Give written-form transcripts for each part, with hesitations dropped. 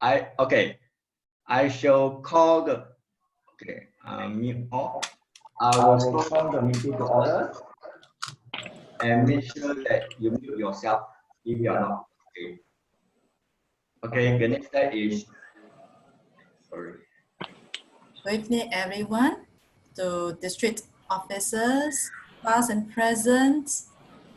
Okay. I shall call the mute off. I will call the meeting to order and make sure that you mute yourself if you are not okay. Okay, the next step is sorry. Good evening, everyone, to district officers, past and present,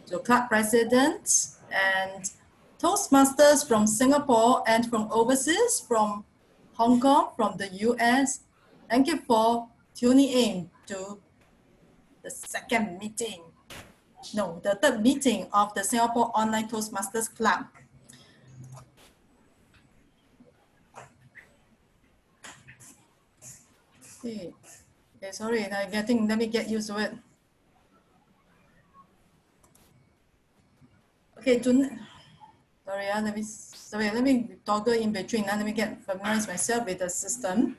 to club presidents and Toastmasters from Singapore and from overseas, from Hong Kong, from the US. Thank you for tuning in to the third meeting of the Singapore Online Toastmasters Club. Okay, sorry, let me get used to it. Okay, let me toggle in between. Let me get familiarize myself with the system.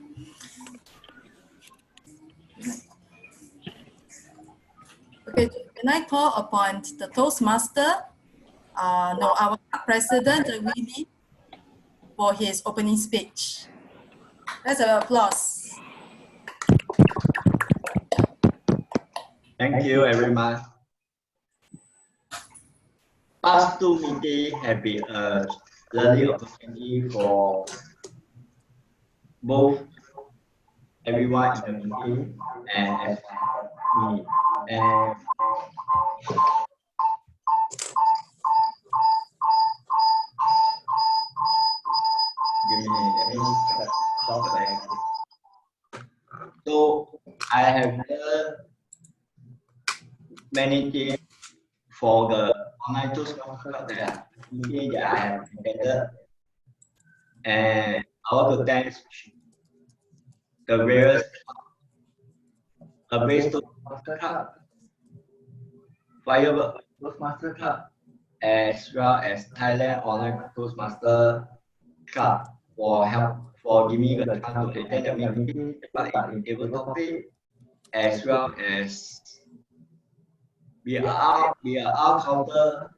Okay, can I call upon the Toastmaster, our president, Willie, for his opening speech. Let's have an applause. Thank you, everyone. Past two meetings have been a learning opportunity for both everyone in the meeting and as me. And so I have learned many things for the online Toastmasters that I have attended, and I want to thank the various base Toastmaster Club, Firework Toastmaster Club, as well as Thailand Online Toastmaster Club for giving me the chance to attend the meeting, but in table topic, as well as we are out counter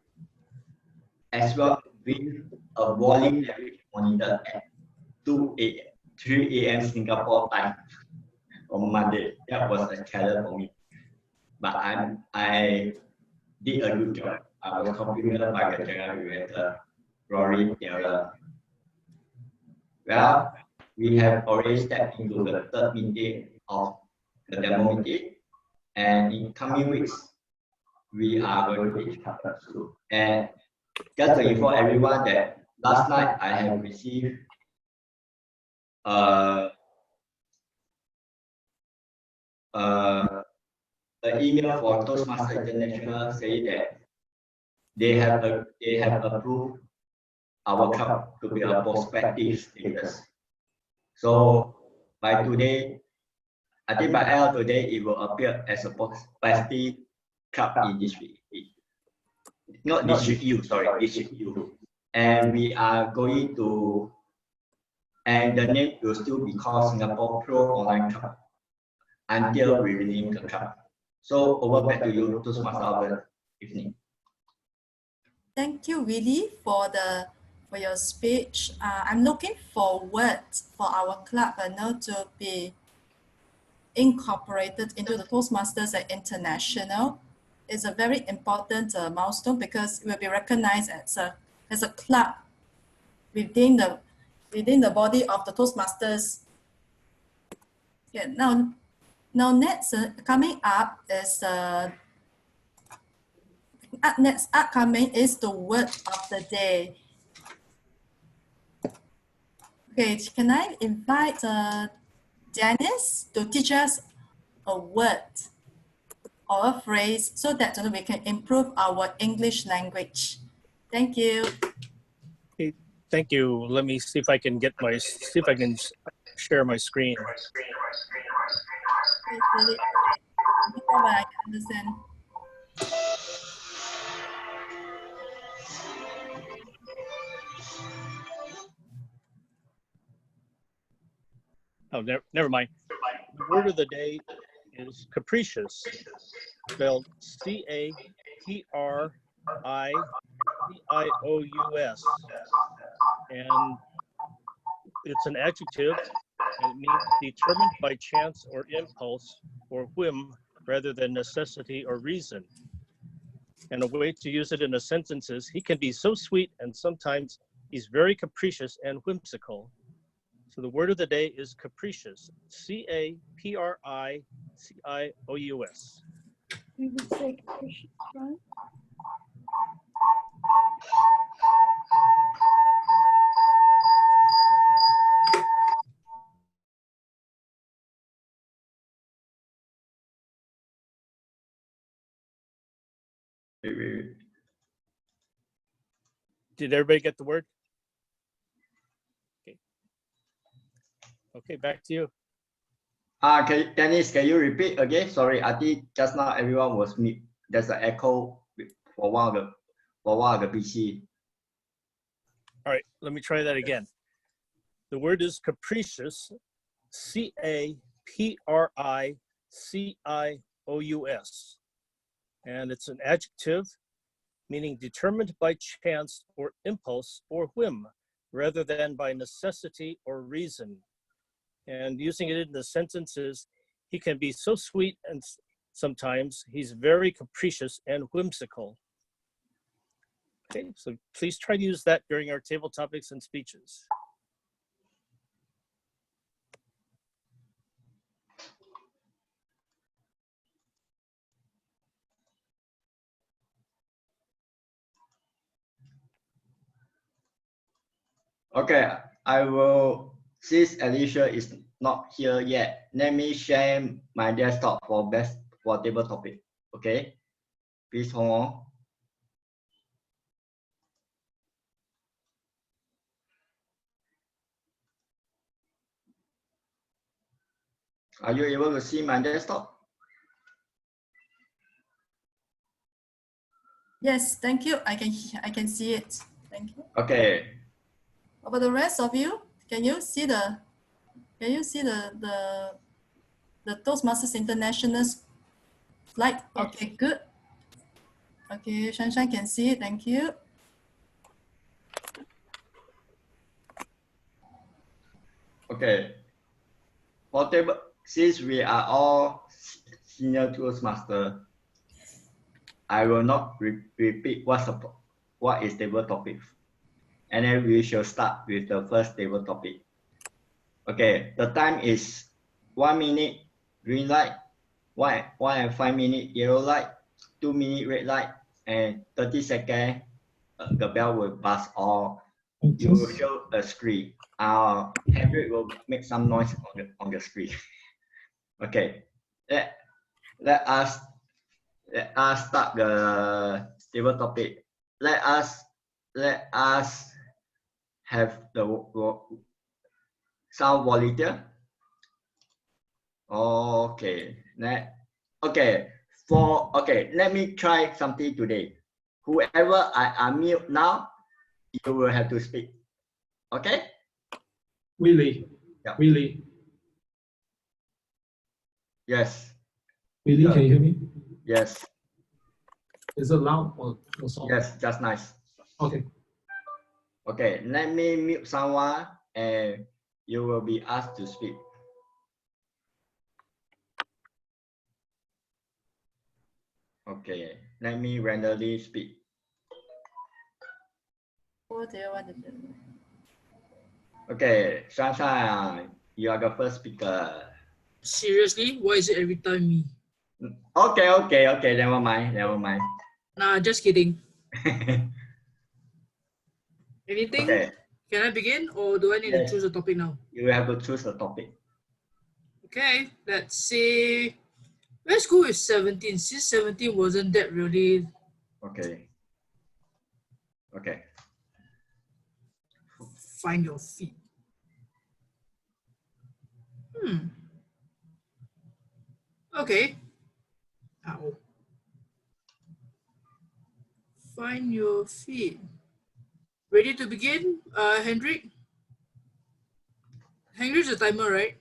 as well with a volume that we monitor at 3 a.m. Singapore time on Monday. That was a challenge for me, but I did a good job. I was complimented by the general director, Rory Taylor. Well, we have already stepped into the third meeting of the demo meeting, and in coming weeks, we are going to be chapter 2. And just to inform everyone that last night I have received an email from Toastmasters International saying that they have approved our club to be a prospective status. So by today, I think by end of today, it will appear as a prospective club in District E. Not District U, sorry, District U. And we are going to, and the name will still be called Singapore Pro Online Club until we rename the club. So over back to you, Toastmasters. Evening. Thank you, Willie, for your speech. I'm looking forward for our club to be incorporated into the Toastmasters International. It's a very important milestone because it will be recognized as a club within the body of the Toastmasters. Yeah, now next coming up is next upcoming is the word of the day. Okay, can I invite Janice to teach us a word or a phrase so that we can improve our English language? Thank you. Okay, thank you. Let me see if I can share my screen. I can understand. Oh, never mind. The word of the day is capricious, spelled C-A-P-R-I-C-I-O-U-S. And it's an adjective, and it means determined by chance or impulse or whim rather than necessity or reason. And a way to use it in a sentence is, he can be so sweet and sometimes he's very capricious and whimsical. So the word of the day is capricious, C-A-P-R-I-C-I-O-U-S. We would say capricious, right? Wait. Did everybody get the word? Okay. Okay, back to you. Dennis, can you repeat again? Sorry, I think just now everyone was mute. There's an echo for one of the PC. All right, let me try that again. The word is capricious, C-A-P-R-I-C-I-O-U-S. And it's an adjective meaning determined by chance or impulse or whim, rather than by necessity or reason. And using it in the sentences, he can be so sweet and sometimes he's very capricious and whimsical. Okay, so please try to use that during our table topics and speeches. Okay, I will, since Alicia is not here yet, let me share my desktop for table topic. Okay, please hold on. Are you able to see my desktop? Yes, thank you. I can see it. Thank you. Okay. How about the rest of you? Can you see the Toastmasters International slide? Yes. Okay, good. Okay, Shanshan can see it. Thank you. Okay. For table, since we are all senior Toastmaster, I will not repeat what is table topic. And then we shall start with the first table topic. Okay, the time is 1 minute green light, 1 and 5 minute yellow light, 2 minute red light, and 30 seconds the bell will buzz or you will show a screen. Henry will make some noise on the screen. Okay, let us start the table topic. Let us have the sound volunteer. Okay. Let me try something today. Whoever I unmute now, you will have to speak. Okay? Willie. Yeah. Willie. Yes. Willie, can you hear me? Yes. Is it loud or soft? Yes, just nice. Okay. Okay, let me mute someone and you will be asked to speak. Okay, let me randomly speak. What do you want to do? Okay, Sunshine, you are the first speaker. Seriously? Why is it every time me? Okay, never mind. Nah, just kidding. Anything? Okay, Can I begin or do I need to Yes. choose a topic now? you have to choose a topic. Okay, let's see. Let's go with 17. Since 17 wasn't that really. Okay. Find your feet. Okay. Ow. Find your feet. Ready to begin, Hendrik? Hendrik's the timer, right?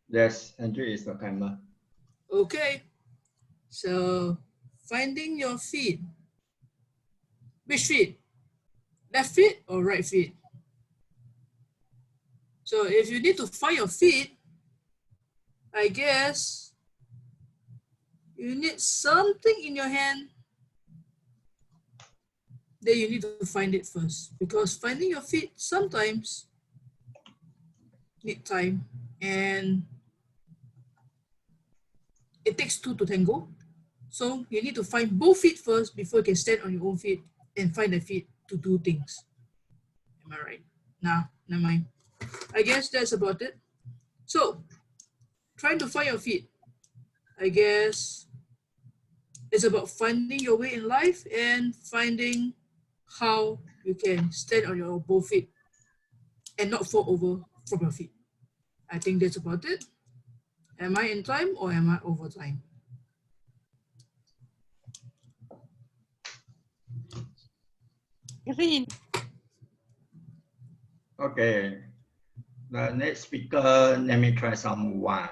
Yes, Andrew is the timer. Okay. So, finding your feet. Which feet? Left feet or right feet? So if you need to find your feet, I guess you need something in your hand. Then you need to find it first, because finding your feet sometimes need time, and it takes two to tango. So you need to find both feet first before you can stand on your own feet and find the feet to do things. Am I right? Nah, never mind. I guess that's about it. So trying to find your feet, I guess it's about finding your way in life and finding how you can stand on your both feet and not fall over from your feet. I think that's about it. Am I in time or am I over time? Green. Okay. The next speaker, let me try someone.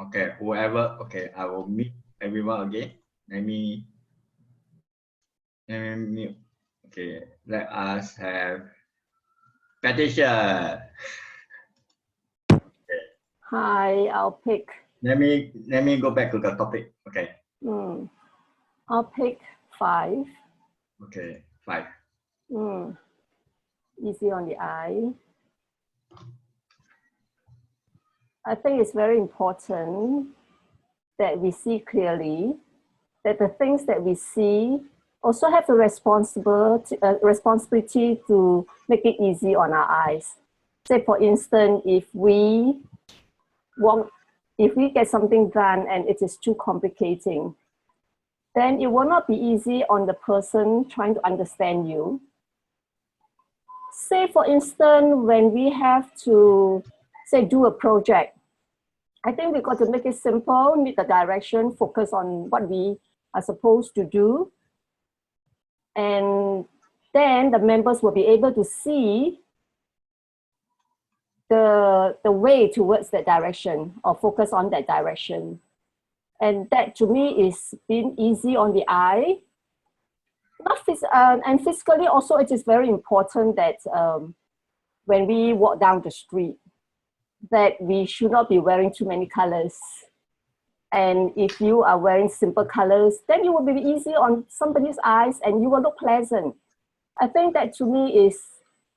Okay, whoever, okay, I will meet everyone again. Let me mute. Okay, let us have Patricia. Hi, I'll pick. Let me go back to the topic. Okay. I'll pick 5. Okay, 5. Easy on the eye. I think it's very important that we see clearly, that the things that we see also have the responsibility to make it easy on our eyes. Say, for instance, if we get something done and it is too complicating, then it will not be easy on the person trying to understand you. Say, for instance, when we have to, say, do a project, I think we've got to make it simple, need the direction, focus on what we are supposed to do. And then the members will be able to see the way towards that direction or focus on that direction. And that to me is being easy on the eye. And physically also, it is very important that when we walk down the street, that we should not be wearing too many colors. And if you are wearing simple colors, then you will be easy on somebody's eyes and you will look pleasant. I think that to me is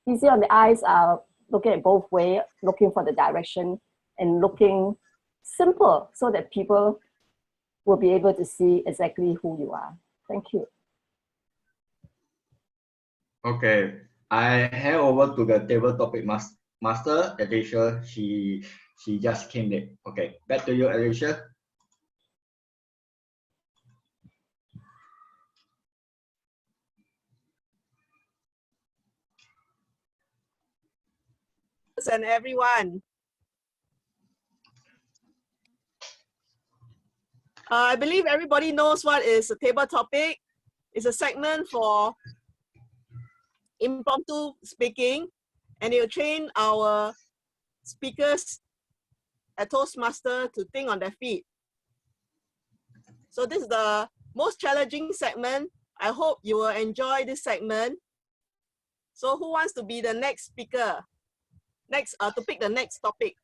easy on the eyes, are looking at both ways, looking for the direction and looking simple so that people will be able to see exactly who you are. Thank you. Okay, I hand over to the table topic master, Alicia. She just came in. Okay, back to you, Alicia. And everyone. I believe everybody knows what is a table topic. It's a segment for impromptu speaking, and it will train our speakers at Toastmasters to think on their feet. So this is the most challenging segment. I hope you will enjoy this segment. So who wants to be the next speaker? Next, to pick the next topic.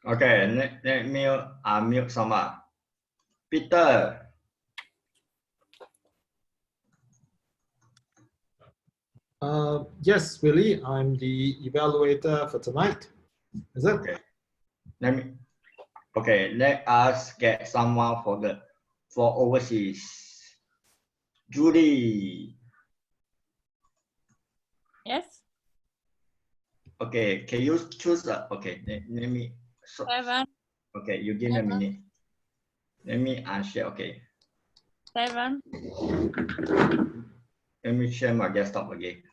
Okay, let me unmute someone. Peter. Yes, Willie, I'm the evaluator for tonight. Is it? Okay. Let us get someone for overseas. Julie. Yes. Okay, can you choose? Okay, let me. 7. Okay, you give me a minute. Let me unshare. Okay. 7. Let me share my desktop again.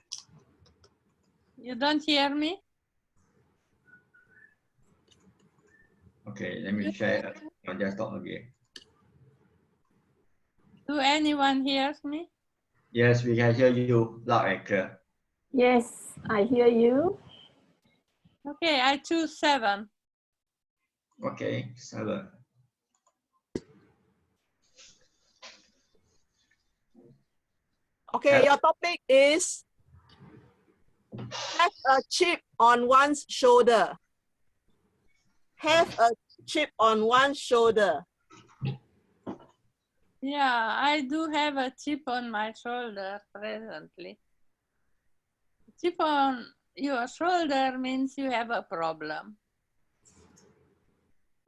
You don't hear me? Okay, let me share my desktop again. Do anyone hear me? Yes, we can hear you loud and clear. Yes, I hear you. Okay, I choose 7. Okay, 7. Okay, your topic is have a chip on one's shoulder. Have a chip on one's shoulder. Yeah, I do have a chip on my shoulder presently. Chip on your shoulder means you have a problem.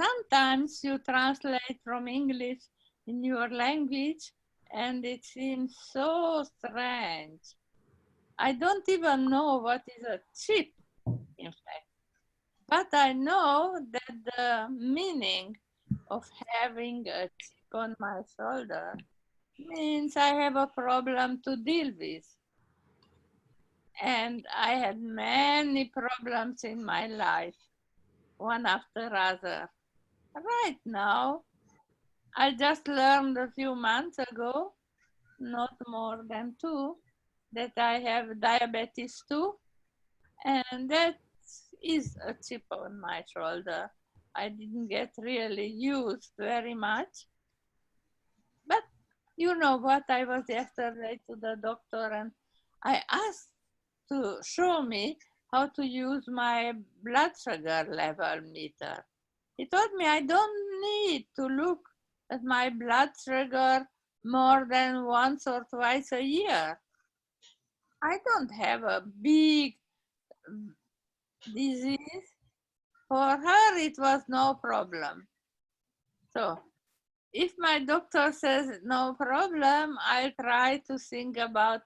Sometimes you translate from English in your language and it seems so strange. I don't even know what is a chip, in fact. But I know that the meaning of having a chip on my shoulder means I have a problem to deal with. And I had many problems in my life, one after other. Right now, I just learned a few months ago, not more than 2, that I have diabetes too, and that is a chip on my shoulder. I didn't get really used very much, but you know what, I was yesterday to the doctor and I asked to show me how to use my blood sugar level meter. He told me I don't need to look at my blood sugar more than once or twice a year. I don't have a big disease. For her, it was no problem. So if my doctor says no problem, I'll try to think about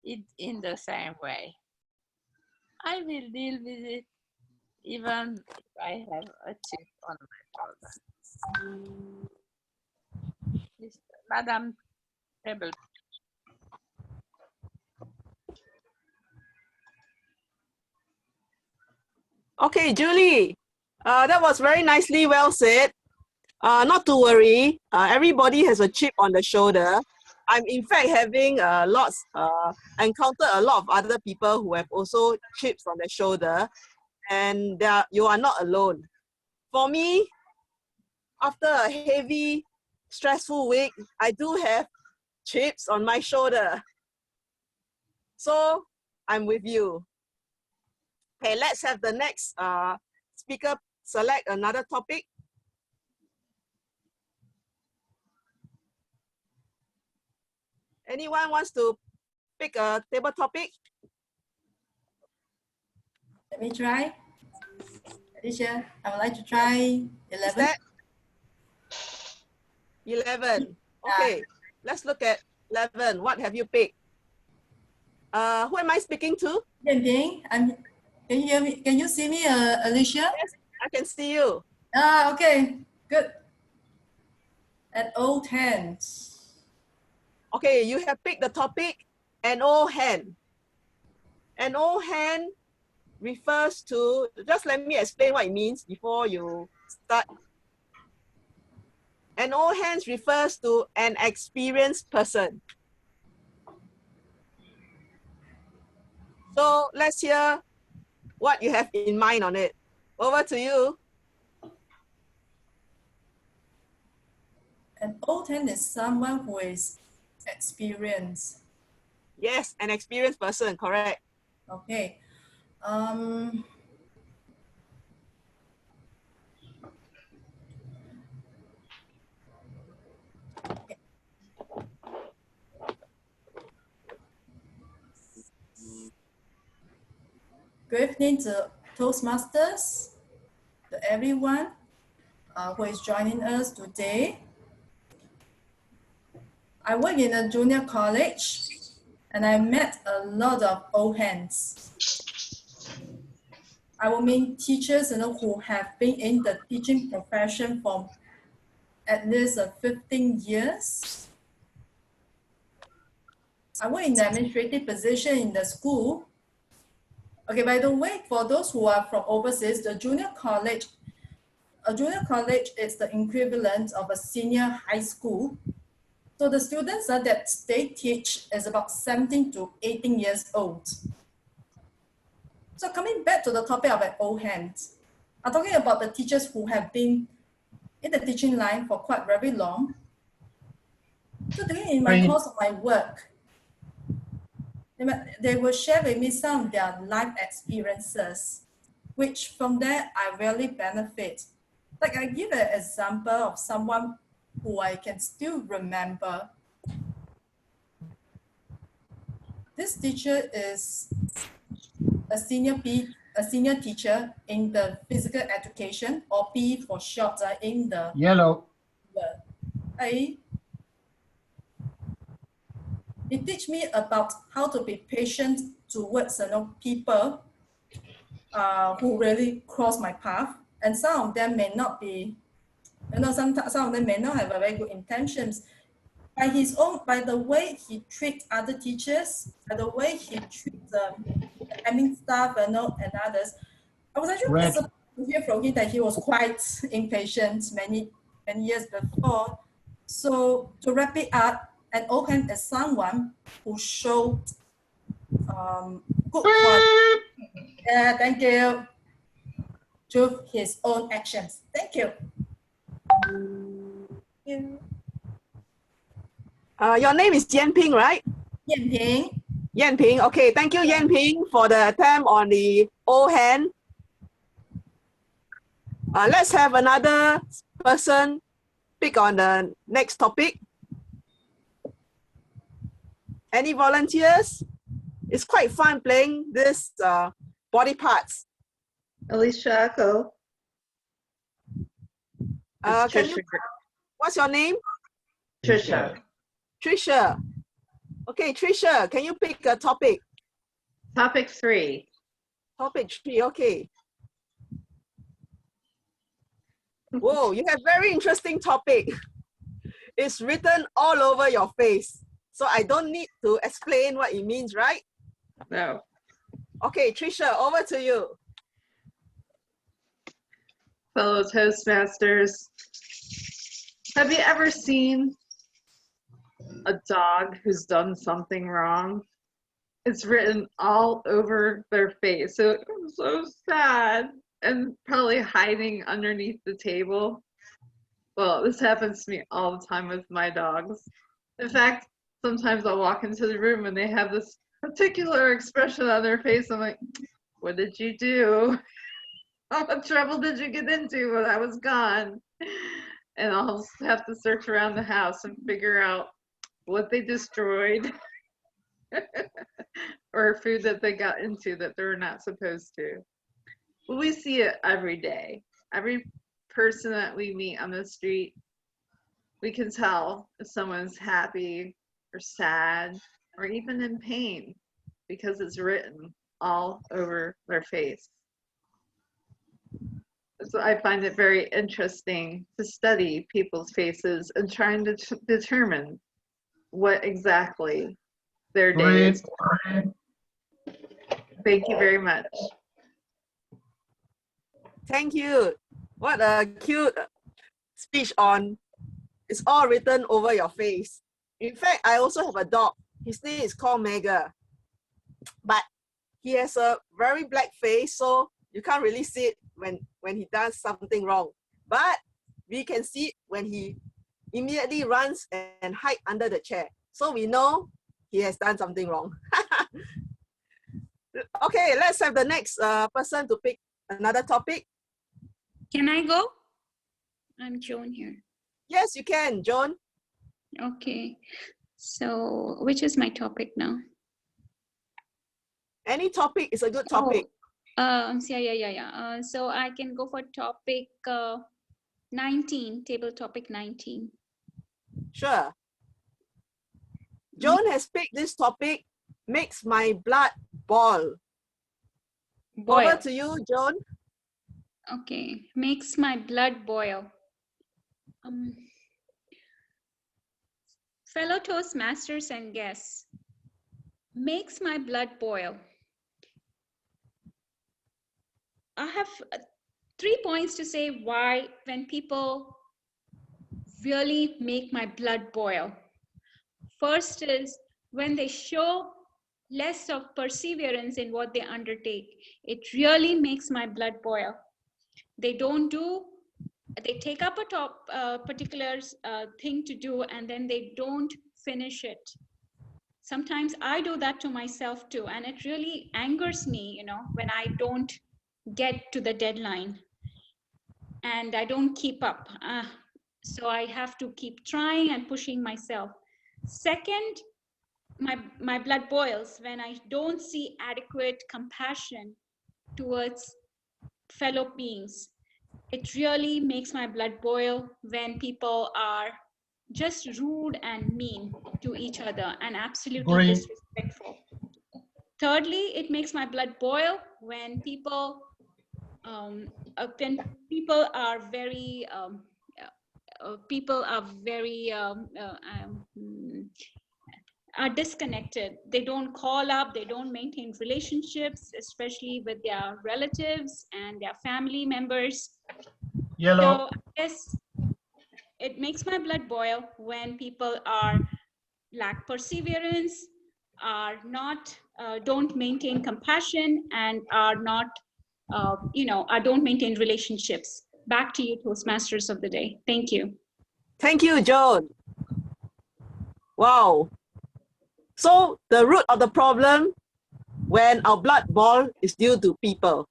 it in the same way. I will deal with it even if I have a chip on my shoulder. Madam Table. Okay, Julie, that was very nicely well said. Not to worry, everybody has a chip on the shoulder. I'm in fact having encountered a lot of other people who have also chips on their shoulder, and you are not alone. For me, after a heavy, stressful week, I do have chips on my shoulder. So I'm with you. Okay, let's have the next speaker select another topic. Anyone wants to pick a table topic? Let me try. Alicia, I would like to try 11. 11. Okay, let's look at 11. What have you picked? Who am I speaking to? Can you hear me? Can you see me, Alicia? Yes, I can see you. Okay, good. At old hands. Okay, you have picked the topic, an old hand. An old hand refers to, just let me explain what it means before you start. An old hand refers to an experienced person. So let's hear what you have in mind on it. Over to you. An old hand is someone who is experienced. Yes, an experienced person, correct. Okay. Good evening to Toastmasters, to everyone who is joining us today. I work in a junior college and I met a lot of old hands. I will mean teachers who have been in the teaching profession for at least 15 years. I work in the administrative position in the school. Okay, by the way, for those who are from overseas, a junior college is the equivalent of a senior high school. So the students that they teach is about 17 to 18 years old. So coming back to the topic of an old hand, I'm talking about the teachers who have been in the teaching line for quite very long. So in my course of my work, they will share with me some of their life experiences, which from there I really benefit. Like I give an example of someone who I can still remember. This teacher is a senior teacher in the physical education, or P for short, in the Yellow. A. He teach me about how to be patient towards people who really cross my path, and some of them may not be, some of them may not have a very good intentions. By the way he treats other teachers, by the way he treats admin staff and others, I was actually surprised to hear from him that he was quite impatient many years before. So to wrap it up, an Open is someone who showed good quality. Yeah, thank you. To his own actions. Thank you. Your name is Yan Ping, right? Yan Ping. Yan Ping. Okay, thank you, Yan Ping, for the attempt on the O hand. Let's have another person pick on the next topic. Any volunteers? It's quite fun playing this body parts. Alicia, go. What's your name? Trisha. Trisha. Okay, Trisha, can you pick a topic? Topic 3. Topic 3, okay. Whoa, you have very interesting topic. It's written all over your face. So I don't need to explain what it means, right? No. Okay, Trisha, over to you. Fellow Toastmasters, have you ever seen a dog who's done something wrong? It's written all over their face. So I'm so sad, and probably hiding underneath the table. Well, this happens to me all the time with my dogs. In fact, sometimes I'll walk into the room and they have this particular expression on their face. I'm like, what did you do? How much trouble did you get into when I was gone? And I'll have to search around the house and figure out what they destroyed or food that they got into that they were not supposed to. But we see it every day. Every person that we meet on the street, we can tell if someone's happy or sad or even in pain because it's written all over their face. So I find it very interesting to study people's faces and trying to determine what exactly their day is. Thank you very much. Thank you. What a cute speech on it's all written over your face. In fact, I also have a dog. His name is called Mega. But he has a very black face, so you can't really see it when he does something wrong. But we can see it when he immediately runs and hides under the chair. So we know he has done something wrong. Okay, let's have the next person to pick another topic. Can I go? I'm Joan here. Yes, you can, Joan. Okay. So, which is my topic now? Any topic is a good topic. So I can go for topic 19, table topic 19. Sure. Joan has picked this topic, makes my blood boil. Over to you, Joan. Okay, makes my blood boil. Fellow Toastmasters and guests, makes my blood boil. I have 3 points to say why when people really make my blood boil. First is when they show less of perseverance in what they undertake. It really makes my blood boil. They take up a particular thing to do and then they don't finish it. sometimes I do that to myself too, and it really angers me, you know, when I don't get to the deadline and I don't keep up. So I have to keep trying and pushing myself. Second, my blood boils when I don't see adequate compassion towards fellow beings. It really makes my blood boil when people are just rude and mean to each other and absolutely disrespectful. Thirdly, it makes my blood boil when people are very are disconnected. They don't call up, they don't maintain relationships, especially with their relatives and their family members. Yellow. So I guess it makes my blood boil when people lack perseverance, are not don't maintain compassion, and are not don't maintain relationships. Back to you, Toastmasters of the day. Thank you. Thank you, Joan. Wow. So the root of the problem when our blood boil is due to people,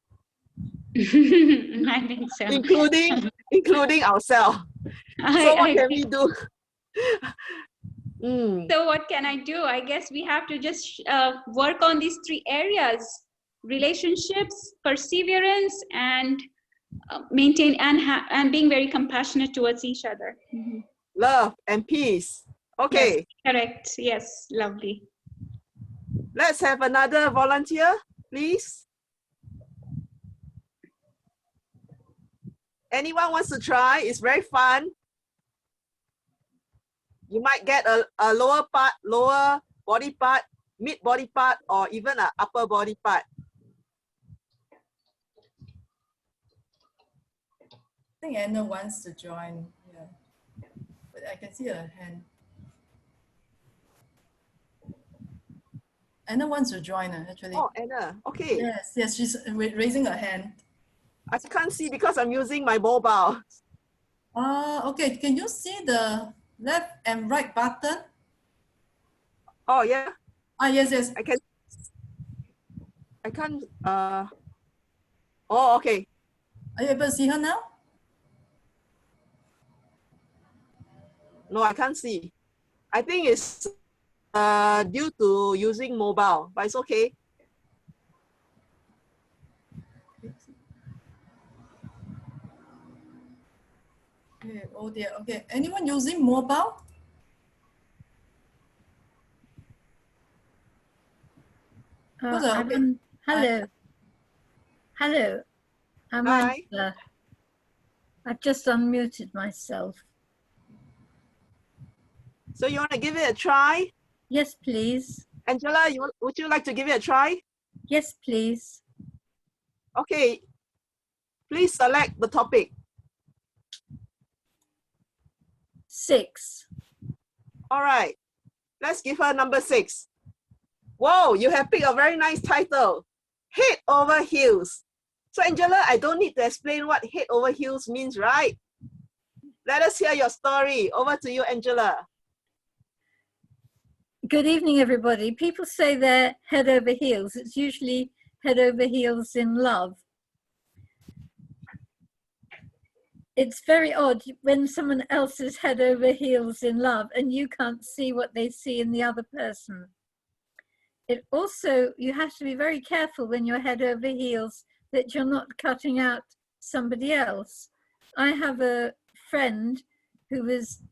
I think so. including ourselves. So what can we do? So what can I do? I guess we have to just work on these three areas: relationships, perseverance, and maintain and being very compassionate towards each other. Love and peace. Okay. Yes, correct. Yes, lovely. Let's have another volunteer, please. Anyone wants to try? It's very fun. You might get a lower body part, mid body part, or even an upper body part. I think Anna wants to join. Yeah, but I can see her hand. Anna wants to join, actually. Oh, Anna, okay. Yes, she's raising her hand. I can't see because I'm using my mobile. Okay, can you see the left and right button? Oh, yeah. Yes. I can't, oh, okay. Are you able to see her now? No, I can't see. I think it's due to using mobile, but it's okay. Okay, oh dear. Okay, anyone using mobile? Hello. Hello. Hi. I've just unmuted myself. So you want to give it a try? Yes, please. Angela, would you like to give it a try? Yes, please. Okay. Please select the topic. 6. All right. Let's give her number 6. Whoa, you have picked a very nice title. Head over heels. So Angela, I don't need to explain what head over heels means, right? Let us hear your story. Over to you, Angela. Good evening, everybody. People say they're head over heels. It's usually head over heels in love. It's very odd when someone else is head over heels in love and you can't see what they see in the other person. It also, you have to be very careful when you're head over heels that you're not cutting out somebody else. I have a friend who was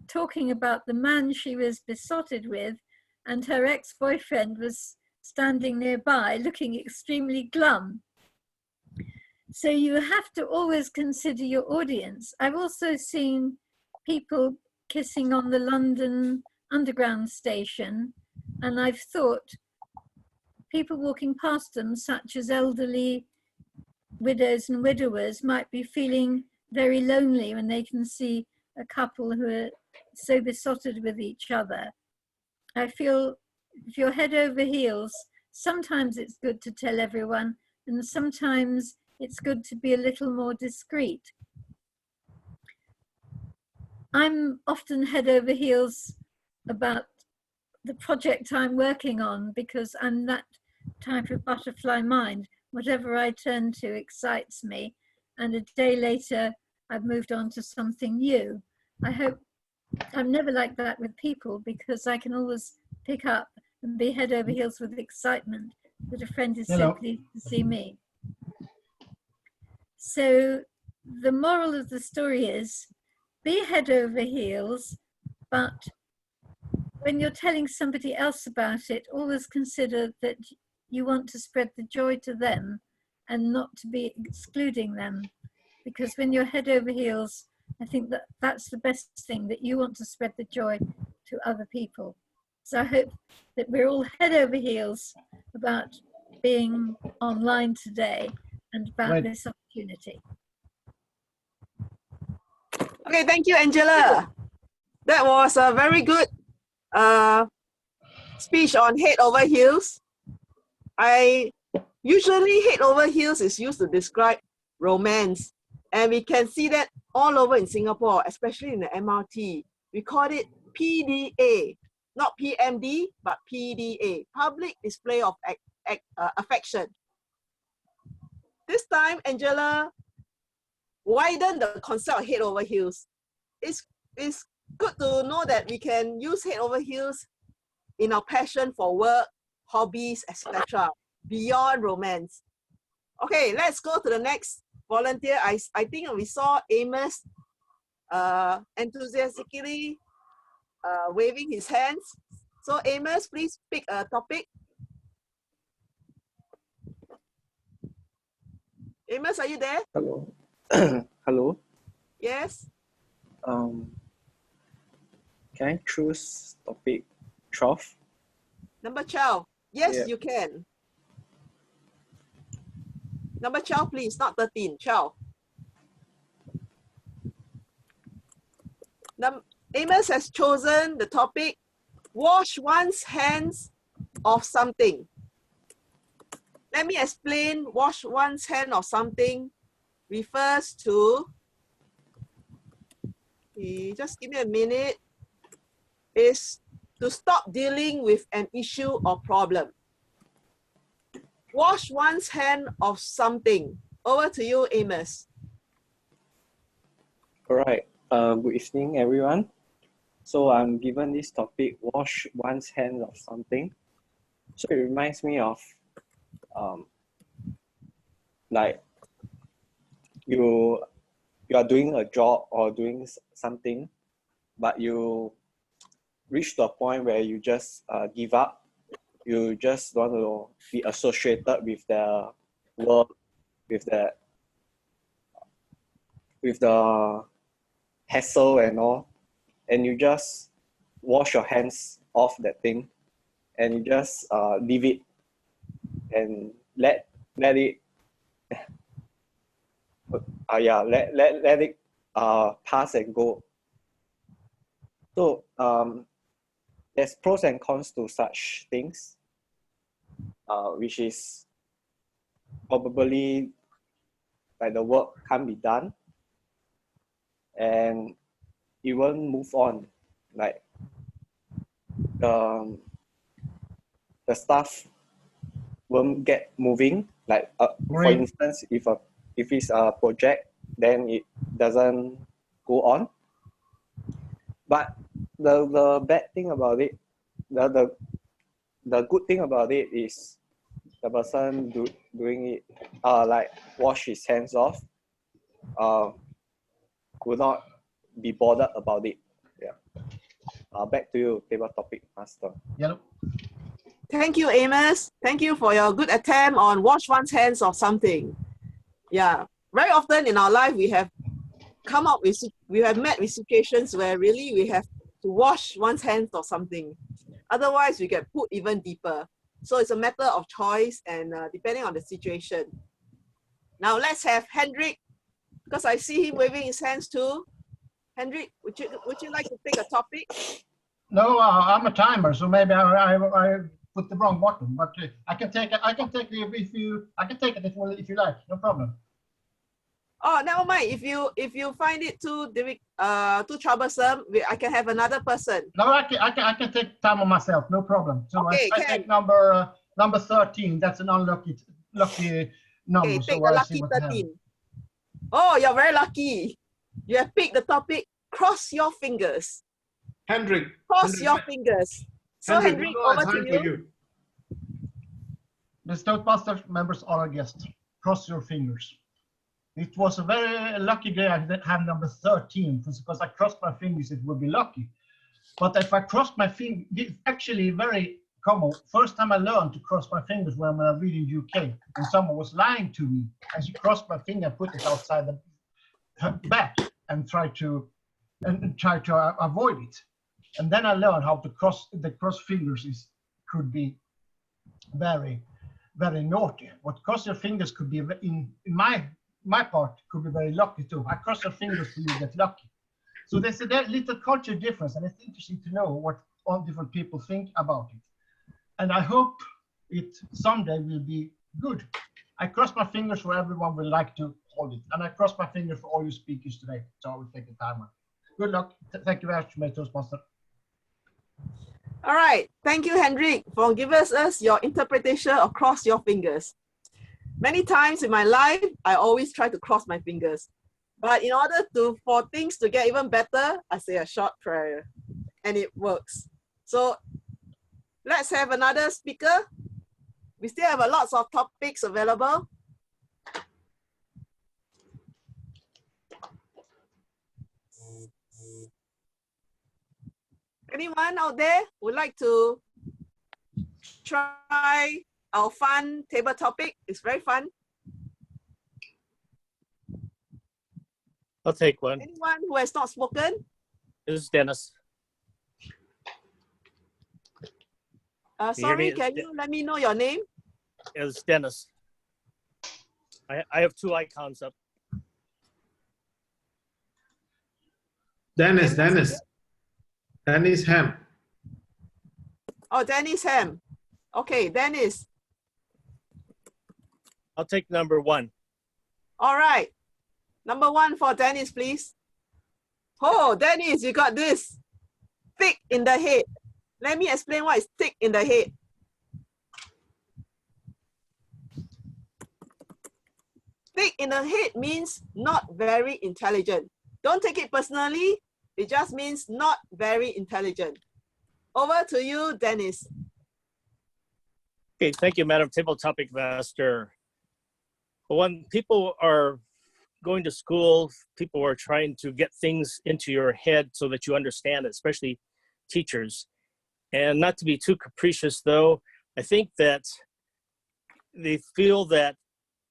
talking about the man she was besotted with, and her ex-boyfriend was standing nearby looking extremely glum. So you have to always consider your audience. I've also seen people kissing on the London Underground station, and I've thought people walking past them, such as elderly widows and widowers, might be feeling very lonely when they can see a couple who are so besotted with each other. I feel if you're head over heels, sometimes it's good to tell everyone, and sometimes it's good to be a little more discreet. I'm often head over heels about the project I'm working on, because I'm that type of butterfly mind. Whatever I turn to excites me, and a day later I've moved on to something new. I hope I'm never like that with people, because I can always pick up and be head over heels with excitement that a friend is so pleased to see me. So the moral of the story is, be head over heels, but when you're telling somebody else about it, always consider that you want to spread the joy to them and not to be excluding them. Because when you're head over heels, I think that that's the best thing, that you want to spread the joy to other people. So I hope that we're all head over heels about being online today and about this opportunity. Okay, thank you, Angela. That was a very good speech on head over heels. Usually head over heels is used to describe romance, and we can see that all over in Singapore, especially in the MRT. We call it PDA, not PMD, but PDA, public display of affection. This time, Angela widened the concept of head over heels. It's good to know that we can use head over heels in our passion for work, hobbies, etc., beyond romance. Okay, let's go to the next volunteer. I think we saw Amos enthusiastically waving his hands. So Amos, please pick a topic. Amos, are you there? Hello. Hello. Yes. Can I choose topic 12? Number 12. Yes, Yeah. you can. Number 12, please, not 13, 12. Amos has chosen the topic, wash one's hands of something. Let me explain. Wash one's hand of something refers to, just give me a minute, is to stop dealing with an issue or problem. Wash one's hand of something. Over to you, Amos. All right. Good evening, everyone. So I'm given this topic, wash one's hand of something. So it reminds me of like you are doing a job or doing something, but you reach to a point where you just give up. You just want to be associated with the work, with the hassle and all, and you just wash your hands off that thing, and you just leave it and let it let it pass and go. So there's pros and cons to such things, which is probably like the work can't be done and it won't move on. Like the stuff won't get moving. Like for instance, if it's a project, then it doesn't go on. But the bad thing about it, the good thing about it is the person doing it, like wash his hands off, will not be bothered about it. Yeah. Back to you, table topic master. Yellow. Thank you, Amos. Thank you for your good attempt on wash one's hands of something. Yeah, very often in our life we have met with situations where really we have to wash one's hands of something. Otherwise, we get put even deeper. So it's a matter of choice and depending on the situation. Now let's have Hendrik, because I see him waving his hands too. Hendrik, would you like to pick a topic? No, I'm a timer, so maybe I put the wrong button. But I can take it. I can take it if you like. No problem. Oh, never mind. If you find it too troublesome, I can have another person. No, I can take time on myself, no problem. So Okay, I take number 13. That's an unlucky number. Okay, take So the I lucky see what I have. 13. Oh, you're very lucky. You have picked the topic. Cross your fingers. Hendrik. Cross your fingers. So Hendrik, over to you. The Toastmasters members are our guests. Cross your fingers. It was a very lucky day I didn't have number 13 because I crossed my fingers, it would be lucky. But if I crossed my fingers, it's actually very common. First time I learned to cross my fingers when I was reading UK, and someone was lying to me. And she crossed my finger, put it outside the back, and tried to avoid it. And then I learned how to cross fingers could be very, very naughty. What cross your fingers could be in my part could be very lucky too. I cross your fingers till you get lucky. So there's a little culture difference, and it's interesting to know what all different people think about it. And I hope it someday will be good. I cross my fingers for everyone would like to hold it, and I cross my fingers for all you speakers today. So I will take the time. Good luck. Thank you very much, Toastmaster. All right. Thank you, Hendrik, for giving us your interpretation of cross your fingers. Many times in my life, I always try to cross my fingers. But in order for things to get even better, I say a short prayer, and it works. So let's have another speaker. We still have lots of topics available. Anyone out there would like to try our fun table topic? It's very fun. I'll take one. Anyone who has not spoken? This is Dennis. Sorry, can you let me know your name? It's Dennis. I have two icons up. Dennis Ham. Oh, Dennis Ham. Okay, Dennis. I'll take number 1. All right. Number 1 for Dennis, please. Oh, Dennis, you got this. Thick in the head. Let me explain what is thick in the head. Thick in the head means not very intelligent. Don't take it personally. It just means not very intelligent. Over to you, Dennis. Okay, thank you, Madam Table Topic Master. When people are going to school, people are trying to get things into your head so that you understand it, especially teachers. And not to be too capricious, though, I think that they feel that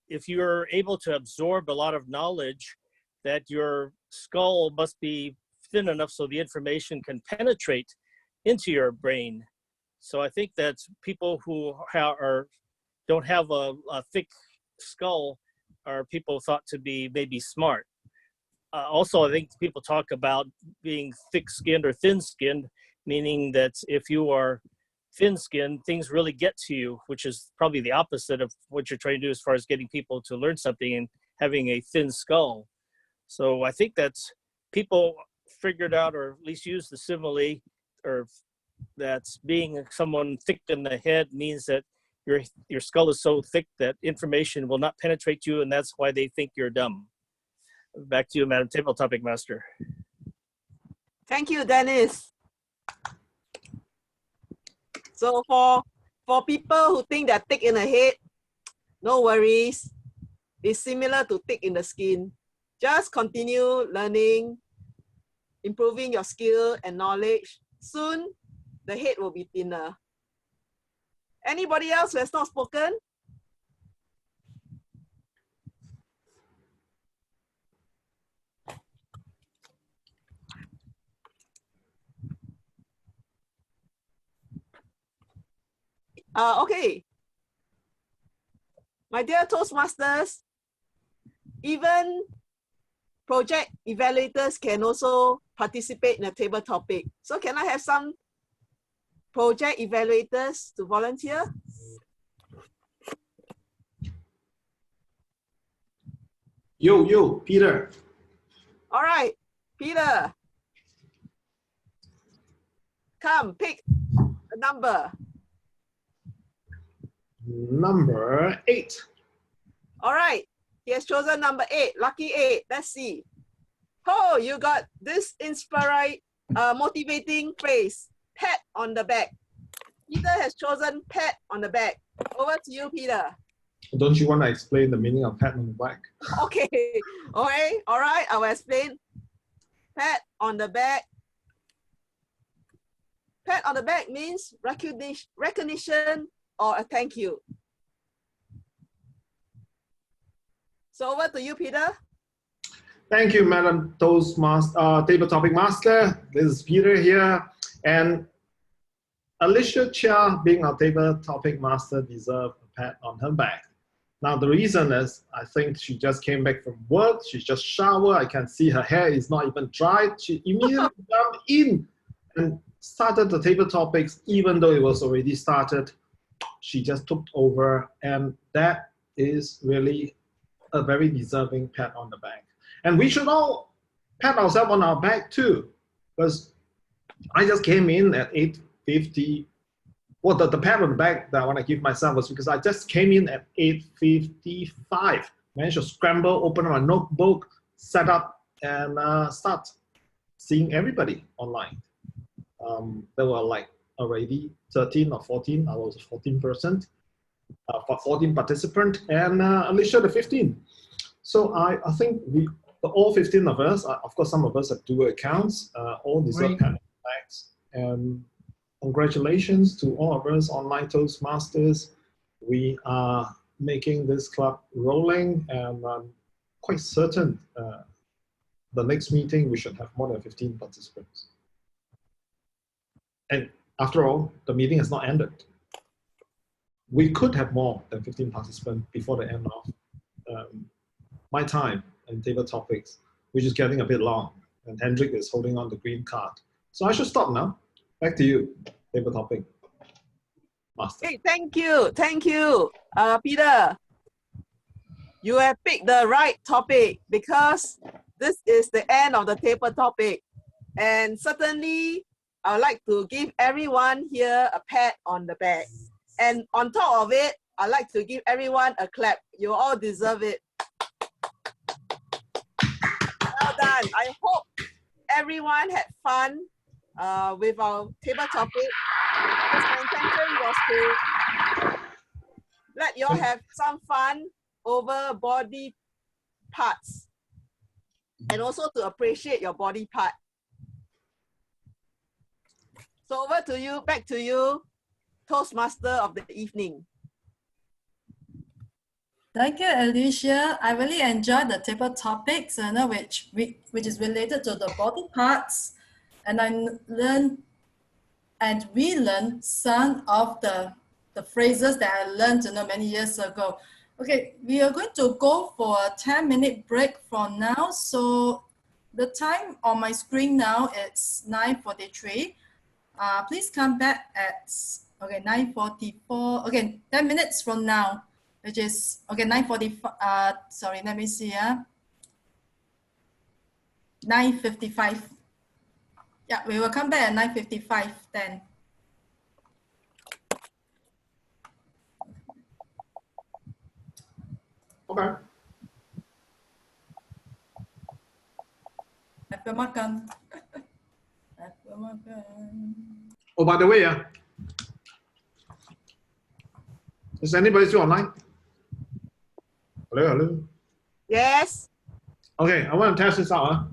if you're able to absorb a lot of knowledge, that your skull must be thin enough so the information can penetrate into your brain. So I think that people who don't have a thick skull are people thought to be maybe smart. Also, I think people talk about being thick-skinned or thin-skinned, meaning that if you are thin-skinned, things really get to you, which is probably the opposite of what you're trying to do as far as getting people to learn something and having a thin skull. So I think that people figured out, or at least used the simile, or that being someone thick in the head means that your skull is so thick that information will not penetrate you, and that's why they think you're dumb. Back to you, Madam Table Topic Master. Thank you, Dennis. So for people who think they're thick in the head, no worries. It's similar to thick in the skin. Just continue learning, improving your skill and knowledge. Soon, the head will be thinner. Anybody else who has not spoken? Okay. My dear Toastmasters, even project evaluators can also participate in a table topic. So can I have some project evaluators to volunteer? Yo, Peter. All right, Peter. Come, pick a number. Number 8. All right, he has chosen number 8, lucky 8. Let's see. Oh, you got this inspiring, motivating phrase, pat on the back. Peter has chosen pat on the back. Over to you, Peter. Don't you want to explain the meaning of pat on the back? Okay, okay, all right, I will explain. Pat on the back. Pat on the back means recognition or a thank you. So over to you, Peter. Thank you, Madam Toastmaster, Table Topic Master. This is Peter here. And Alicia Chia, being our Table Topic Master, deserves a pat on her back. Now, the reason is, I think she just came back from work. She just showered. I can see her hair is not even dried. She immediately jumped in and started the table topics, even though it was already started. She just took over, and that is really a very deserving pat on the back. And we should all pat ourselves on our back too, because I just came in at 8:50. Well, the pat on the back that I want to give myself was because I just came in at 8:55. Managed to scramble, open my notebook, set up, and start seeing everybody online. There were like already 13 or 14. I was a 14%, 14 participant, and Alicia the 15. So I think all 15 of us, of course, some of us have dual accounts, all deserve pat on the backs. And congratulations to all of us online Toastmasters. We are making this club rolling, and I'm quite certain the next meeting we should have more than 15 participants. And after all, the meeting has not ended. We could have more than 15 participants before the end of my time in table topics, which is getting a bit long. And Hendrik is holding on the green card. So I should stop now. Back to you, table topic master. Hey, thank you, Peter. You have picked the right topic because this is the end of the table topic. And certainly, I would like to give everyone here a pat on the back. And on top of it, I'd like to give everyone a clap. You all deserve it. Well done. I hope everyone had fun with our table topic. My intention was to let you all have some fun over body parts and also to appreciate your body part. So over to you, back to you, Toastmaster of the evening. Thank you, Alicia. I really enjoyed the table topics, which is related to the body parts, and we learned some of the phrases that I learned many years ago. Okay, we are going to go for a 10-minute break from now. So the time on my screen now is 9:43. Please come back at 9:44. Okay, 10 minutes from now, which is 9:45. Sorry, let me see. 9:55. Yeah, we will come back at 9:55 then. Okay. Apa makan? Apa makan? Oh, by the way, is anybody still online? Hello? Yes. Okay, I want to test this out.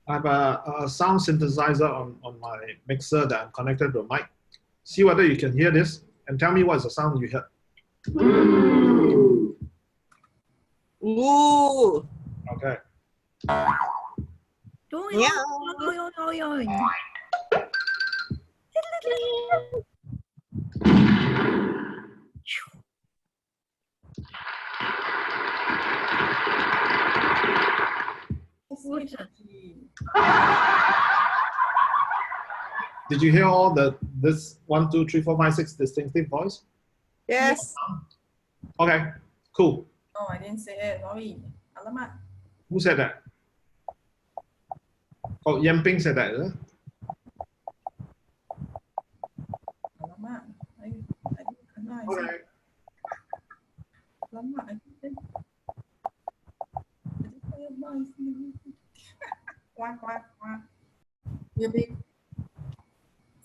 I have a sound synthesizer on my mixer that I'm connected to a mic. See whether you can hear this and tell me what is the sound you heard. Ooh. Okay. Did you hear all this 1, 2, 3, 4, 5, 6 distinctive voice? Yes. Okay, cool. Oh, I didn't say it. Sorry. Alamak. Who said that? Oh, Yamping said that. Alamak, I kena I All said. right. Alamak, I didn't. Quack, quack, quack. Will be.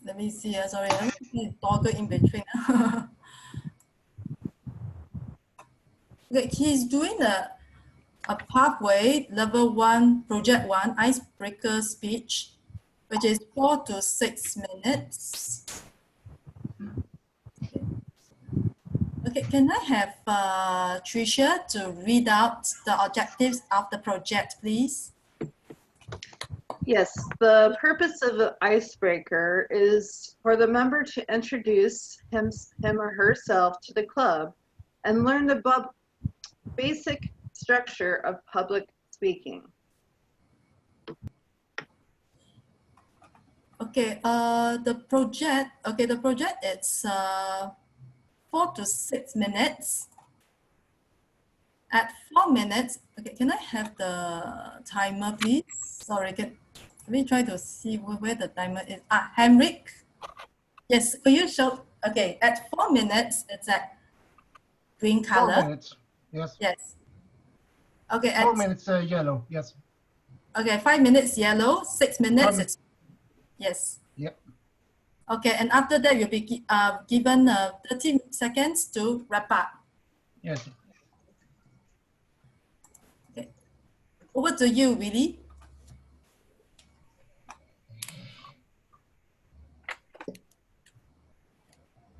Let me see. Sorry, let me toggle in between. Okay, he's doing a pathway level 1, project 1 icebreaker speech, which is 4 to 6 minutes. Okay, can I have Tricia to read out the objectives of the project, please? Yes, the purpose of the icebreaker is for the member to introduce him or herself to the club and learn the basic structure of public speaking. Okay, the project it's 4 to 6 minutes. At 4 minutes, okay, can I have the timer, please? Sorry, let me try to see where the timer is. Henrik. Yes, could you show? Okay, at 4 minutes, it's at green 4 color. minutes. Yes. Yes. Okay. 4 minutes yellow. Yes. Okay, 5 minutes yellow. 6 minutes. It's yes. Yep. Okay, and after that, you'll be given 30 seconds to wrap up. Yes. Okay. Over to you, Willie.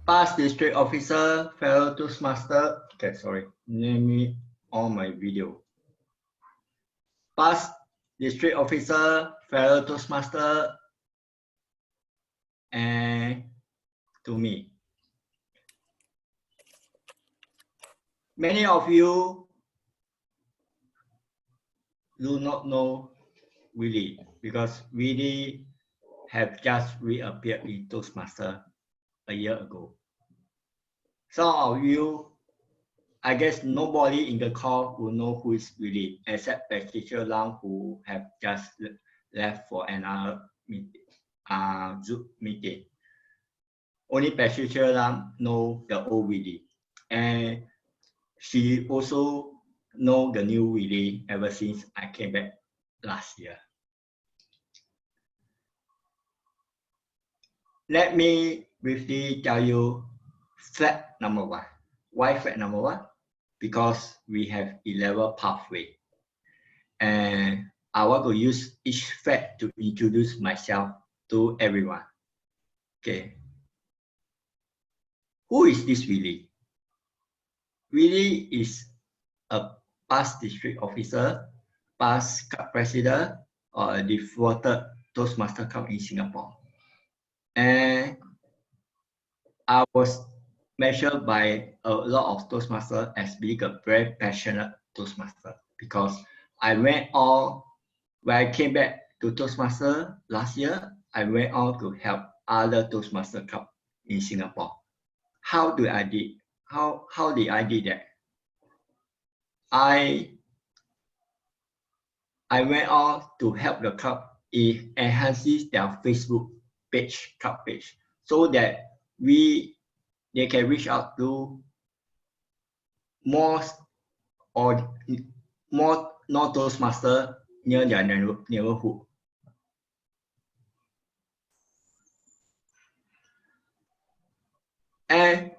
Past district officer, fellow Toastmaster. Okay, sorry. Name me on my video. Past district officer, fellow Toastmaster, and to me. Many of you do not know Willie because Willie have just reappeared in Toastmaster a year ago. Some of you, I guess nobody in the call will know who is Willie except Patricia Lam, who have just left for another meeting, Zoom meeting. Only Patricia Lam know the old Willie, and she also know the new Willie ever since I came back last year. Let me briefly tell you fact number 1. Why fact number 1? Because we have 11 pathway. And I want to use each fact to introduce myself to everyone. Okay. Who is this Willie? Willie is a past district officer, past club president, or a defaulted Toastmaster club in Singapore. And I was measured by a lot of Toastmasters as being a very passionate Toastmaster because I went on, when I came back to Toastmaster last year, I went on to help other Toastmaster club in Singapore. How did I do that? I went on to help the club enhances their Facebook page, club page, so that they can reach out to more non-Toastmaster near their neighborhood. And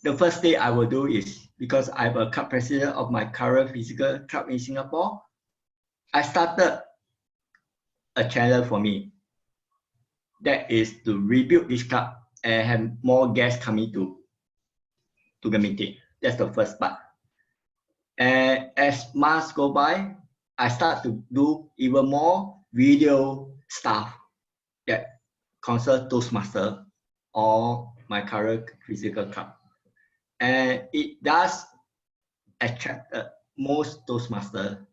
the first thing I will do is, because I'm a club president of my current physical club in Singapore, I started a channel for me. That is to rebuild this club and have more guests coming to the meeting. That's the first part. And as months go by, I start to do even more video stuff that concern Toastmaster or my current physical club. And it does attract most Toastmasters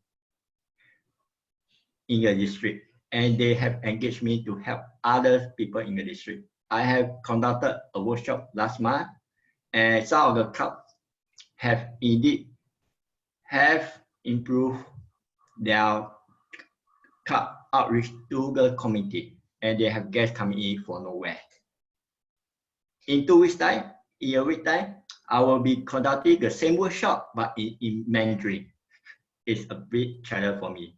in the district, and they have engaged me to help other people in the district. I have conducted a workshop last month, and some of the clubs have indeed improved their club outreach to the community, and they have guests coming in from nowhere. In 2 weeks time, in a week time, I will be conducting the same workshop but in Mandarin. It's a big challenge for me.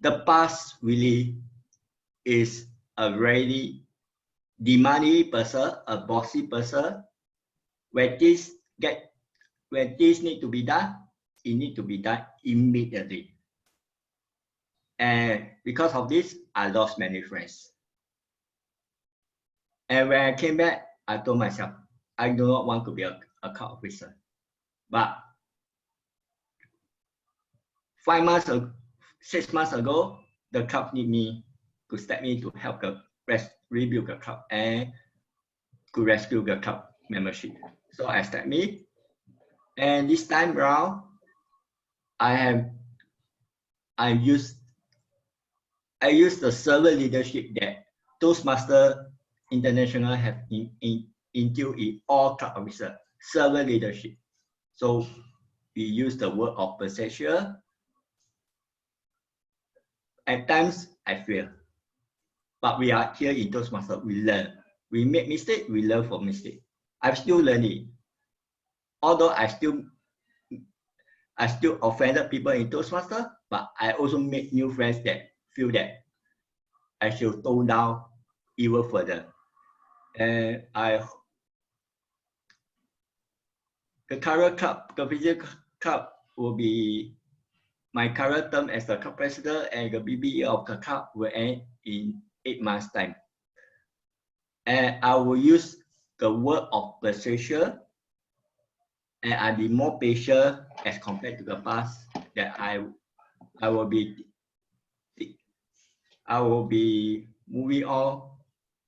The past really is a very demanding person, a bossy person. When this need to be done, it need to be done immediately. And because of this, I lost many friends. And when I came back, I told myself, I do not want to be a club officer. But 6 months ago, the club need me to step in to help rebuild the club and to rescue the club membership. So I stepped in, and this time around, I use the servant leadership that Toastmasters International have instilled in all club officers, servant leadership. So we use the word of persuasion. At times, I fail. But we are here in Toastmasters, we learn. We make mistakes, we learn from mistakes. I'm still learning. Although I still offended people in Toastmasters, but I also make new friends that feel that I should tone down even further. And the current club, the physical club will be my current term as the club president, and the BBE of the club will end in 8 months' time. And I will use the word of persuasion, and I'll be more patient as compared to the past. That I will be moving on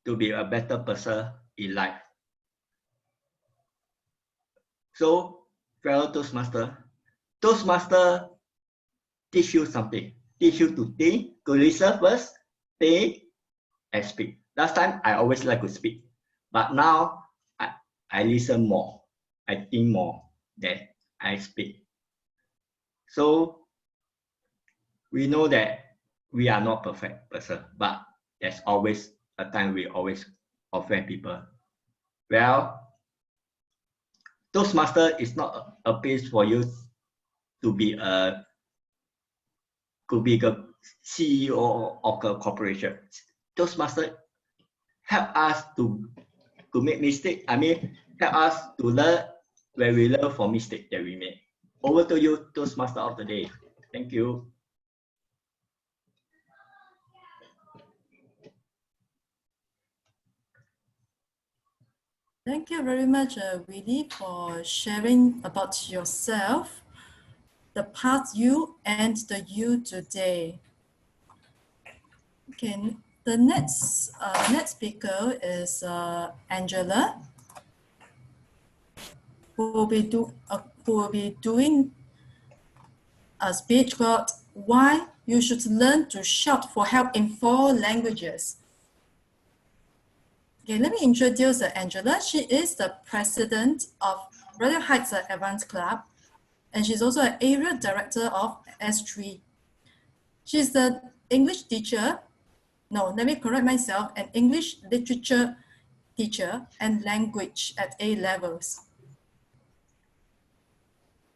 to be a better person in life. So, fellow Toastmaster teach you something. Teach you to think, to listen first, think, and speak. Last time, I always like to speak. But now, I listen more. I think more than I speak. So, we know that we are not perfect person, but there's always a time we always offend people. Well, Toastmaster is not a place for you to be the CEO of a corporation. Toastmaster help us to make mistakes. I mean, help us to learn when we learn from mistakes that we make. Over to you, Toastmaster of the day. Thank you. Thank you very much, Willie, for sharing about yourself, the past you and the you today. Okay, the next speaker is Angela, who will be doing a speech called "Why You Should Learn to Shout for Help in 4 Languages." Okay, let me introduce Angela. She is the president of Radio Heights Advanced Club, and she's also an area director of S3. She's the English teacher, no, let me correct myself, an English literature teacher and language at A levels.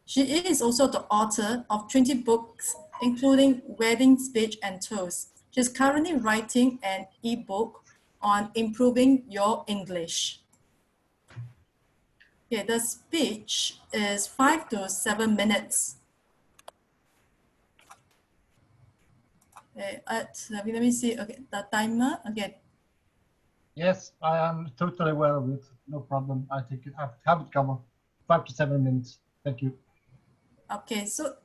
She is also the author of 20 books, including Wedding Speech and Toast. She's currently writing an ebook on improving your English. Okay, the speech is 5 to 7 minutes. Okay, let me see. Okay, the timer. Okay. Yes, I am totally aware of it. No problem. I think I have it covered. 5 to 7 minutes. Thank you. Okay, so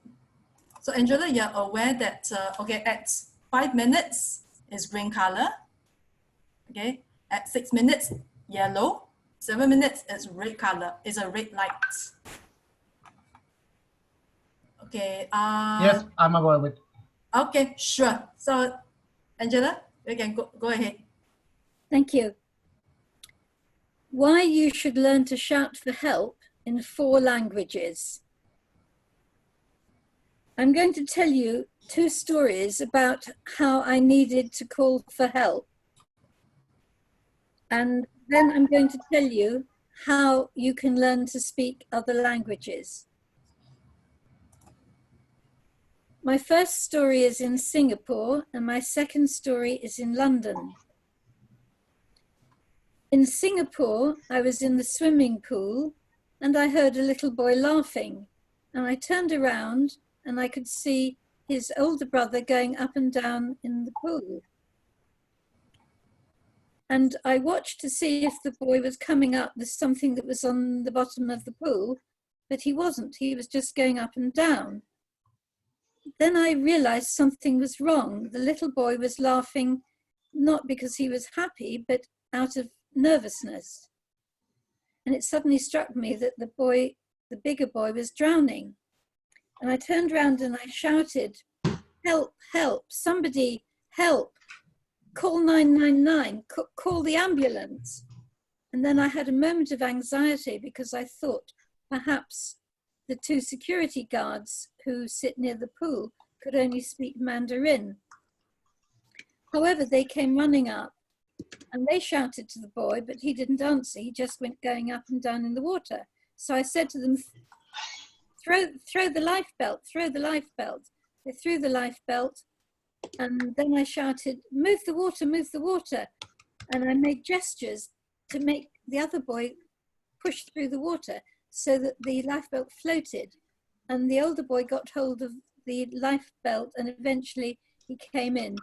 Angela, you're aware that okay, at 5 minutes is green color. Okay, at 6 minutes, yellow. 7 minutes is red color. It's a red light. Okay. Yes, I'm aware of it. Okay, sure. So, Angela, you can go ahead. Thank you. Why you should learn to shout for help in 4 languages. I'm going to tell you 2 stories about how I needed to call for help. And then I'm going to tell you how you can learn to speak other languages. My first story is in Singapore, and my second story is in London. In Singapore, I was in the swimming pool and I heard a little boy laughing, and I turned around and I could see his older brother going up and down in the pool. And I watched to see if the boy was coming up with something that was on the bottom of the pool, but he wasn't. He was just going up and down. Then I realized something was wrong. The little boy was laughing, not because he was happy, but out of nervousness. And it suddenly struck me that the boy, the bigger boy, was drowning. And I turned around and I shouted, "Help, help, somebody help, call 999, call the ambulance." And then I had a moment of anxiety because I thought perhaps the 2 security guards who sit near the pool could only speak Mandarin. However, they came running up and they shouted to the boy, but he didn't answer. He just went going up and down in the water. So I said to them, throw the life belt, throw the life belt. They threw the life belt, and then I shouted, move the water, move the water. And I made gestures to make the other boy push through the water so that the life belt floated. And the older boy got hold of the life belt and eventually he came in.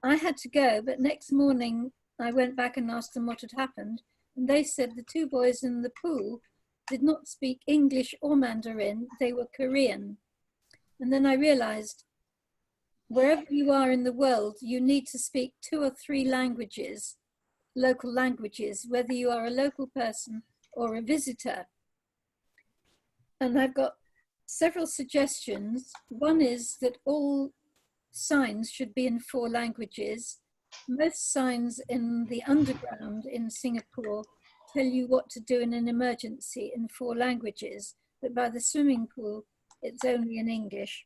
I had to go, but next morning I went back and asked them what had happened. And they said the 2 boys in the pool did not speak English or Mandarin, they were Korean. And then I realized wherever you are in the world, you need to speak 2 or 3 languages, local languages, whether you are a local person or a visitor. And I've got several suggestions. One is that all signs should be in 4 languages. Most signs in the underground in Singapore tell you what to do in an emergency in 4 languages, but by the swimming pool, it's only in English.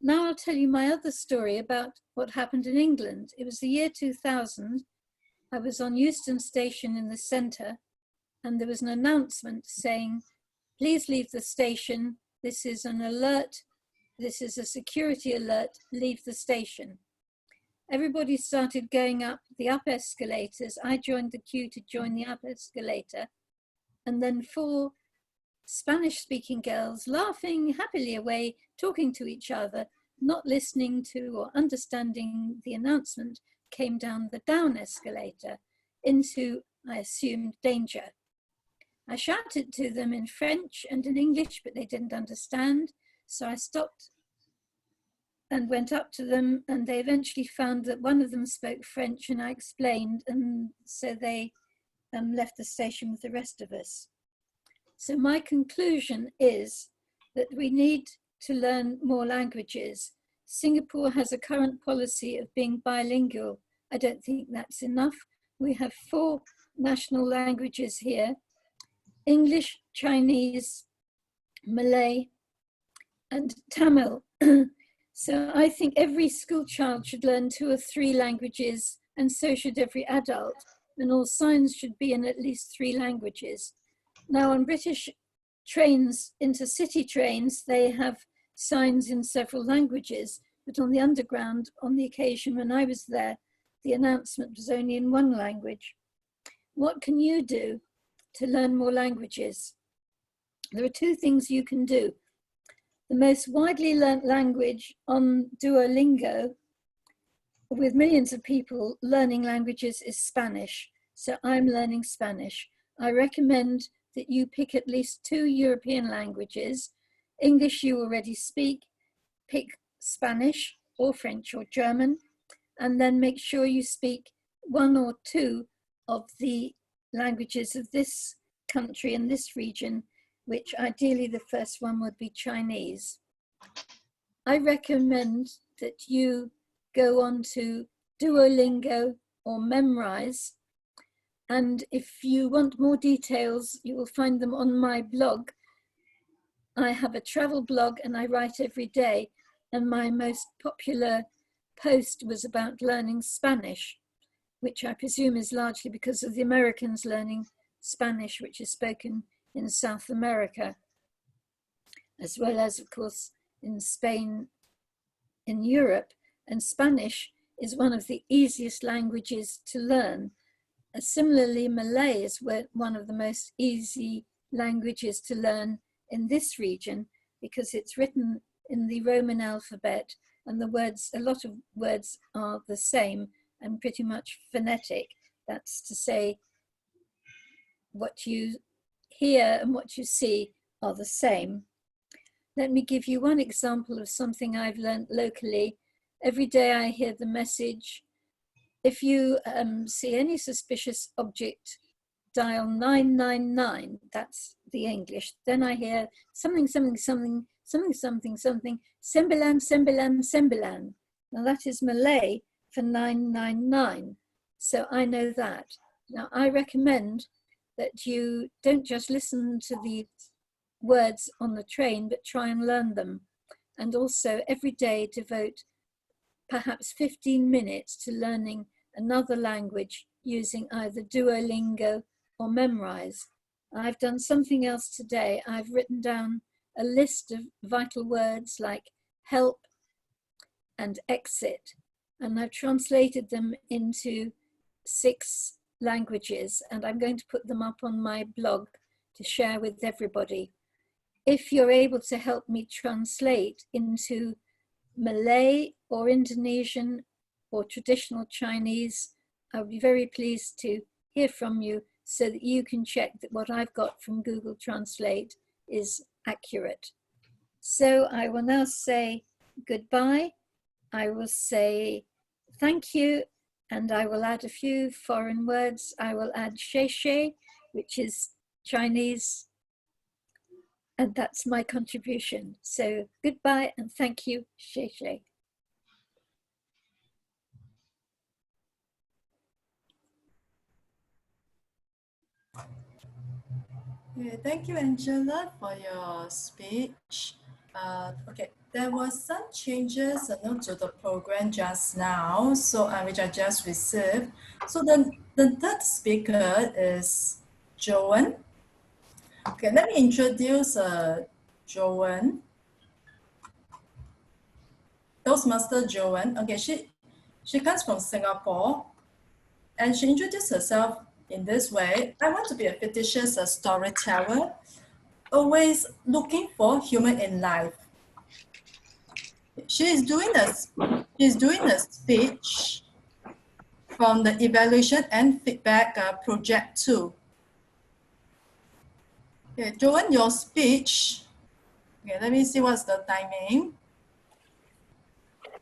Now I'll tell you my other story about what happened in England. It was the year 2000. I was on Euston Station in the centre, and there was an announcement saying, please leave the station. This is an alert. This is a security alert. Leave the station. Everybody started going up the up escalators. I joined the queue to join the up escalator. And then 4 Spanish-speaking girls laughing happily away, talking to each other, not listening to or understanding the announcement, came down the down escalator into, I assumed, danger. I shouted to them in French and in English, but they didn't understand. So I stopped and went up to them, and they eventually found that one of them spoke French, and I explained, and so they left the station with the rest of us. So my conclusion is that we need to learn more languages. Singapore has a current policy of being bilingual. I don't think that's enough. We have 4 national languages here: English, Chinese, Malay, and Tamil. So I think every school child should learn 2 or 3 languages, and so should every adult. And all signs should be in at least 3 languages. Now on British trains, intercity trains, they have signs in several languages, but on the underground, on the occasion when I was there, the announcement was only in 1 language. What can you do to learn more languages? There are 2 things you can do. The most widely learnt language on Duolingo, with millions of people learning languages, is Spanish. So I'm learning Spanish. I recommend that you pick at least 2 European languages. English you already speak, pick Spanish or French or German, and then make sure you speak 1 or 2 of the languages of this country and this region, which ideally the first one would be Chinese. I recommend that you go on to Duolingo or Memrise. And if you want more details, you will find them on my blog. I have a travel blog and I write every day. And my most popular post was about learning Spanish, which I presume is largely because of the Americans learning Spanish, which is spoken in South America, as well as, of course, in Spain, in Europe. And Spanish is one of the easiest languages to learn. Similarly, Malay is one of the most easy languages to learn in this region because it's written in the Roman alphabet, and the words, a lot of words are the same and pretty much phonetic. That's to say, what you hear and what you see are the same. Let me give you one example of something I've learned locally. Every day I hear the message, if you see any suspicious object, dial 999, that's the English. Then I hear something, something, something, something, something, something, sembilan, sembilan, sembilan. Now that is Malay for 999. So I know that. Now I recommend that you don't just listen to the words on the train, but try and learn them. And also every day devote perhaps 15 minutes to learning another language using either Duolingo or Memrise. I've done something else today. I've written down a list of vital words like help and exit, and I've translated them into 6 languages, and I'm going to put them up on my blog to share with everybody. If you're able to help me translate into Malay or Indonesian or traditional Chinese, I would be very pleased to hear from you so that you can check that what I've got from Google Translate is accurate. So I will now say goodbye. I will say thank you, and I will add a few foreign words. I will add sheishe, which is Chinese, and that's my contribution. So goodbye and thank you, sheishe. Okay, thank you, Angela, for your speech. Okay, there was some changes to the program just now, so which I just received. So the third speaker is Joan. Okay, let me introduce Joan. Toastmaster Joan. Okay, she comes from Singapore, and she introduced herself in this way. I want to be a fictitious storyteller, always looking for humor in life. She's doing a speech from the Evaluation and Feedback Project 2. Okay, Joan, your speech. Okay, let me see what's the timing.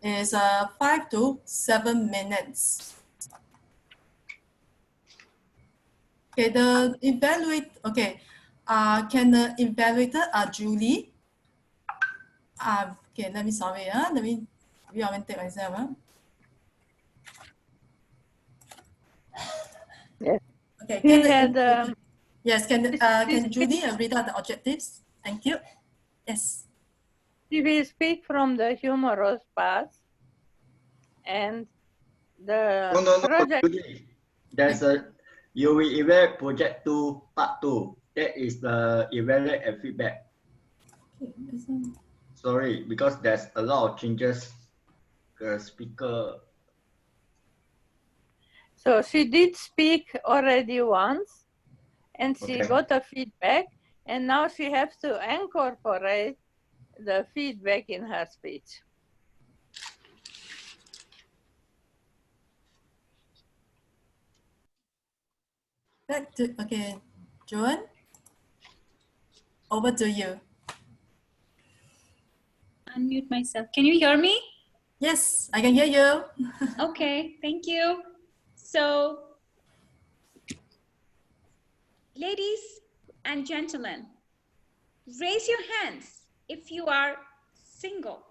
Is 5 to 7 minutes. Okay, the evaluate. Okay, can the evaluator Julie? Okay, let me take myself. Yes. Okay, We can had, yes, can Julie read out the objectives? Thank you. Yes. She will speak from the humorous part, and the No, project. Judy. There's a you will evaluate project 2 part 2. That is the evaluate and feedback. Sorry, because there's a lot of changes. The speaker. So she did speak already once, and she got a feedback, and now she has to incorporate the feedback in her speech. Back to, okay, Joan, over to you. Unmute myself. Can you hear me? Yes, I can hear you. Okay, thank you. So, ladies and gentlemen, raise your hands if you are single.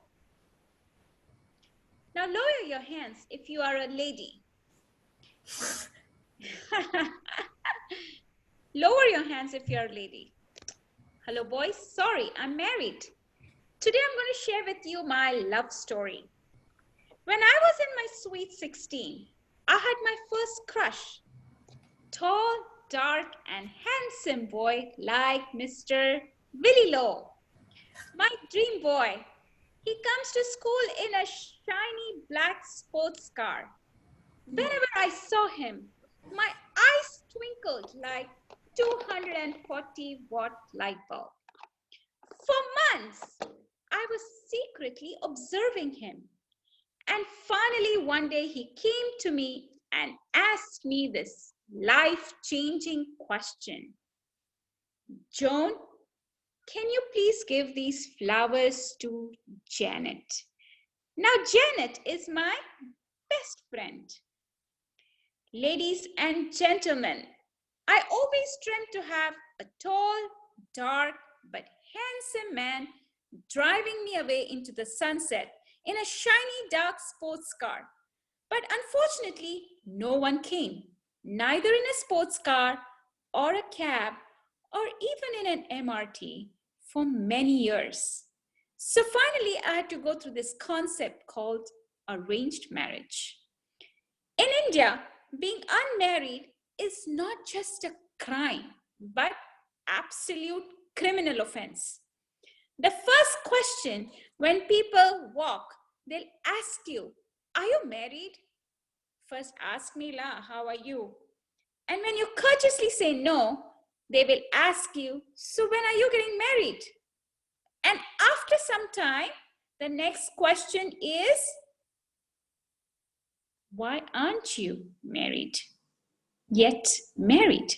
Now lower your hands if you are a lady. Lower your hands if you're a lady. Hello, boys. Sorry, I'm married. Today I'm going to share with you my love story. When I was in my sweet 16, I had my first crush. Tall, dark, and handsome boy like Mr. Willie Lowe. My dream boy. He comes to school in a shiny black sports car. Whenever I saw him, my eyes twinkled like 240-watt light bulb. For months, I was secretly observing him. And finally, one day he came to me and asked me this life-changing question. Joan, can you please give these flowers to Janet? Now, Janet is my best friend. Ladies and gentlemen, I always dreamt to have a tall, dark, but handsome man driving me away into the sunset in a shiny dark sports car. But unfortunately, no one came, neither in a sports car or a cab or even in an MRT for many years. So finally, I had to go through this concept called arranged marriage. In India, being unmarried is not just a crime, but absolute criminal offense. The first question when people walk, they'll ask you, are you married? First ask me, la, how are you? And when you courteously say no, they will ask you, so when are you getting married? And after some time, the next question is, why aren't you married? Yet married.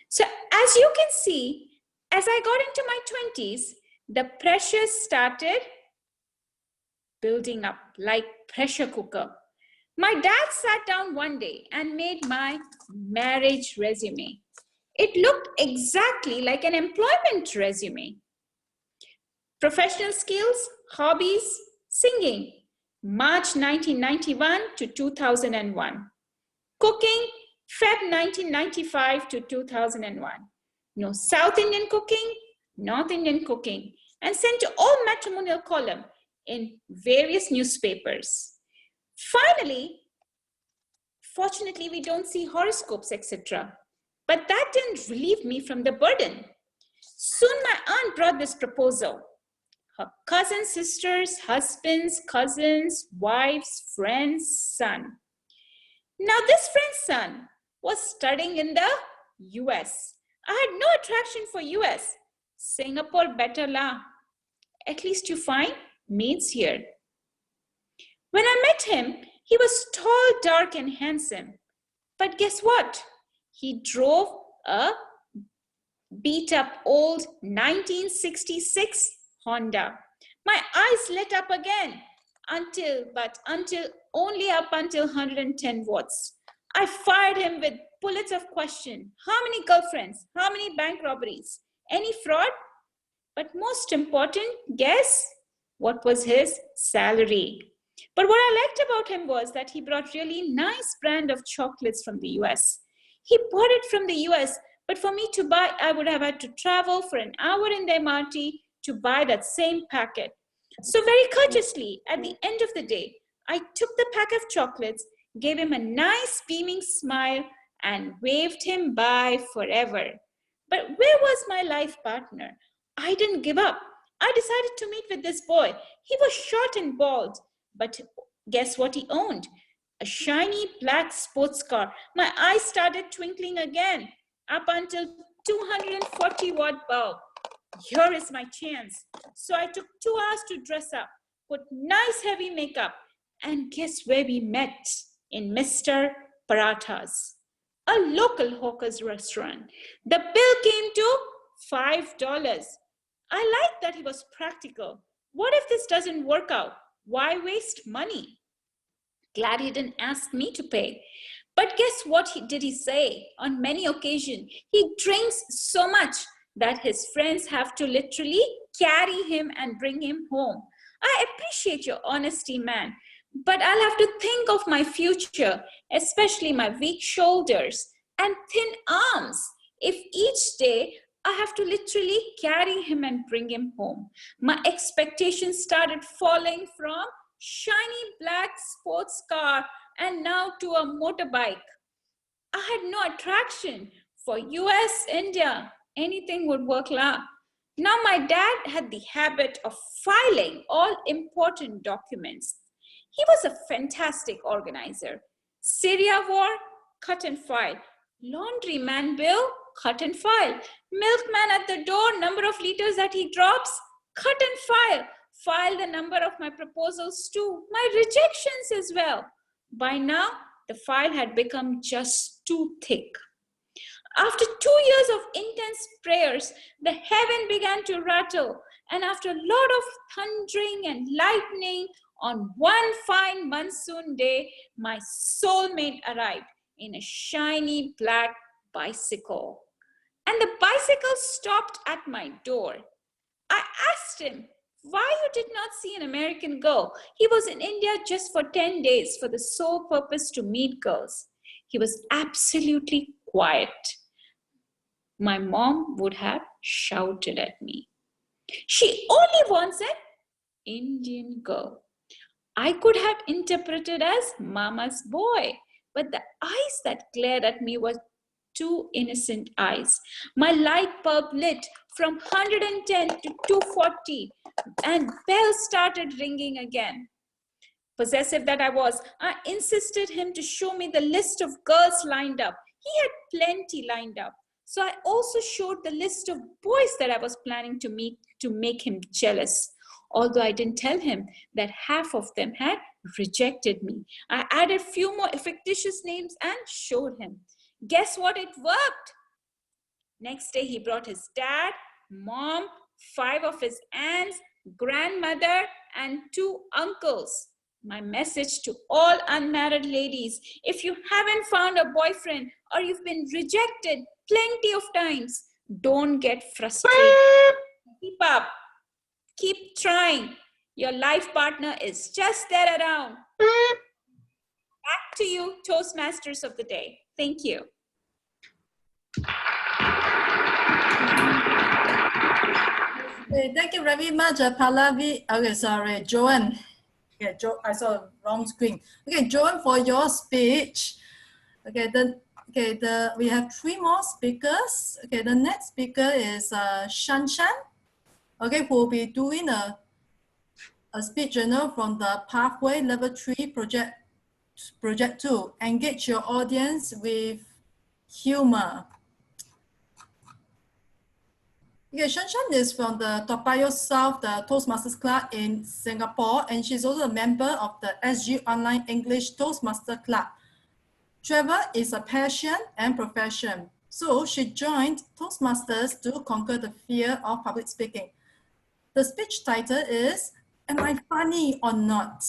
So as you can see, as I got into my 20s, the pressure started building up like pressure cooker. My dad sat down one day and made my marriage resume. It looked exactly like an employment resume. Professional skills, hobbies, singing, March 1991 to 2001. Cooking, Feb 1995 to 2001. No South Indian cooking, North Indian cooking, and sent to all matrimonial column in various newspapers. Finally, fortunately, we don't see horoscopes, etc. But that didn't relieve me from the burden. Soon my aunt brought this proposal. Her cousins, sisters, husbands, cousins, wives, friends, son. Now this friend's son was studying in the US. I had no attraction for US. Singapore better la. At least you find maids here. When I met him, he was tall, dark, and handsome. But guess what? He drove a beat-up old 1966 Honda. My eyes lit up again until only up until 110 watts. I fired him with bullets of question. How many girlfriends? How many bank robberies? Any fraud? But most important, guess what was his salary? But what I liked about him was that he brought really nice brand of chocolates from the US. He bought it from the US, but for me to buy, I would have had to travel for an hour in the MRT to buy that same packet. So very courteously, at the end of the day, I took the pack of chocolates, gave him a nice beaming smile, and waved him bye forever. But where was my life partner? I didn't give up. I decided to meet with this boy. He was short and bald, but guess what he owned? A shiny black sports car. My eyes started twinkling again, up until 240-watt bulb. Here is my chance. So I took 2 hours to dress up, put nice heavy makeup, and guess where we met? In Mr. Paratha's, a local hawker's restaurant. The bill came to $5. I liked that he was practical. What if this doesn't work out? Why waste money? Glad he didn't ask me to pay. But guess what did he say? On many occasions, he drinks so much that his friends have to literally carry him and bring him home. I appreciate your honesty, man, but I'll have to think of my future, especially my weak shoulders and thin arms, if each day I have to literally carry him and bring him home. My expectations started falling from shiny black sports car and now to a motorbike. I had no attraction for US, India. Anything would work now. Now my dad had the habit of filing all important documents. He was a fantastic organizer. Syria war, cut and file. Laundryman bill, cut and file. Milkman at the door, number of liters that he drops, cut and file. File the number of my proposals too, my rejections as well. By now, the file had become just too thick. After 2 years of intense prayers, the heaven began to rattle. And after a lot of thundering and lightning, on one fine monsoon day, my soulmate arrived in a shiny black bicycle. And the bicycle stopped at my door. I asked him why you did not see an American girl. He was in India just for 10 days for the sole purpose to meet girls. He was absolutely quiet. My mom would have shouted at me. She only wants an Indian girl. I could have interpreted as Mama's boy, but the eyes that glared at me were two innocent eyes. My light bulb lit from 110 to 240 and bells started ringing again. Possessive that I was, I insisted him to show me the list of girls lined up. He had plenty lined up. So I also showed the list of boys that I was planning to meet to make him jealous. Although I didn't tell him that half of them had rejected me. I added few more fictitious names and showed him. Guess what? It worked. Next day, he brought his dad, mom, 5 of his aunts, grandmother, and 2 uncles. My message to all unmarried ladies, if you haven't found a boyfriend or you've been rejected plenty of times, don't get frustrated. Keep up. Keep trying. Your life partner is just there around. Back to you, Toastmasters of the day. Thank you. Okay, thank you very much, Pallavi. Okay, sorry, Joanne. Okay, I saw the wrong screen. Okay, Joanne, for your speech. Okay, we have 3 more speakers. Okay, the next speaker is Shan Shan. Okay, who will be doing a speech journal from the Pathway Level 3 Project 2. Engage your audience with humor. Okay, Shan Shan is from the Toa Payoh South, the Toastmasters Club in Singapore, and she's also a member of the SG Online English Toastmaster Club. Travel is a passion and profession, so she joined Toastmasters to conquer the fear of public speaking. The speech title is, Am I Funny or Not?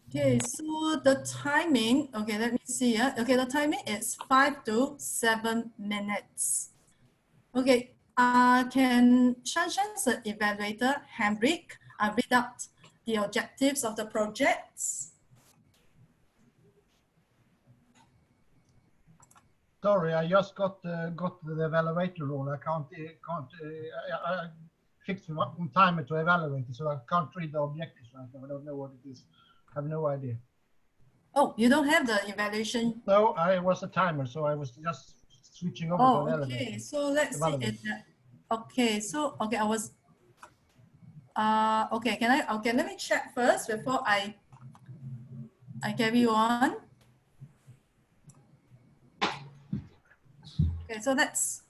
Okay, so the timing, okay, let me see. Okay, the timing is 5 to 7 minutes. Okay, can Shanshan's evaluator, Henrik, read out the objectives of the projects? Sorry, I just got the evaluator role. I can't I fixed one timer to evaluate it, so I can't read the objectives right now. I don't know what it is. I have no idea. Oh, you don't have the evaluation? No, I was a timer, so I was just switching over to an elevator. Okay, so let's see it. Okay, so okay, I was okay, let me check first before I carry you on. Okay, so that's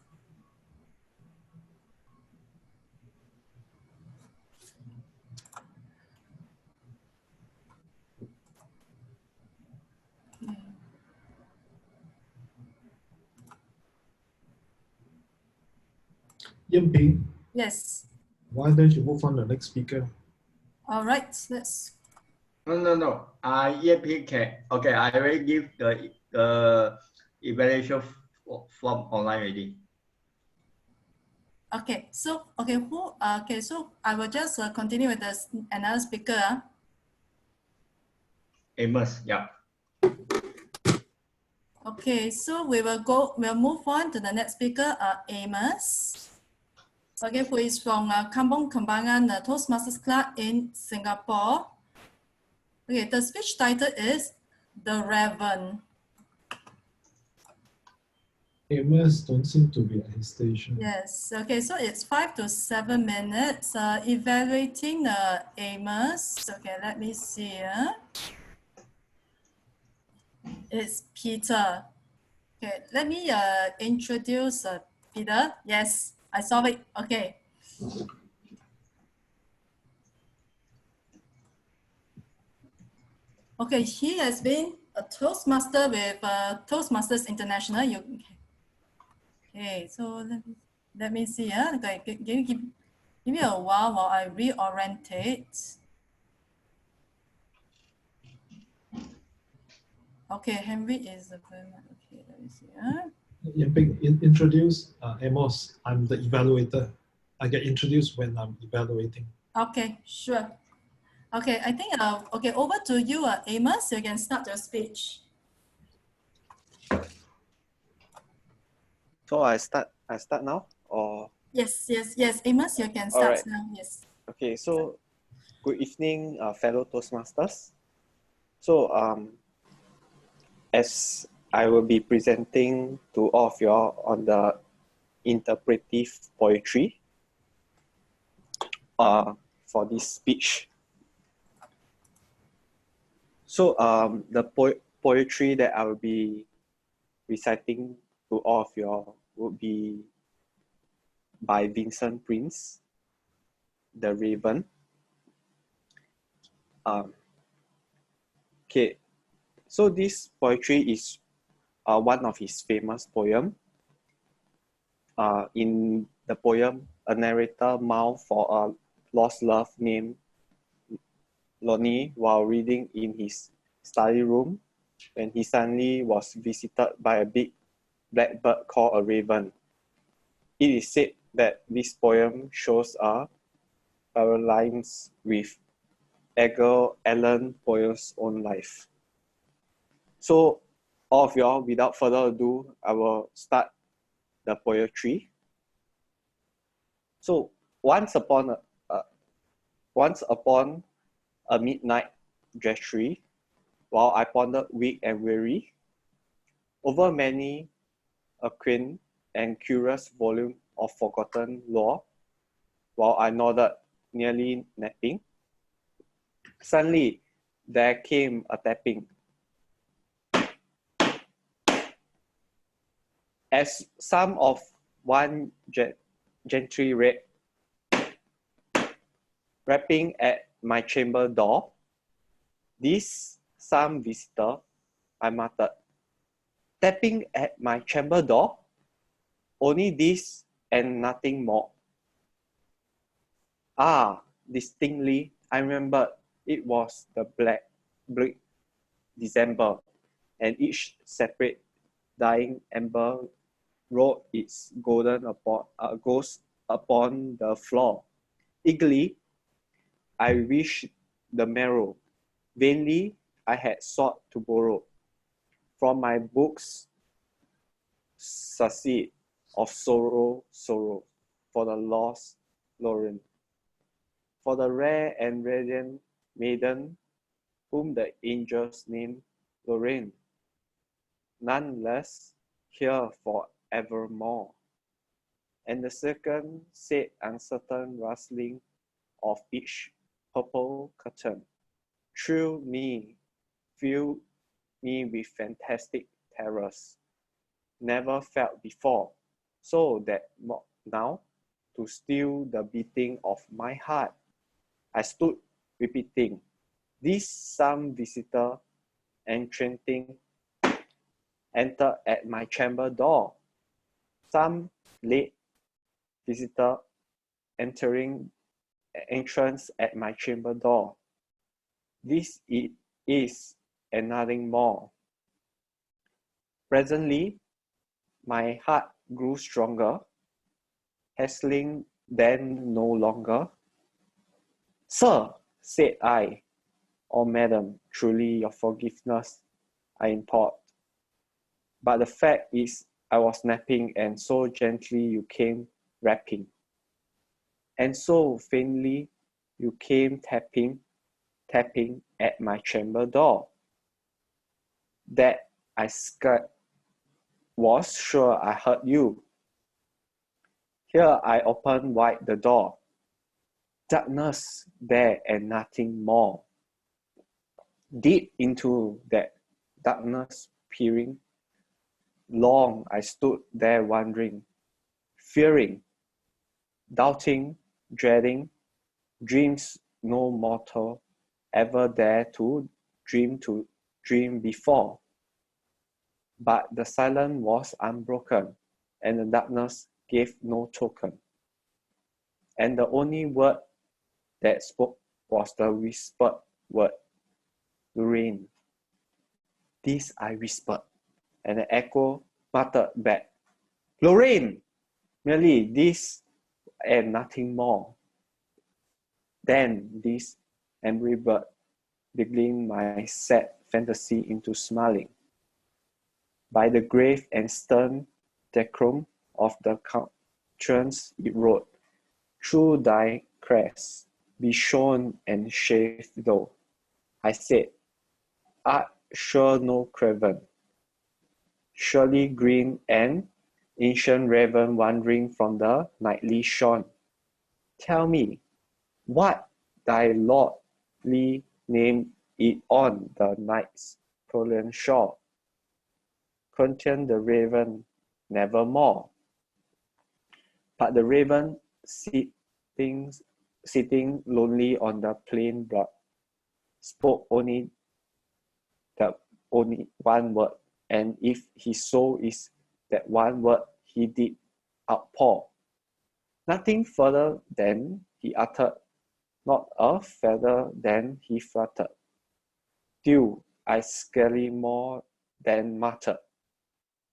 Yimping, yes. why don't you move on to the next speaker? All right, let's. No. Okay, I already give the evaluation form online already. Okay, so so I will just continue with this another speaker. Amos, yeah. Okay, so we'll move on to the next speaker, Amos. Okay, who is from Kampong Kembangan Toastmasters Club in Singapore. Okay, the speech title is The Raven. Amos don't seem to be at his station. Yes, okay, so it's 5 to 7 minutes. Evaluating Amos. Okay, let me see. It's Peter. Okay, let me introduce Peter. Yes, I saw it. Okay. Okay, he has been a Toastmaster with Toastmasters International. Okay, so let me see. Okay, give me a while I reorientate. Okay, Henry is the okay. Let me see. Yiping, introduce Amos. I'm the evaluator. I get introduced when I'm evaluating. Okay, sure. Okay, I think okay, over to you, Amos. You can start your speech. So I start now, or? Yes, Amos, you can start now. Yes. Okay, so good evening, fellow Toastmasters. So as I will be presenting to all of you all on the interpretive poetry for this speech. So the poetry that I will be reciting to all of you all would be by Vincent Prince, The Raven. Okay, so this poetry is one of his famous poems. In the poem, a narrator mourns for a lost love named Lonnie while reading in his study room when he suddenly was visited by a big black bird called a raven. It is said that this poem shows a parallels with Edgar Allan Poe's own life. So all of y'all, without further ado, I will start the poetry. So once upon a midnight drudgery, while I pondered weak and weary over many a quaint and curious volume of forgotten lore, while I nodded, nearly napping, suddenly there came a tapping. As some of one gentry read, rapping at my chamber door, this some visitor, I muttered, tapping at my chamber door, only this and nothing more. Ah, distinctly, I remembered it was the bleak December, and each separate dying ember rolled its golden ghost upon the floor. Eagerly, I wished the marrow. Vainly, I had sought to borrow from my books succeed of sorrow, for the lost Lorraine, for the rare and radiant maiden whom the angels named Lorraine, none less here for evermore. And the second said uncertain rustling of each purple curtain, thrill me, fill me with fantastic terrors, never felt before, so that now, to still the beating of my heart, I stood repeating, this some visitor enchanting entered at my chamber door, some late visitor entering entrance at my chamber door. This it is and nothing more. Presently, my heart grew stronger, hassling then no longer. Sir, said I, or madam, truly your forgiveness I implored. But the fact is, I was napping, and so gently you came rapping. And so faintly you came tapping at my chamber door. That I was sure I heard you. Here I opened wide the door. Darkness there and nothing more. Deep into that darkness peering, long I stood there wondering, fearing, doubting, dreading, dreams no mortal ever dared to dream before. But the silence was unbroken, and the darkness gave no token. And the only word that spoke was the whispered word, Lorraine. This I whispered, and the echo muttered back, Lorraine! Merely this and nothing more. Then this angry bird beguiled my sad fantasy into smiling. By the grave and stern decorum of the countenance it wrote, through thy crest, be shorn and shaved though. I said, art sure no craven, surely green and ancient raven wandering from the nightly shore. Tell me, what thy lordly name it on the night's pearlian shore? Content the raven nevermore. But the raven sitting lonely on the plain blood spoke only one word, and if his soul is that one word, he did outpour. Nothing further than he uttered, not a feather than he fluttered. Still, I scarcely more than muttered.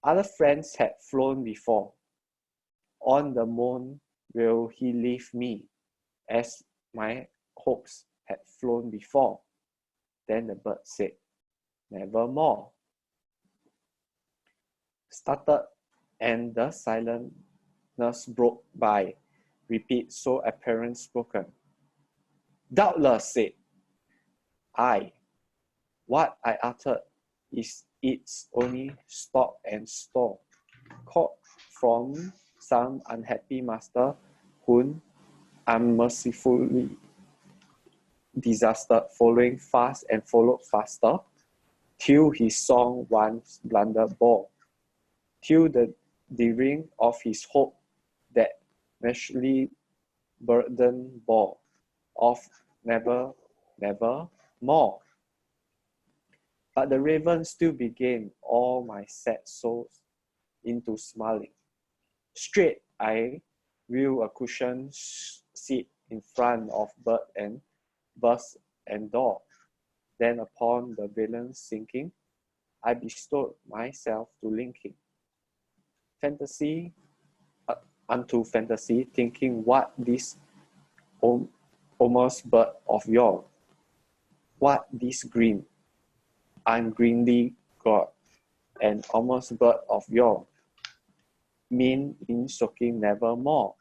Other friends had flown before. On the moon will he leave me, as my hopes had flown before. Then the bird said, nevermore. Started, and the silence broke by, repeat so apparent spoken. Doubtless, said I, what I uttered is its only stock and store, caught from some unhappy master whom unmercifully disaster following fast and followed faster, till his song once blunder bore, till the ring of his hope that naturally burden bore, of never more. But the raven still began all my sad souls into smiling. Straight I wheel a cushioned seat in front of bird and bus and door. Then upon the villain sinking, I bestowed myself to linking. Fantasy unto fantasy, thinking what this almost bird of yours, what this green, ungreenly God, and almost bird of yours, mean in soaking nevermore.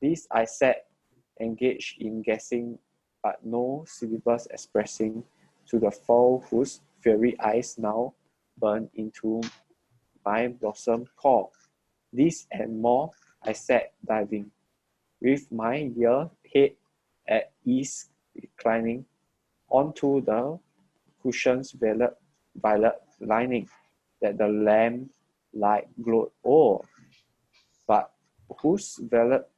This I sat engaged in guessing, but no syllables expressing to the fowl whose fiery eyes now burn into my blossom core. This and more I sat diving, with my head at ease reclining onto the cushion's violet lining that the lamp light glowed o'er, but whose violet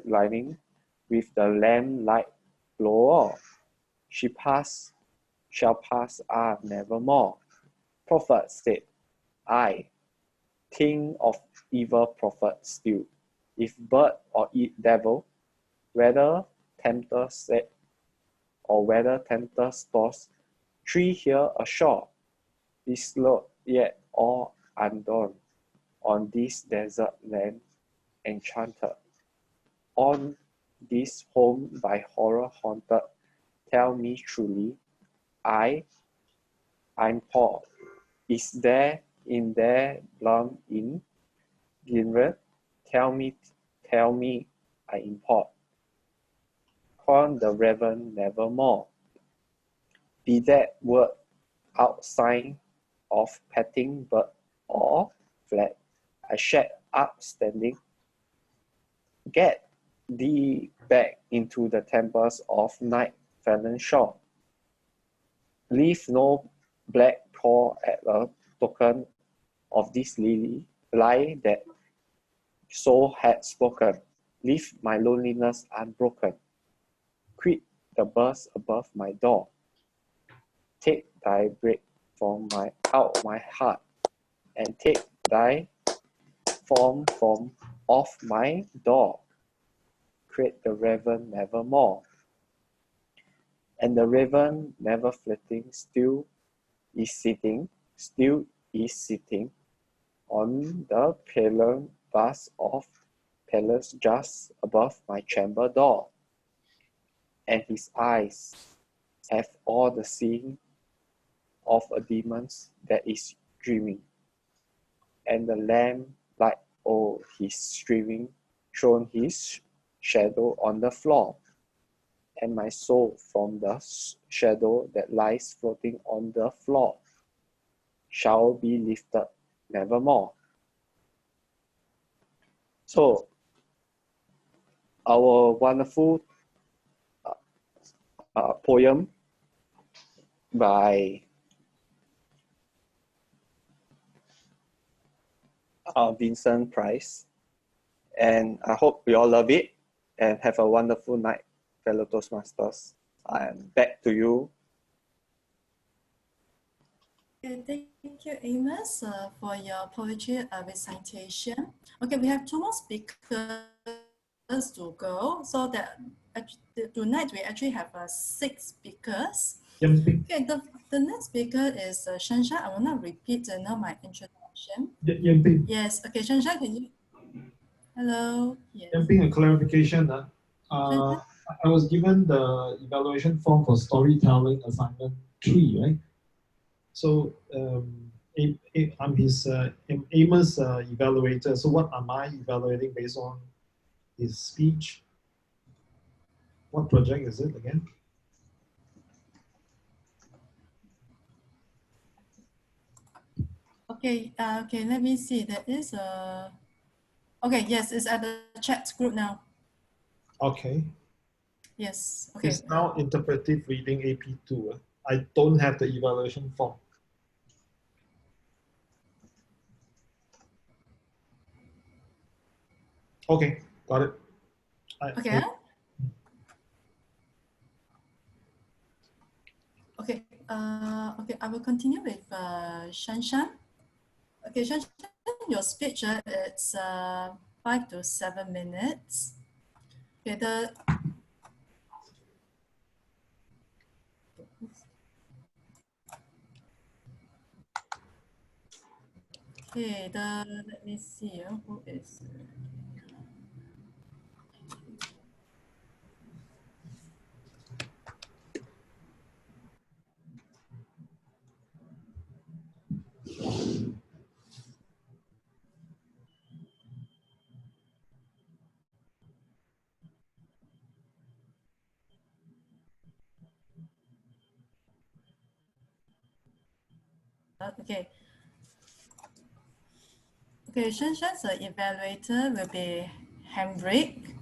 lining with the lamp light glow o'er, shall pass nevermore. Prophet said, I think of evil prophet still, if bird or devil, whether tempter said, or whether tempter stores, tree here ashore, desolate yet all undone, on this desert land enchanted, on this home by horror haunted. Tell me truly, I'm poor. Is there in there blum in Ginred, tell me, I import. Corn the raven nevermore. Be that word outside of petting bird or flat, I shed up standing. Get thee back into the temples of night fallen shore. Leave no black paw at a token of this lily lie that soul had spoken. Leave my loneliness unbroken. Quit the birds above my door. Take thy break from out my heart, and take thy form from off my door. Create the raven nevermore. And the raven never flitting still is sitting on the paler vast of palace just above my chamber door. And his eyes have all the seeing of a demon that is dreaming. And the lamp like his streaming thrown his shadow on the floor. And my soul from the shadow that lies floating on the floor shall be lifted nevermore. So, our wonderful poem by Vincent Price, and I hope we all love it and have a wonderful night, fellow Toastmasters. And back to you. Okay, thank you, Amos, for your poetry recitation. Okay, we have 2 more speakers to go, so that tonight we actually have 6 speakers. Okay, the next speaker is Shanshan. I will not repeat my introduction. Yes, okay, Shanshan, can you? Hello. Yes. A clarification. I was given the evaluation form for storytelling assignment 3, right? So I'm his Amos evaluator. So what am I evaluating based on his speech? What project is it again? Okay, okay, let me see. There is a. Okay, yes, it's at the chat group now. Okay. Yes. Okay. It's now interpretive reading AP2. I don't have the evaluation form. Okay, got it. Okay. Okay. Okay. I will continue with Shanshan. Okay, Shanshan, your speech it's 5 to 7 minutes. Okay. Okay. Let me see. Who is? Okay. Okay, Shanshan's evaluator will be Henrik.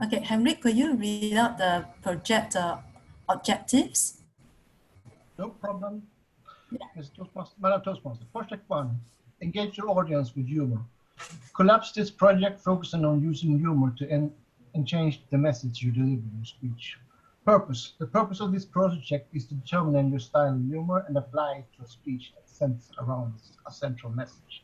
Okay, Henrik, could you read out the project objectives? No problem. It's Toastmaster. Project 1, engage your audience with humor. Collapse this project focusing on using humor to and change the message you deliver in your speech. Purpose. The purpose of this project is to determine your style of humor and apply it to a speech that centers around a central message.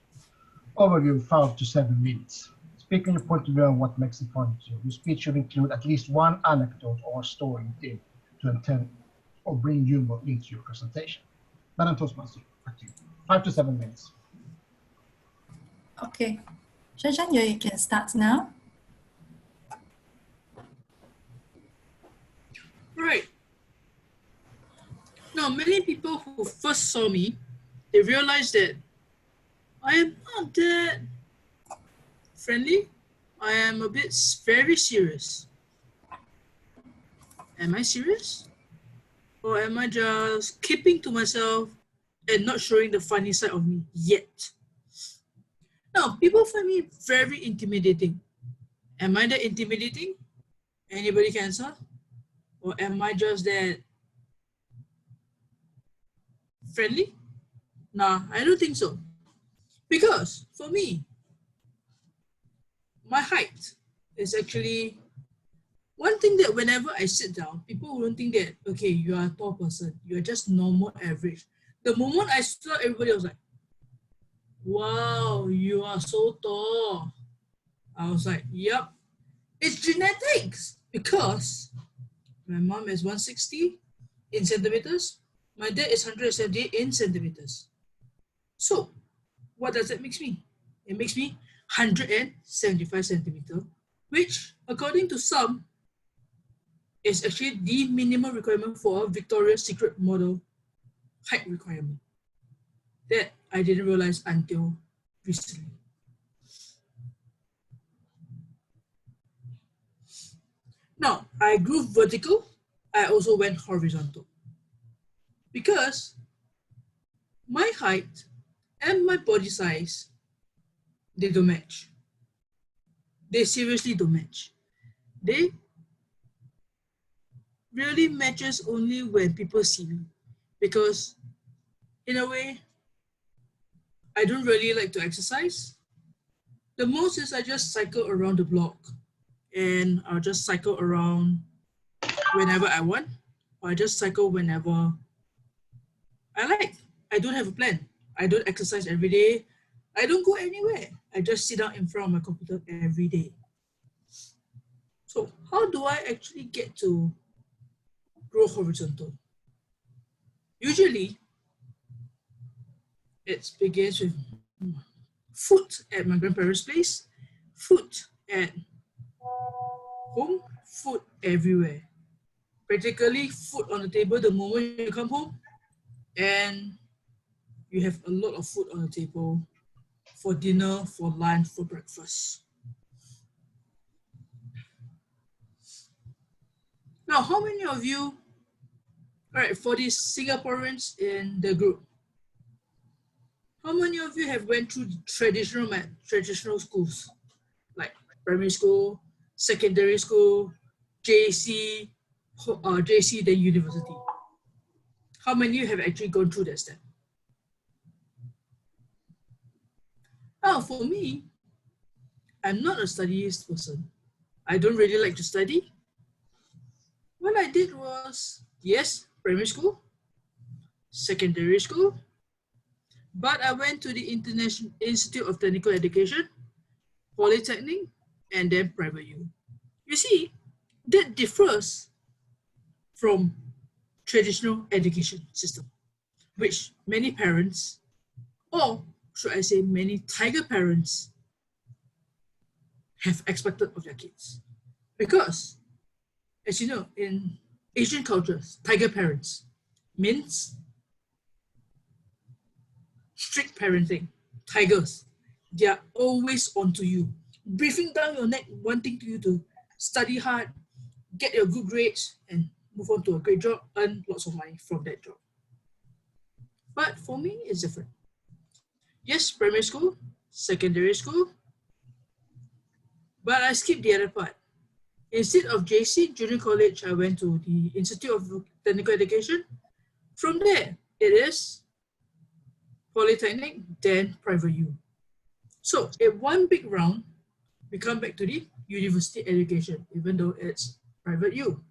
Overview 5 to 7 minutes. Speak on your point of view on what makes a point to you. Your speech should include at least one anecdote or story theme to intend or bring humor into your presentation. Madam Toastmaster, 5 to 7 minutes. Okay. Shanshan, you can start now. Right. Now, many people who first saw me, they realized that I am not that friendly. I am a bit very serious. Am I serious? Or am I just keeping to myself and not showing the funny side of me yet? Now, people find me very intimidating. Am I that intimidating? Anybody can answer? Or am I just that friendly? Nah, I don't think so. Because for me, my height is actually one thing that whenever I sit down, people won't think that, okay, you are a tall person. You're just normal average. The moment I saw everybody was like, wow, you are so tall. I was like, yep, it's genetics. Because my mom is 160 in centimeters. My dad is 178 in centimeters. So what does that make me? It makes me 175 centimeter, which according to some is actually the minimum requirement for a Victoria's Secret model height requirement. That I didn't realize until recently. Now, I grew vertical, I also went horizontal. Because my height and my body size, they don't match. They seriously don't match. They really matches only when people see me. Because in a way, I don't really like to exercise. The most is I just cycle around the block and I'll just cycle around whenever I want, or I just cycle whenever I like. I don't have a plan. I don't exercise every day. I don't go anywhere. I just sit down in front of my computer every day. So how do I actually get to grow horizontal? Usually, it begins with food at my grandparents' place, food at home, food everywhere. Practically food on the table the moment you come home, and you have a lot of food on the table for dinner, for lunch, for breakfast. Now, how many of you, all right, for these Singaporeans in the group, how many of you have went through traditional schools, like primary school, secondary school, JC, JC, then university? How many of you have actually gone through that step? Now, for me, I'm not a studious person. I don't really like to study. What I did was, yes, primary school, secondary school, but I went to the International Institute of Technical Education, Polytechnic, and then private U. You see, that differs from traditional education system, which many parents, or should I say many tiger parents, have expected of their kids. Because, as you know, in Asian cultures, tiger parents means strict parenting. Tigers, they are always onto you, breathing down your neck, wanting you to study hard, get your good grades, and move on to a great job, earn lots of money from that job. But for me, it's different. Yes, primary school, secondary school, but I skipped the other part. Instead of JC, junior college, I went to the Institute of Technical Education. From there, it is Polytechnic, then private U. So in one big round, we come back to the university education, even though it's private U.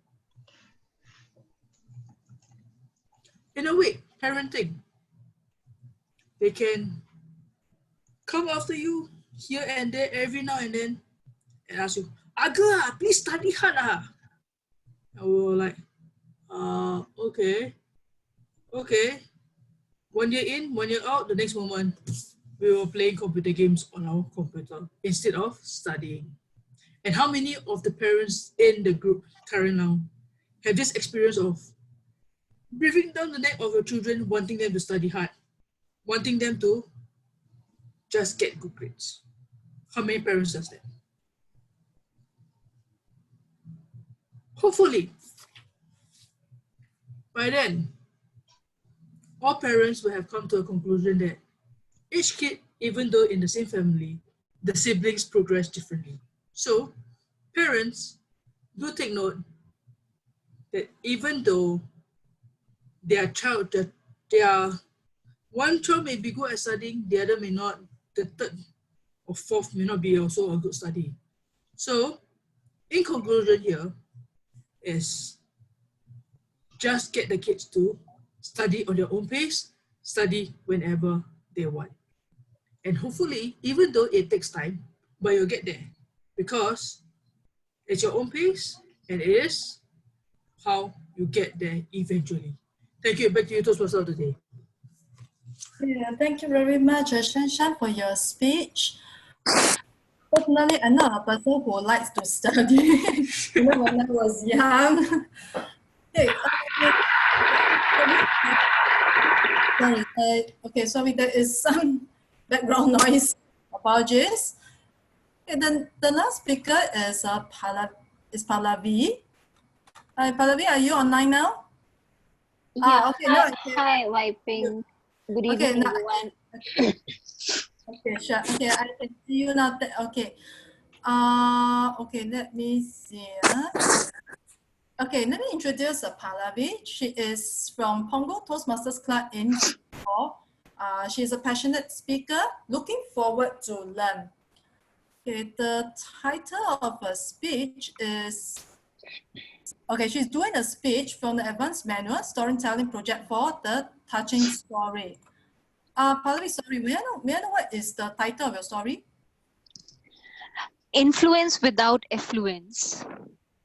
In a way, parenting, they can come after you here and there every now and then and ask you, Aga, please study hard. And we were like, okay. 1 year in, 1 year out, the next moment, we were playing computer games on our computer instead of studying. And how many of the parents in the group current now have this experience of breathing down the neck of your children, wanting them to study hard, wanting them to just get good grades? How many parents does that? Hopefully, by then, all parents will have come to a conclusion that each kid, even though in the same family, the siblings progress differently. So, parents, do take note that even though their one child may be good at studying, the other may not, the third or fourth may not be also a good study. So, in conclusion here is just get the kids to study on their own pace, study whenever they want. And hopefully, even though it takes time, but you'll get there because it's your own pace and it is how you get there eventually. Thank you. Back to you, Toastmaster of the day. Yeah, thank you very much, Shan Shan, for your speech. Personally, I'm not a person who likes to study. When I was young. Okay, sorry, there is some background noise. Apologies. Okay, the last speaker is Pallavi. Hi, Pallavi, are you online now? Yeah. Okay, now I can. Hi, Wiping. Good evening, everyone. Okay, sure. Okay, I can see you now. Okay. Okay, let me see. Okay, let me introduce Pallavi. She is from Pongo Toastmasters Club in Singapore. She is a passionate speaker, looking forward to learn. Okay, the title of her speech is, okay, she's doing a speech from the Advanced Manual Storytelling Project for the Touching Story. Pallavi, sorry, may I know what is the title of your story? Influence without affluence.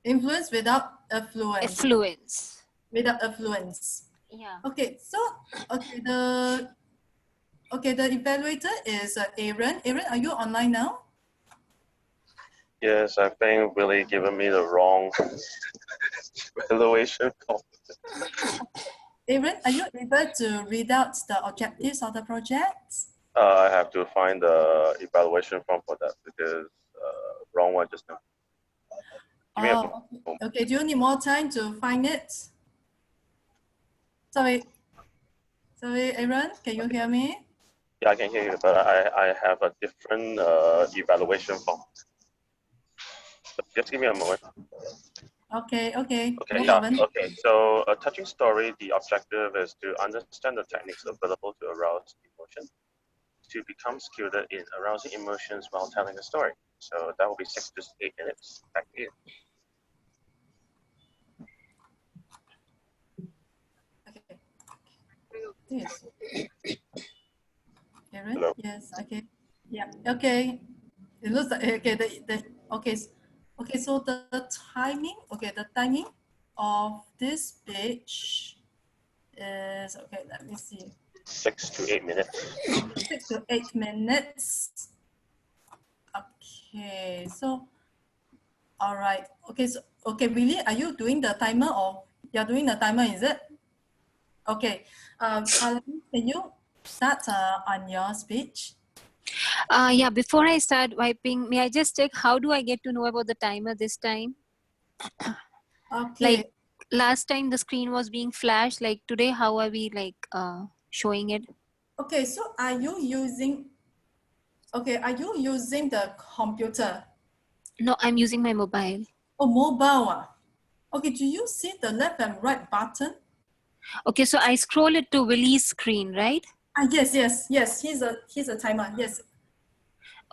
Influence without affluence. Affluence. Without affluence. Yeah. Okay, so the evaluator is Aaron. Aaron, are you online now? Yes, I think Willie given me the wrong evaluation. Aaron, are you able to read out the objectives of the project? I have to find the evaluation form for that because wrong one just now. Okay. Do you need more time to find it? Sorry, Aaron, can you hear me? Yeah, I can hear you, but I have a different evaluation form. So just give me a moment. Okay. Okay, No yeah, problem. okay. So a touching story, the objective is to understand the techniques available to arouse emotion, to become skilled in arousing emotions while telling a story. So that will be 6 to 8 minutes. Back to you. Okay. Yes. Aaron? Hello. Yes, okay. Yeah, okay. It looks like, okay, okay, so the timing of this page is, okay, let me see. 6 to 8 minutes. 6 to 8 minutes. Okay, so, all right. Okay, so, okay, Willie, are you doing the timer or you're doing the timer, is it? Okay, can you start on your speech? Yeah, before I start Wiping, may I just check how do I get to know about the timer this time? Okay. Like last time the screen was being flashed, like today, how are we like showing it? Okay, so are you using the computer? No, I'm using my mobile. Oh, mobile. Okay, do you see the left and right button? Okay, so I scroll it to Willie's screen, right? Yes. Here's a timer. Yes.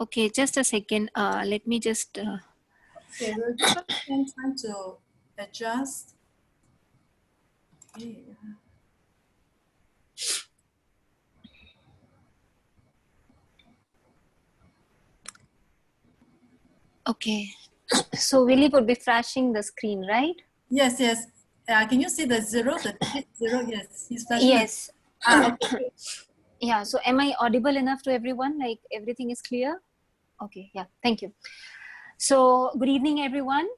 Okay, just a second. Let me just. Okay, we'll give us some time to adjust. Okay. Okay. So Willie would be flashing the screen, right? Yes. Can you see the zero, the digit zero? Yes, he's flashing. Yes. Okay. Yeah, so am I audible enough to everyone? Like everything is clear? Okay, yeah, thank you. So good evening, everyone.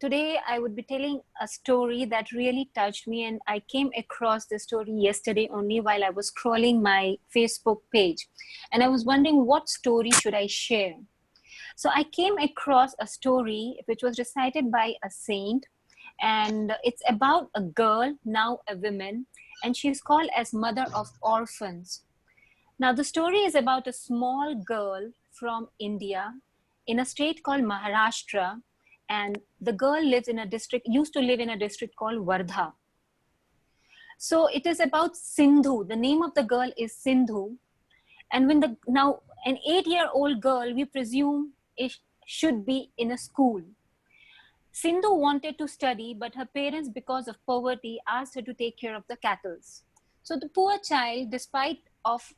today I would be telling a story that really touched me, and I came across the story yesterday only while I was scrolling my Facebook page, and I was wondering what story should I share. So I came across a story which was recited by a saint, and it's about a girl, now a woman, and she's called as Mother of Orphans. Now the story is about a small girl from India in a state called Maharashtra, and the girl used to live in a district called Wardha. So it is about Sindhu. The name of the girl is Sindhu. And now an 8-year-old girl, we presume it should be in a school. Sindhu wanted to study, but her parents, because of poverty, asked her to take care of the cattle. So the poor child, despite of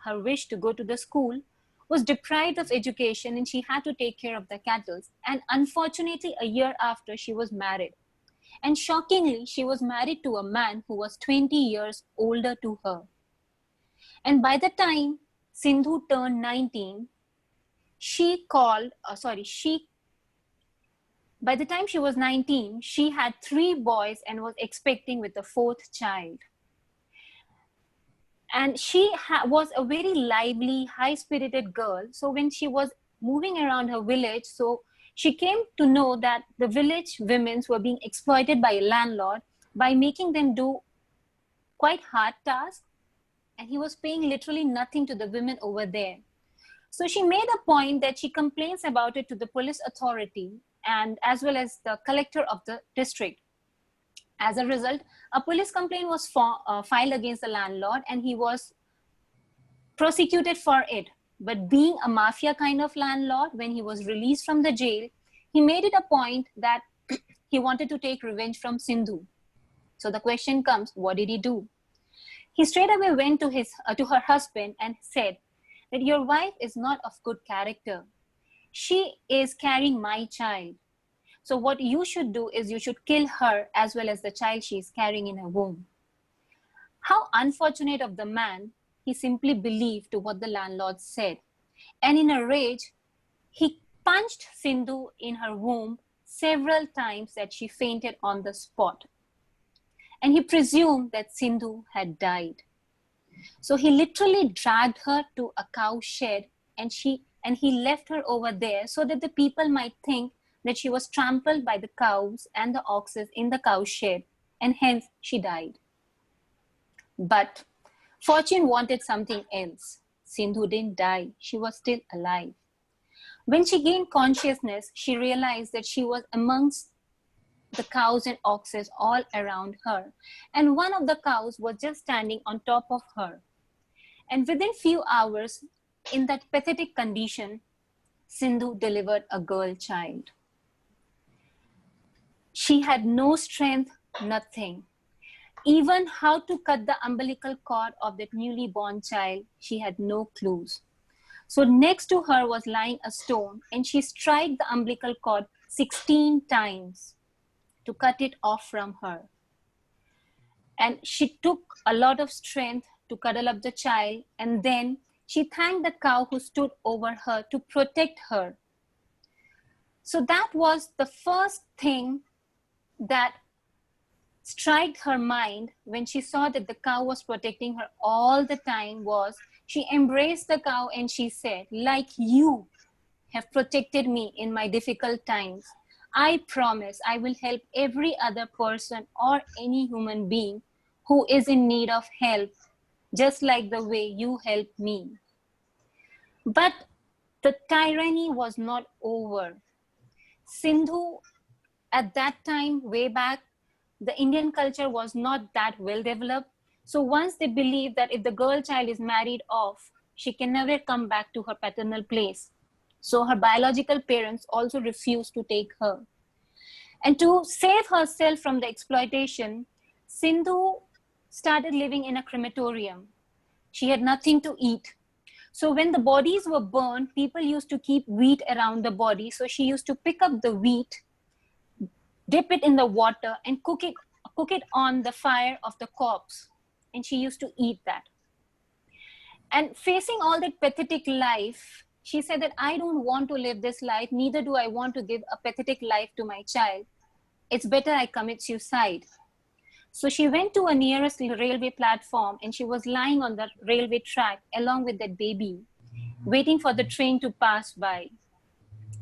her wish to go to the school, was deprived of education, and she had to take care of the cattle. And unfortunately, a year after, she was married. And shockingly, she was married to a man who was 20 years older to her. And by the time Sindhu turned 19, by the time she was 19, she had 3 boys and was expecting with a 4th child. And she was a very lively, high-spirited girl. So when she was moving around her village, so she came to know that the village women were being exploited by a landlord by making them do quite hard tasks, and he was paying literally nothing to the women over there. So she made a point that she complains about it to the police authority and as well as the collector of the district. As a result, a police complaint was filed against the landlord, and he was prosecuted for it. But being a mafia kind of landlord, when he was released from the jail, he made it a point that he wanted to take revenge from Sindhu. So the question comes, what did he do? He straight away went to her husband and said that your wife is not of good character. She is carrying my child. So what you should do is you should kill her as well as the child she is carrying in her womb. How unfortunate of the man, he simply believed to what the landlord said. And in a rage, he punched Sindhu in her womb several times that she fainted on the spot. And he presumed that Sindhu had died. So he literally dragged her to a cow shed, and he left her over there so that the people might think that she was trampled by the cows and the oxes in the cow shed, and hence she died. But fortune wanted something else. Sindhu didn't die. She was still alive. When she gained consciousness, she realized that she was amongst the cows and oxes all around her. And one of the cows was just standing on top of her. And within few hours, in that pathetic condition, Sindhu delivered a girl child. She had no strength, nothing. Even how to cut the umbilical cord of that newly born child, she had no clues. So next to her was lying a stone, and she struck the umbilical cord 16 times to cut it off from her. And she took a lot of strength to cuddle up the child, and then she thanked the cow who stood over her to protect her. So that was the first thing that struck her mind when she saw that the cow was protecting her all the time. Was she embraced the cow and she said, like you have protected me in my difficult times, I promise I will help every other person or any human being who is in need of help, just like the way you helped me. But the tyranny was not over. Sindhu, at that time, way back, the Indian culture was not that well developed. So once they believed that if the girl child is married off, she can never come back to her paternal place. So her biological parents also refused to take her. And to save herself from the exploitation, Sindhu started living in a crematorium. She had nothing to eat. So when the bodies were burned, people used to keep wheat around the body. So she used to pick up the wheat, dip it in the water, and cook it on the fire of the corpse. And she used to eat that. And facing all that pathetic life, She said that I don't want to live this life, neither do I want to give a pathetic life to my child. It's better I commit suicide. So she went to a nearest railway platform and she was lying on the railway track along with that baby, waiting for the train to pass by.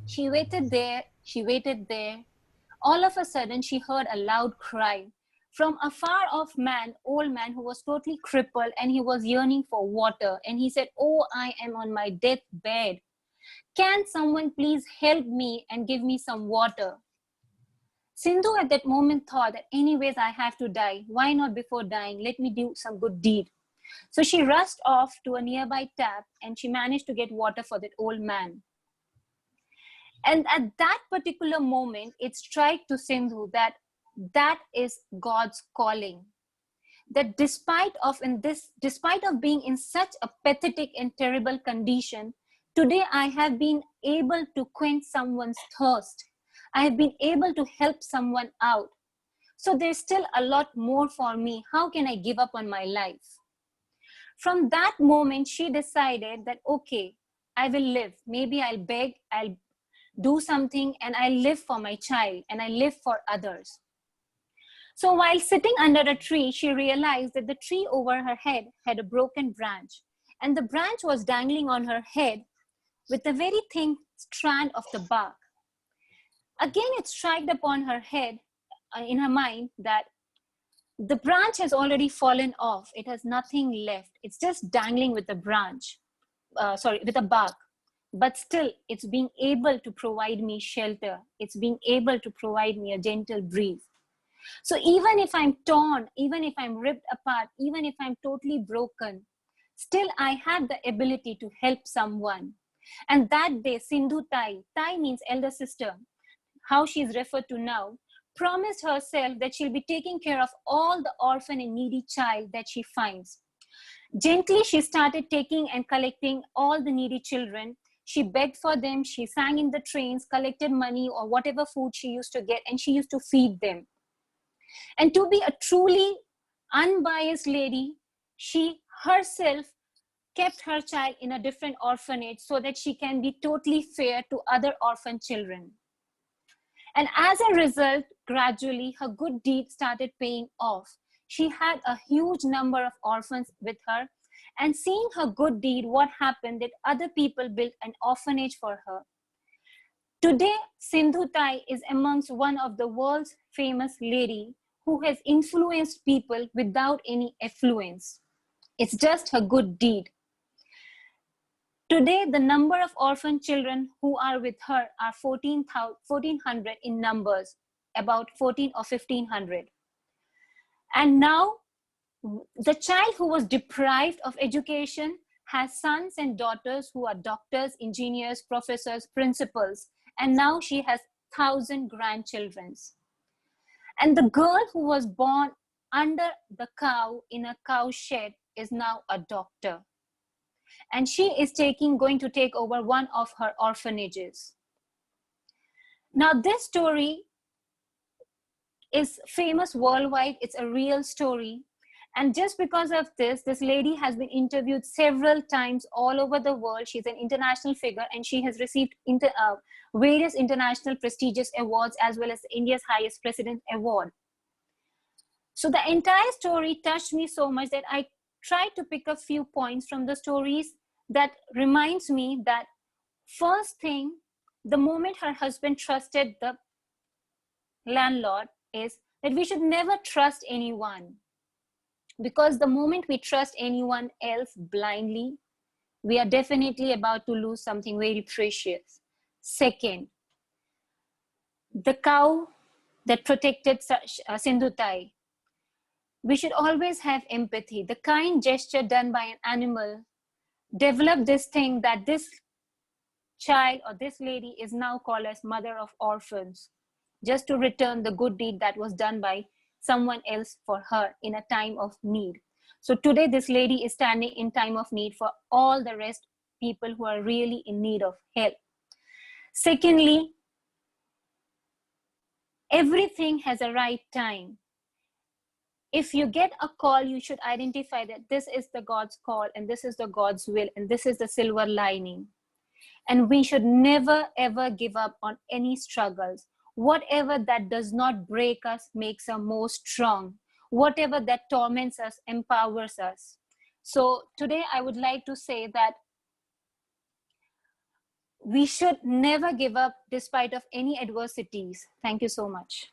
She waited there, she waited there. All of a sudden, she heard a loud cry from a far off man, old man who was totally crippled, and he was yearning for water. And he said, "Oh, I am on my deathbed. Can someone please help me and give me some water?" Sindhu at that moment thought that anyways, I have to die. Why not before dying? Let me do some good deed. So she rushed off to a nearby tap and she managed to get water for that old man. And at that particular moment, it struck to Sindhu that that is God's calling. That despite of being in such a pathetic and terrible condition, today I have been able to quench someone's thirst. I have been able to help someone out. So there's still a lot more for me. How can I give up on my life? From that moment, she decided that, okay, I will live. Maybe I'll beg, I'll do something, and I live for my child and I live for others. So while sitting under a tree, she realized that the tree over her head had a broken branch, and the branch was dangling on her head with a very thin strand of the bark. Again, it struck upon her head, in her mind, that the branch has already fallen off. It has nothing left. It's just dangling with the branch, with a bark. But still, it's being able to provide me shelter. It's being able to provide me a gentle breeze. So even if I'm torn, even if I'm ripped apart, even if I'm totally broken, still I have the ability to help someone. And that day, Sindhu Tai means elder sister, how she's referred to now, promised herself that she'll be taking care of all the orphan and needy child that she finds. Gently, she started taking and collecting all the needy children. She begged for them, she sang in the trains, collected money or whatever food she used to get, and she used to feed them. And to be a truly unbiased lady, she herself kept her child in a different orphanage so that she can be totally fair to other orphan children. And as a result, gradually, her good deed started paying off. She had a huge number of orphans with her. And seeing her good deed, what happened that other people built an orphanage for her. Today, Sindhu Tai is amongst one of the world's famous lady who has influenced people without any affluence. It's just her good deed. Today, the number of orphan children who are with her are 1,400 in numbers, about 14 or 1,500. And now, the child who was deprived of education has sons and daughters who are doctors, engineers, professors, principals, and now she has 1,000 grandchildren. And the girl who was born under the cow in a cow shed is now a doctor. And she is going to take over one of her orphanages. Now this story is famous worldwide. It's a real story. And just because of this lady has been interviewed several times all over the world. She's an international figure and she has received various international prestigious awards as well as India's highest president award. So the entire story touched me so much that I tried to pick a few points from the stories that reminds me that first thing, the moment her husband trusted the landlord is that we should never trust anyone. Because the moment we trust anyone else blindly, we are definitely about to lose something very precious. Second, the cow that protected Sindhu Tai. We should always have empathy. The kind gesture done by an animal developed this thing that this child or this lady is now called as mother of orphans, just to return the good deed that was done by someone else for her in a time of need. So today this lady is standing in time of need for all the rest people who are really in need of help. Secondly, everything has a right time. If you get a call, you should identify that this is the God's call and this is the God's will and this is the silver lining. And we should never ever give up on any struggles. Whatever that does not break us makes us more strong. Whatever that torments us empowers us. So today I would like to say that we should never give up despite of any adversities. Thank you so much.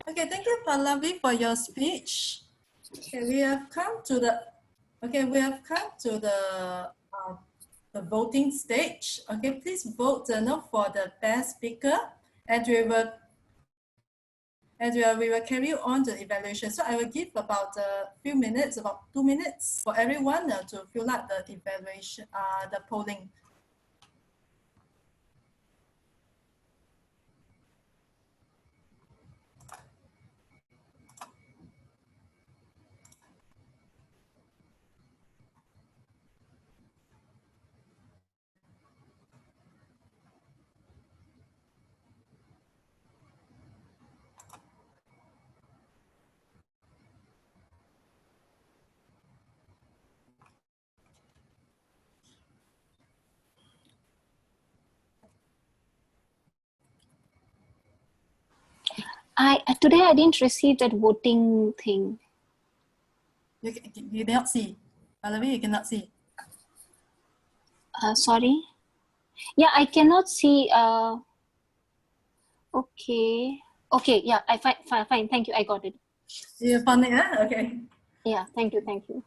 Okay, thank you, Pallavi, for your speech. Okay, we have come to the the voting stage. Okay, please vote for the best speaker, and we will carry on the evaluation. So I will give about a few minutes, about 2 minutes, for everyone to fill out the evaluation, the polling. Today I didn't receive that voting thing. You cannot see. Pallavi, you cannot see. Sorry. Yeah, I cannot see. Okay. Okay. Yeah, fine. Thank you. I got it. You found it, huh? Okay. Yeah. Thank you. Thank you.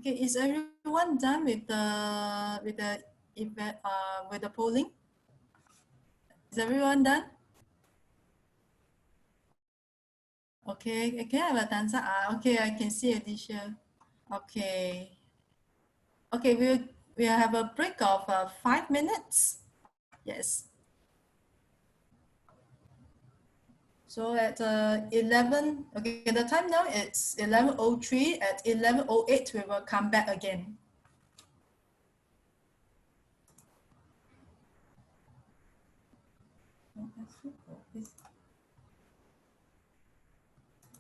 Okay, is everyone done with the event with the polling? Is everyone done? Okay, can I have a thumbs up? Okay, I can see Alicia. Okay. Okay, we'll have a break of 5 minutes. Yes. So at 11, okay, the time now it's 11:03. At 11:08, we will come back again.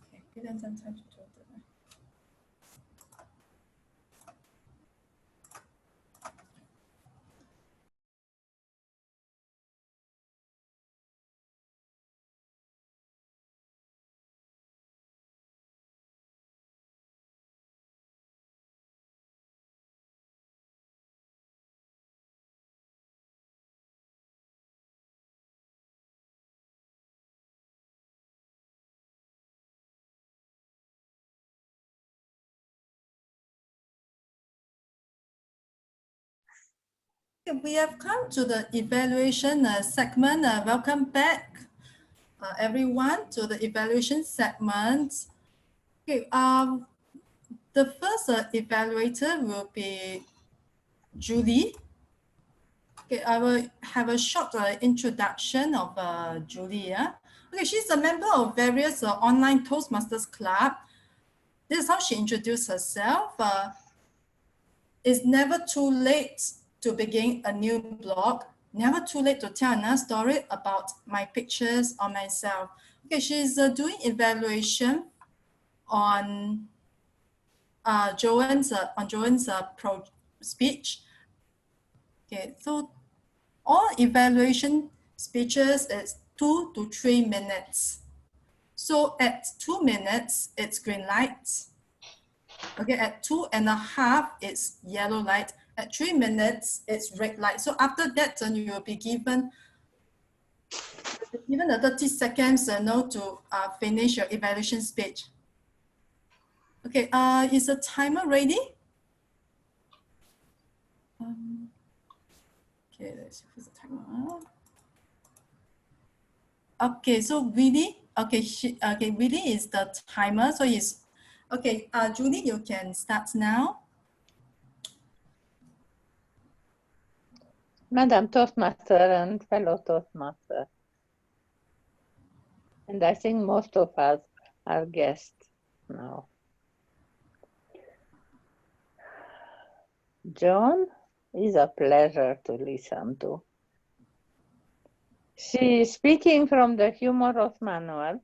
Okay, give them some time to talk. We have come to the evaluation segment. Welcome back, everyone, to the evaluation segment. Okay, the first evaluator will be Julie. Okay, I will have a short introduction of Julie. Yeah? Okay, she's a member of various online Toastmasters club. This is how she introduced herself. It's never too late to begin a new blog. Never too late to tell another story about my pictures or myself. Okay, she's doing evaluation on Joanne's speech. Okay, so all evaluation speeches is 2 to 3 minutes. So at 2 minutes, it's green light. Okay, at 2.5, it's yellow light. At 3 minutes, it's red light. So after that, then you will be given a 30 seconds to finish your evaluation speech. Okay, is the timer ready? Okay, let's see who's the timer. Okay, so Willie, Willie is the timer. So he's, okay, Julie, you can start now. Madam Toastmaster and fellow Toastmaster, And I think most of us are guests now. John is a pleasure to listen to. She is speaking from the Humorous Manual,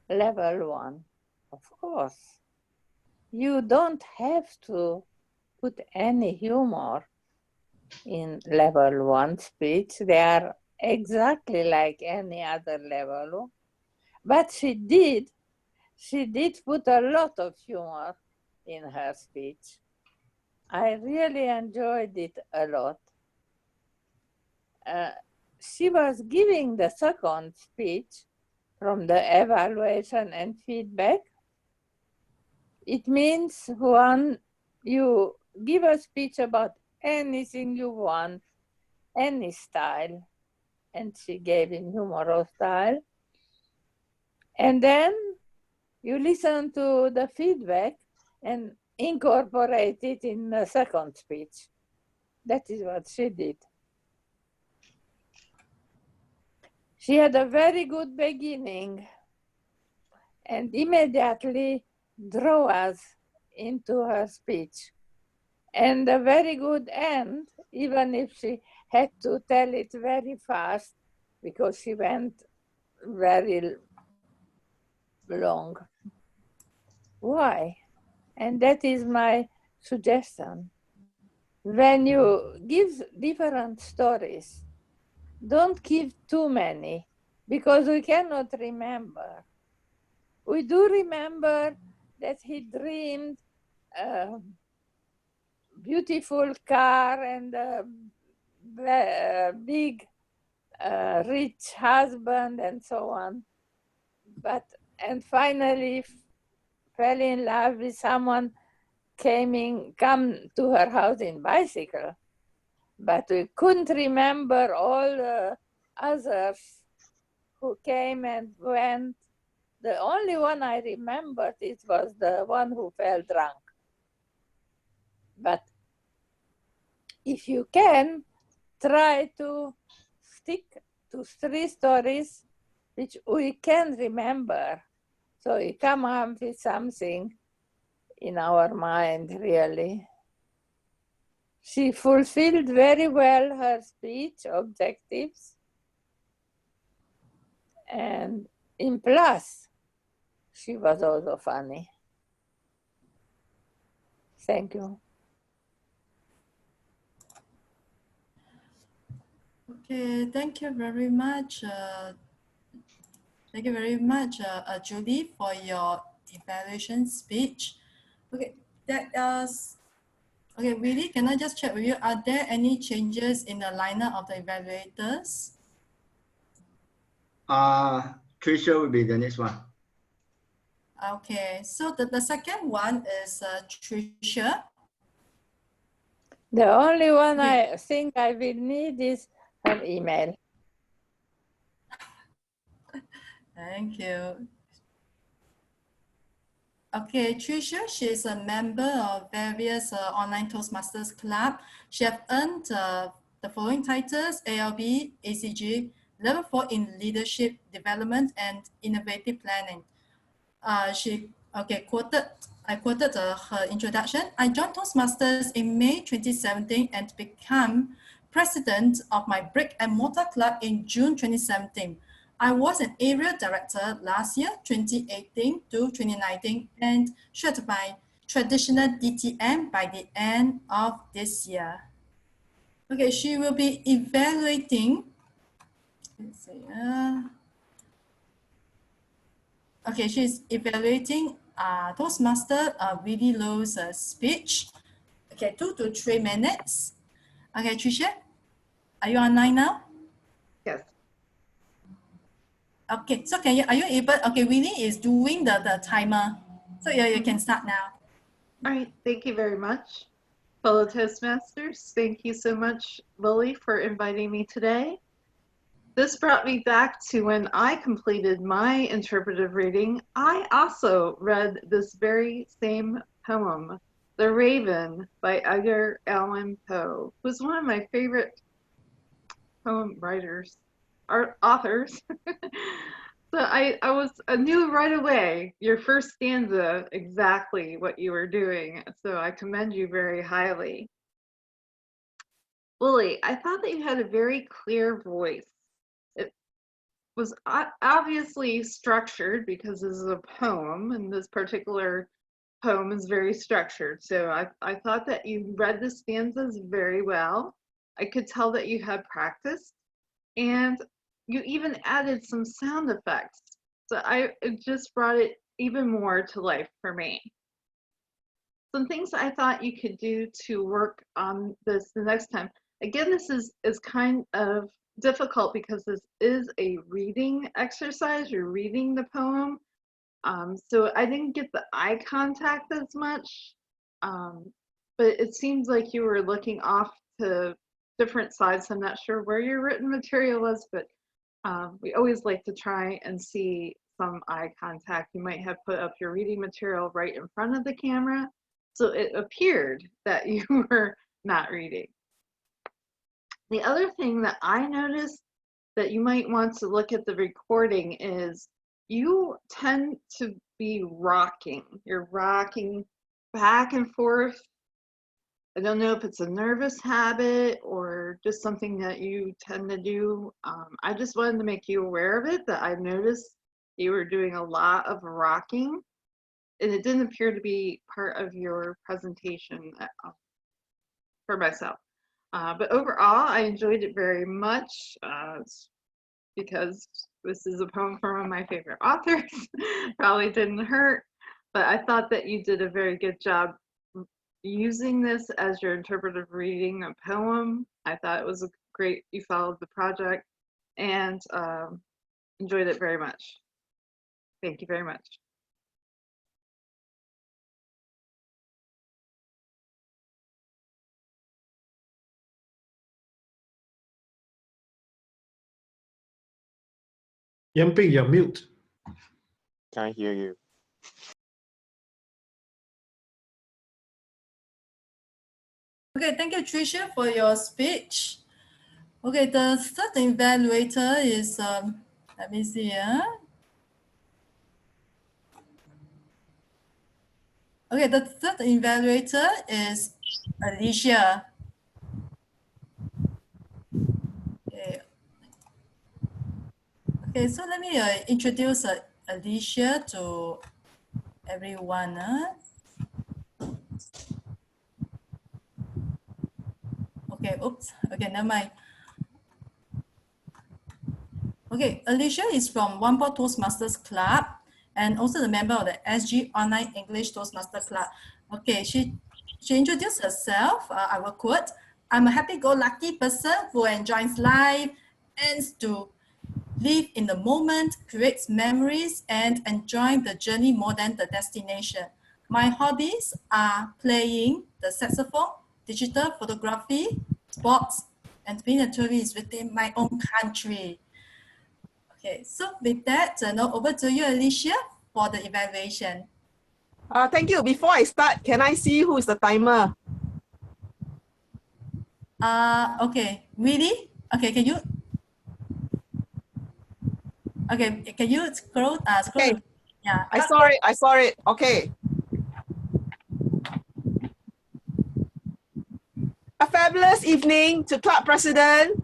Level 1. Of course, you don't have to put any humor in Level 1 speech. They are exactly like any other level. But she did put a lot of humor in her speech. I really enjoyed it a lot. She was giving the second speech from the evaluation and feedback. It means when you give a speech about anything you want, any style, and she gave in humorous style. And then you listen to the feedback and incorporate it in the second speech. That is what she did. She had a very good beginning and immediately drew us into her speech. And a very good end, even if she had to tell it very fast because she went very long. Why? And that is my suggestion. When you give different stories, don't give too many because we cannot remember. We do remember that he dreamed a beautiful car and a big rich husband and so on. And finally fell in love with someone come to her house in bicycle. But we couldn't remember all the others who came and went. The only one I remembered, it was the one who fell drunk. But if you can, try to stick to 3 stories which we can remember. So we come up with something in our mind, really. She fulfilled very well her speech objectives. And in plus, she was also funny. Thank you. Okay, thank you very much. Thank you very much, Julie, for your evaluation speech. Okay, okay, Willie, can I just check with you? Are there any changes in the lineup of the evaluators? Tricia will be the next one. Okay, so the second one is Tricia. The only one I think I will need is her email. Thank you. Okay, Tricia, she is a member of various online Toastmasters club. She has earned the following titles: ALB, ACG, Level 4 in Leadership Development and Innovative Planning. I quoted her introduction. I joined Toastmasters in May 2017 and became president of my brick and mortar club in June 2017. I was an area director last year, 2018 to 2019, and shared my traditional DTM by the end of this year. Okay, she will be evaluating. Let's see. Okay, she's evaluating Toastmaster Willie Lowe's speech. Okay, 2 to 3 minutes. Okay, Tricia, are you online now? Yes. Okay, so are you able, okay, Willie is doing the timer. So yeah, you can start now. All right, thank you very much. Fellow Toastmasters, thank you so much, Lily, for inviting me today. This brought me back to when I completed my interpretive reading. I also read this very same poem, The Raven by Edgar Allan Poe, who's one of my favorite poem writers. authors. So I knew right away your first stanza exactly what you were doing. So I commend you very highly. Lily, I thought that you had a very clear voice. It was obviously structured because this is a poem, and this particular poem is very structured. So I thought that you read the stanzas very well. I could tell that you had practiced, and you even added some sound effects. So it just brought it even more to life for me. Some things I thought you could do to work on this the next time. Again, this is kind of difficult because this is a reading exercise. You're reading the poem. So I didn't get the eye contact as much, but it seems like you were looking off to different sides. I'm not sure where your written material was, but we always like to try and see some eye contact. You might have put up your reading material right in front of the camera, so it appeared that you were not reading. The other thing that I noticed that you might want to look at the recording is you tend to be rocking. You're rocking back and forth. I don't know if it's a nervous habit or just something that you tend to do. I just wanted to make you aware of it, that I noticed you were doing a lot of rocking, and it didn't appear to be part of your presentation for myself. But overall, I enjoyed it very much because this is a poem from one of my favorite authors. Probably didn't hurt, but I thought that you did a very good job using this as your interpretive reading a poem. I thought it was great. You followed the project and enjoyed it very much. Thank you very much. Yamping, you're mute. Can't hear you. Okay, thank you, Tricia, for your speech. Okay, the third evaluator is, let me see. Okay, the third evaluator is Alicia. Okay, so let me introduce Alicia to everyone. Okay, oops. Okay, never mind. Okay, Alicia is from Whampoa Toastmasters Club and also the member of the SG Online English Toastmaster Club. Okay, she introduced herself. I will quote, "I'm a happy-go-lucky person who enjoys life, aims to live in the moment, creates memories, and enjoy the journey more than the destination. My hobbies are playing the saxophone, digital photography, sports, and being a tourist within my own country." Okay, so with that, now over to you, Alicia, for the evaluation. Thank you. Before I start, can I see who is the timer? Okay, really? Okay, can you? Okay, can you scroll? Okay. Yeah. I saw it. I saw it. Okay. A fabulous evening to club president,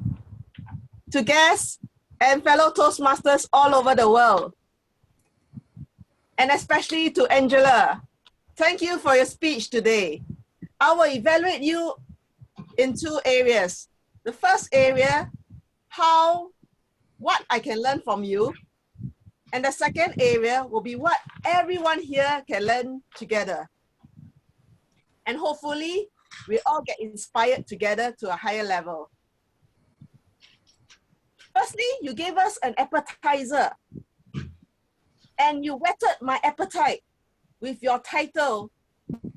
to guests, and fellow Toastmasters all over the world. And especially to Angela. Thank you for your speech today. I will evaluate you in two areas. The first area, what I can learn from you. And the second area will be what everyone here can learn together. And hopefully, we all get inspired together to a higher level. Firstly, you gave us an appetizer. And you whetted my appetite with your title,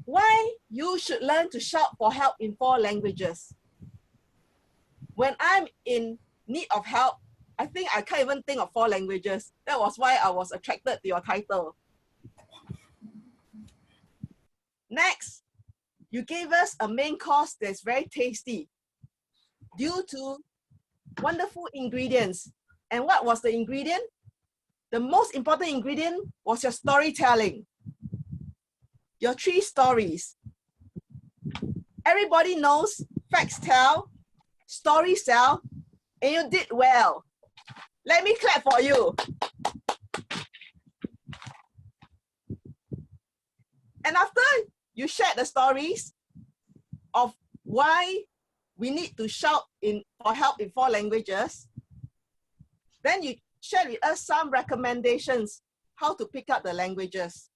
"Why You Should Learn to Shout for Help in 4 Languages." When I'm in need of help, I think I can't even think of 4 languages. That was why I was attracted to your title. Next, you gave us a main course that's very tasty due to wonderful ingredients And what was the ingredient? The most important ingredient was your storytelling. Your 3 stories. Everybody knows facts tell, stories tell, and you did well. Let me clap for you. And after you shared the stories of why we need to shout for help in 4 languages, then you shared with us some recommendations how to pick up the languages.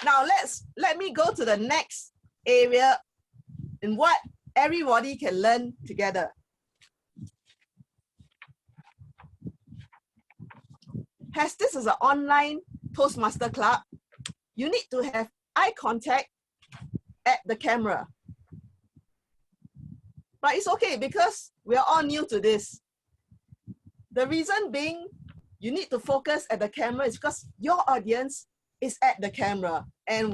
Now let me go to the next area in what everybody can learn together. As this is an online Toastmaster club, you need to have eye contact at the camera. But it's okay because we're all new to this. The reason being you need to focus at the camera is because your audience is at the camera and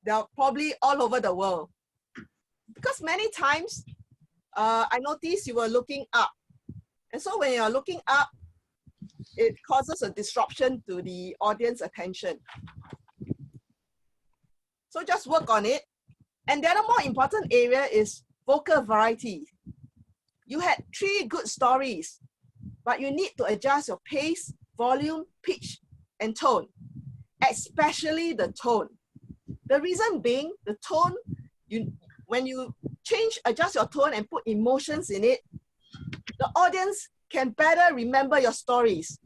they're probably all over the world. Because many times I noticed you were looking up. And so when you're looking up, it causes a disruption to the audience attention. So just work on it. And the other more important area is vocal variety. You had 3 good stories, but you need to adjust your pace, volume, pitch, and tone, especially the tone. The reason being the tone, when you adjust your tone and put emotions in it, the audience can better remember your stories.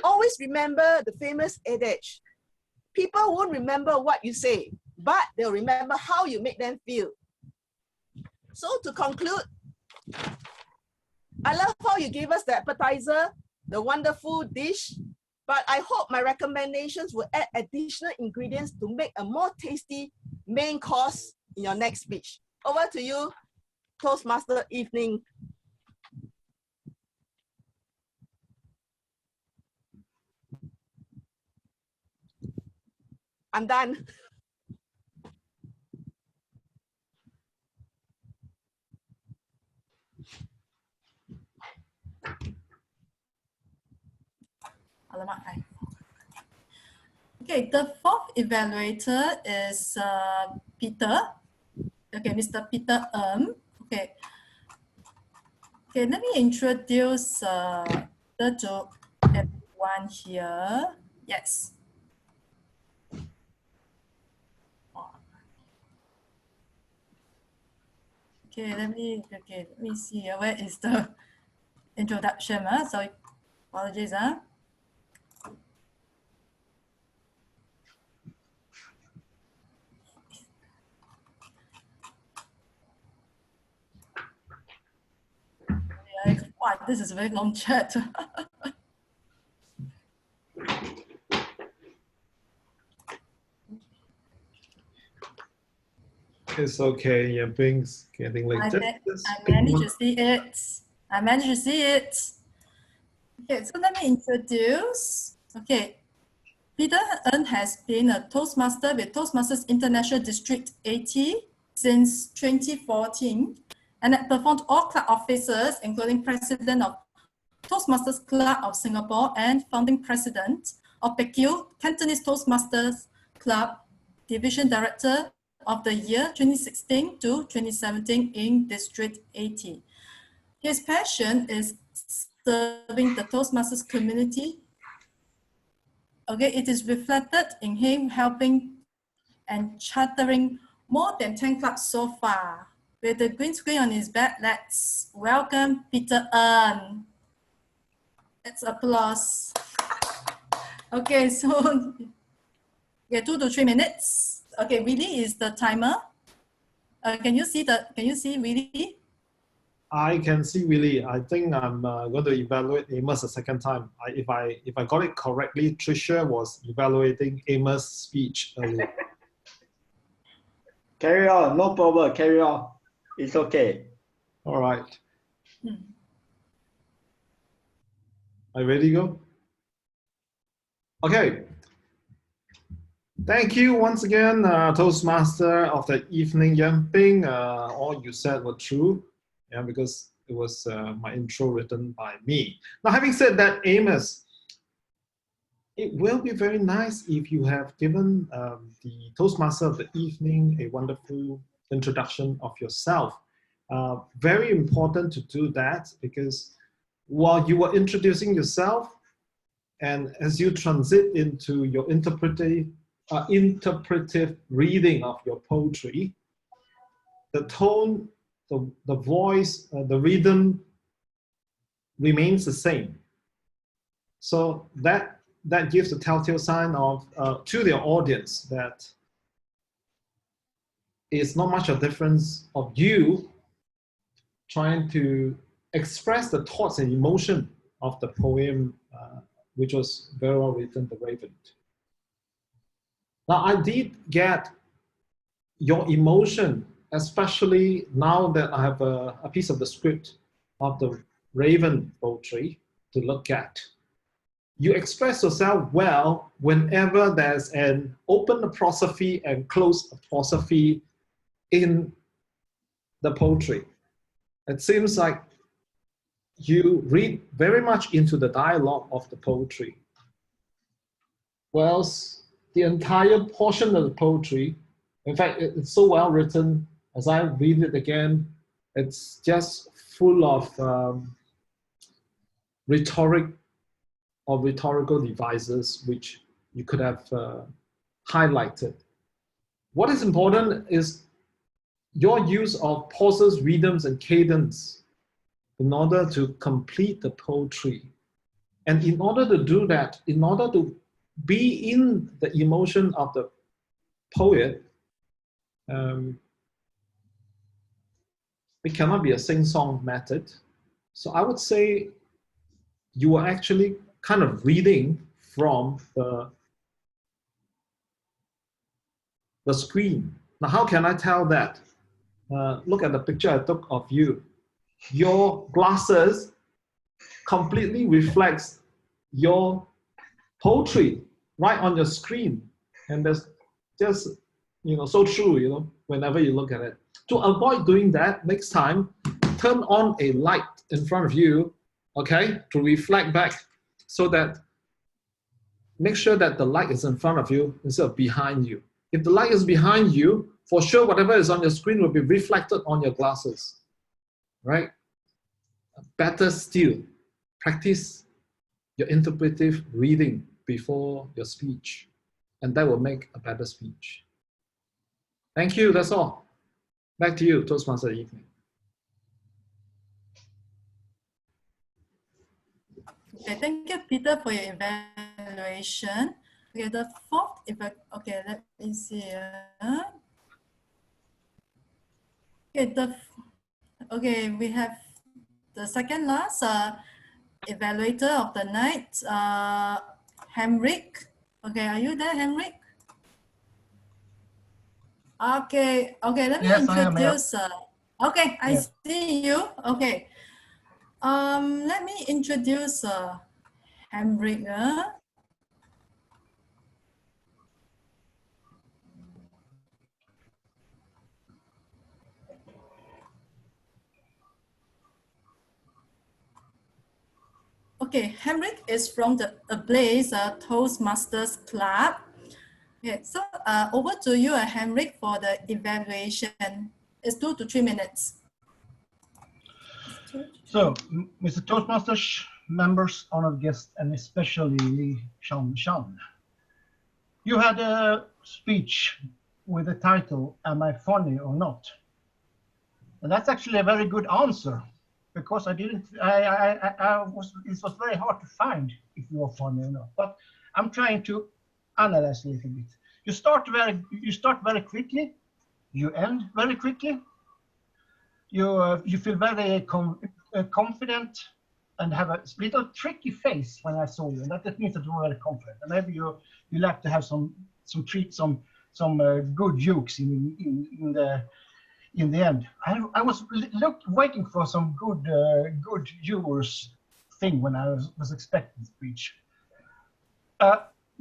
Always remember the famous adage. People won't remember what you say, but they'll remember how you make them feel. So to conclude, I love how you gave us the appetizer, the wonderful dish, but I hope my recommendations will add additional ingredients to make a more tasty main course in your next speech. Over to you, Toastmaster evening. I'm done. Okay, the 4th evaluator is Peter. Okay, Mr. Peter Okay. Okay, let me introduce to everyone here. Yes. Okay, let me see here. Where is the introduction? Sorry, apologies. Wow, this is a very long chat. It's okay. Yeah, things getting late. I managed to see it. I managed to see it. Okay, so let me introduce. Okay, Peter Ng has been a Toastmaster with Toastmasters International District 80 since 2014 and had performed all club officers, including President of Toastmasters Club of Singapore and founding President of PECU, Cantonese Toastmasters Club, Division Director of the year 2016 to 2017 in District 80. His passion is serving the Toastmasters community. Okay, it is reflected in him helping and chartering more than 10 clubs so far. With the green screen on his back, let's welcome Peter Ng. Let's applause. Okay, so yeah, 2 to 3 minutes. Okay, Willie is the timer. Can you see Willie? I can see Willie. I think I'm going to evaluate Amos a second time. If I got it correctly, Tricia was evaluating Amos' speech earlier. Carry on, no problem. Carry on. It's okay. All right. Are you ready to go? Okay. Thank you once again, Toastmaster of the evening, Yan Ping. All you said were true. Yeah, because it was my intro written by me. Now, having said that, Amos, it will be very nice if you have given the Toastmaster of the evening a wonderful introduction of yourself. Very important to do that, because while you are introducing yourself and as you transit into your interpretive reading of your poetry, the tone, the voice, the rhythm remains the same. So that gives a telltale sign of to their audience that it's not much a difference of you trying to express the thoughts and emotion of the poem, which was very well written, The Raven. Now, I did get your emotion, especially now that I have a piece of the script of the Raven poetry to look at. You express yourself well whenever there's an open apostrophe and closed apostrophe in the poetry. It seems like you read very much into the dialogue of the poetry. Whereas the entire portion of the poetry, in fact, it's so well written, as I read it again, it's just full of rhetorical devices which you could have highlighted. What is important is your use of pauses, rhythms, and cadence in order to complete the poetry. And in order to do that, in order to be in the emotion of the poet, it cannot be a sing-song method. So I would say you are actually kind of reading from the screen. Now, how can I tell that? Look at the picture I took of you. Your glasses completely reflects your poetry right on your screen. And that's just, so true, whenever you look at it. To avoid doing that, next time, turn on a light in front of you, okay, to reflect back, so that make sure that the light is in front of you instead of behind you. If the light is behind you, for sure whatever is on your screen will be reflected on your glasses, right? Better still, practice your interpretive reading before your speech, and that will make a better speech. Thank you, that's all. Back to you, Toastmaster evening. Okay, thank you, Peter, for your evaluation. Okay, the fourth okay, let me see. Okay, we have the second last evaluator of the night, Henrik. Okay, are you there, Henrik? Okay, let me introduce. Okay, I see you. Okay, let me introduce Henrik. Okay, Henrik is from the Ablaze Toastmasters Club. Okay, so over to you, Henrik, for the evaluation. It's 2 to 3 minutes. So, Mr. Toastmasters, members, honored guests, and especially Li Shan. You had a speech with the title, Am I Funny or Not? And that's actually a very good answer, because it was very hard to find if you were funny or not. But I'm trying to analyze a little bit. You start very quickly, you end very quickly. You feel very confident and have a little tricky face when I saw you. And that means that you're very confident. And maybe you like to have some good jokes in the end. I was waiting for some good humorous thing when I was expecting the speech.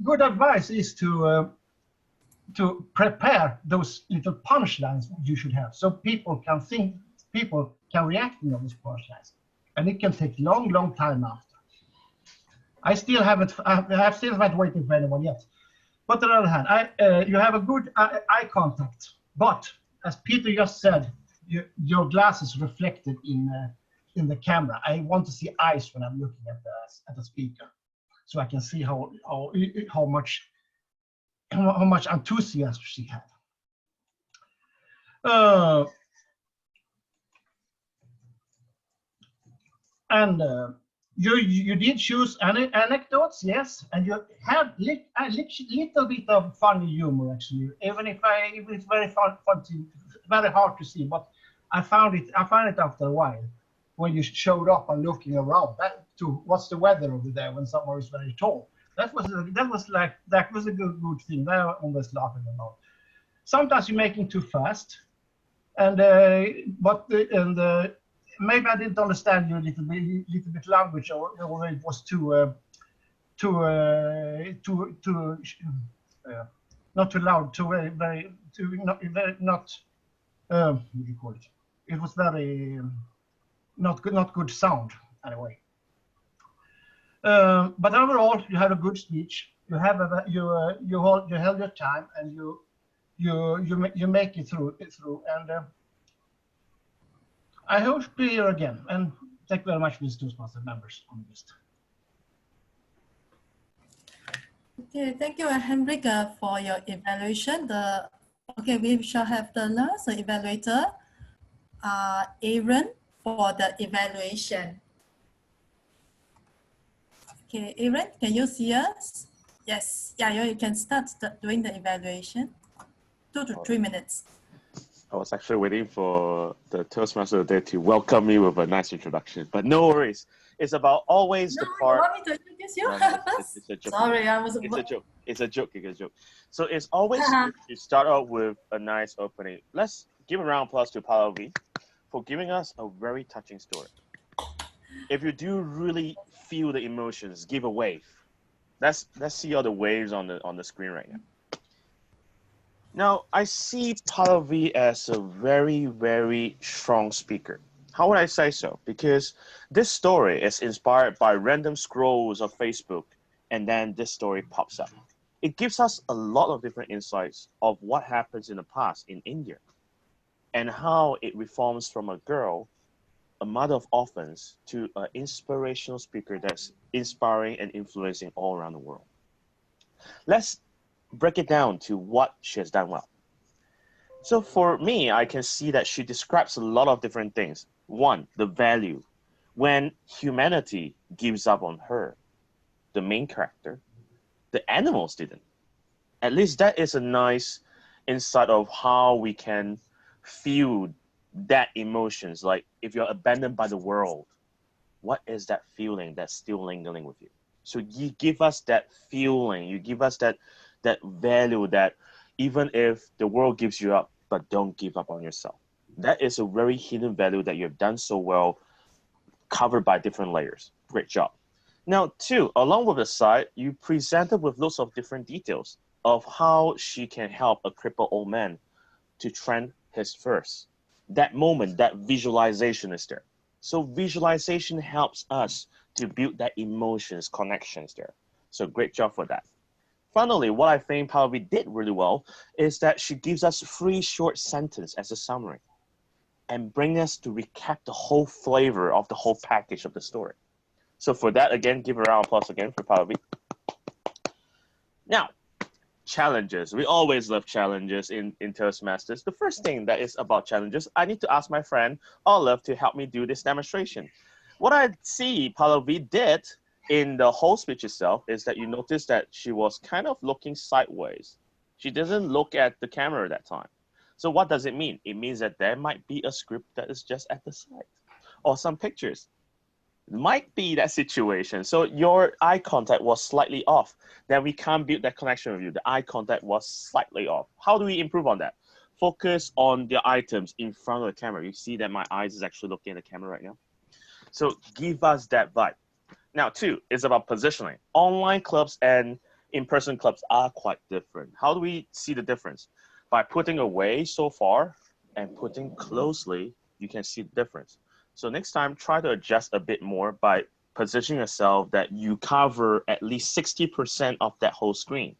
Good advice is to prepare those little punchlines you should have, so people can think people can react on this podcast, and it can take long time after. I still haven't waiting for anyone yet. But on the other hand, you have a good eye contact. But as Peter just said, your glass is reflected in the camera. I want to see eyes when I'm looking at the speaker, so I can see how much enthusiasm she had. You did choose anecdotes, yes, and you had a little bit of funny humor actually. Even if it's very very hard to see, but I found it after a while when you showed up and looking around. What's the weather over there when someone is very tall. That was a good thing. They are always laughing about. Sometimes you're making too fast, and maybe I didn't understand you a little bit language, or it was not too loud, not what do you call it? It was very not good sound anyway. But overall, you had a good speech. You held your time, and you make it through. And I hope to be here again. And thank you very much, Mr. Toastmasters members on this. Okay, thank you, Henrik, for your evaluation. We shall have the last evaluator, Aaron, for the evaluation. Okay, Aaron, can you see us? Yes. Yeah, you can start doing the evaluation. 2 to 3 minutes. I was actually waiting for the Toastmaster today to welcome me with a nice introduction, but no worries. It's about always the part. You want me to introduce you? It's a joke. Sorry, It's a joke. So it's always good to start out with a nice opening. Let's give a round of applause to Palavi for giving us a very touching story. If you do really feel the emotions, give a wave. Let's see all the waves on the screen right now. Now, I see Palavi as a very, very strong speaker. How would I say so? Because this story is inspired by random scrolls of Facebook, and then this story pops up. It gives us a lot of different insights of what happens in the past in India, and how it reforms from a girl, a mother of orphans, to an inspirational speaker that's inspiring and influencing all around the world. Let's break it down to what she has done well. So for me, I can see that she describes a lot of different things. One, the value. When humanity gives up on her, the main character, the animals didn't. At least that is a nice insight of how we can feel that emotions. Like if you're abandoned by the world, what is that feeling that's still lingering with you? So you give us that feeling, you give us that value, that even if the world gives you up, but don't give up on yourself. That is a very hidden value that you have done so well, covered by different layers. Great job. Now, two, along with the side, you presented with lots of different details of how she can help a crippled old man to trend his verse. That moment, that visualization is there. So visualization helps us to build that emotions, connections there. So great job for that. Finally, what I think Palavi did really well is that she gives us 3 short sentences as a summary and bring us to recap the whole flavor of the whole package of the story. So for that, again, give a round of applause again for Palavi. Now, challenges. We always love challenges in Toastmasters. The first thing that is about challenges, I need to ask my friend Olive to help me do this demonstration. What I see Palavi did in the whole speech itself is that you notice that she was kind of looking sideways. She doesn't look at the camera at that time. So what does it mean? It means that there might be a script that is just at the side, or some pictures. It might be that situation. So your eye contact was slightly off. Then we can't build that connection with you. The eye contact was slightly off. How do we improve on that? Focus on the items in front of the camera. You see that my eyes is actually looking at the camera right now. So give us that vibe. Now, 2 is about positioning. Online clubs and in-person clubs are quite different. How do we see the difference? By putting away so far and putting closely you can see the difference. So next time, try to adjust a bit more by positioning yourself that you cover at least 60% of that whole screen.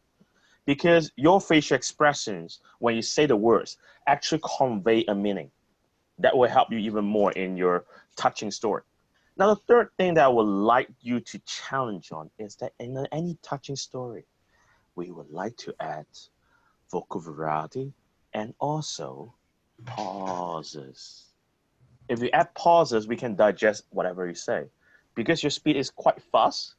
Because your facial expressions, when you say the words, actually convey a meaning. That will help you even more in your touching story. Now, the third thing that I would like you to challenge on is that in any touching story, we would like to add vocal variety and also pauses. If we add pauses, we can digest whatever you say. Because your speed is quite fast,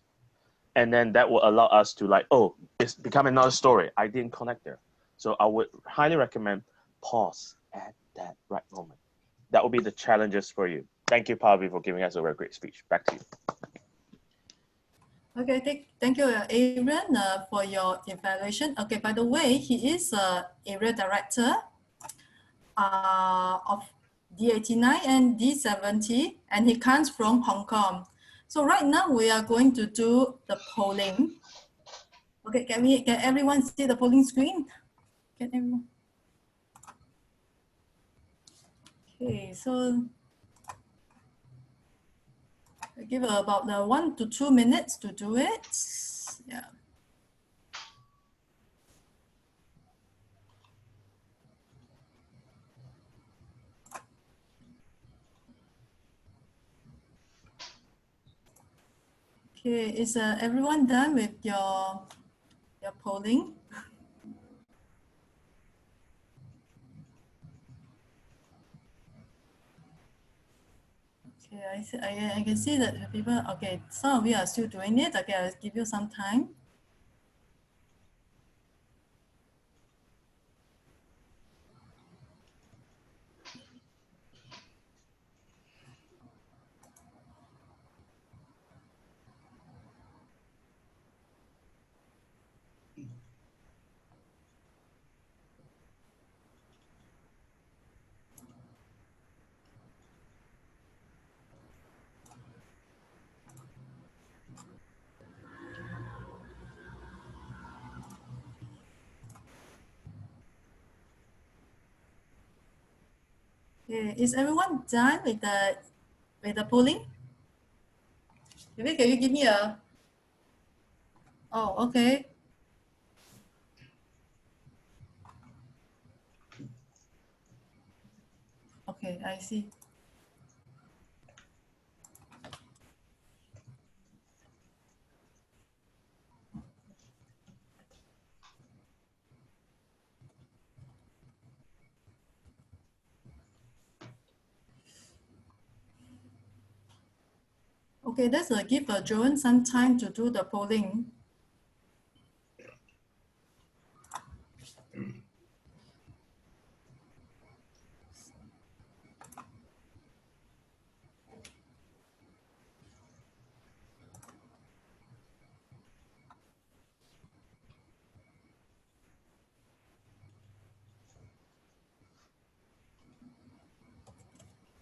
and then that will allow us to like, oh, it's become another story. I didn't connect there. So I would highly recommend pause at that right moment. That will be the challenges for you. Thank you, Pavi, for giving us a very great speech. Back to you. Okay, thank you, Aaron, for your evaluation. Okay, by the way, he is area director of D89 and D70, and he comes from Hong Kong. So right now we are going to do the polling. Okay, can everyone see the polling screen? Can everyone? Okay, so I give about 1 to 2 minutes to do it. Yeah. Okay, is everyone done with your polling? Okay, I can see that the people, okay, some of you are still doing it. Okay, I'll give you some time. Okay, is everyone done with the polling? Maybe can you give me a? Oh, okay. Okay, I see. Okay, let's give Joan some time to do the polling.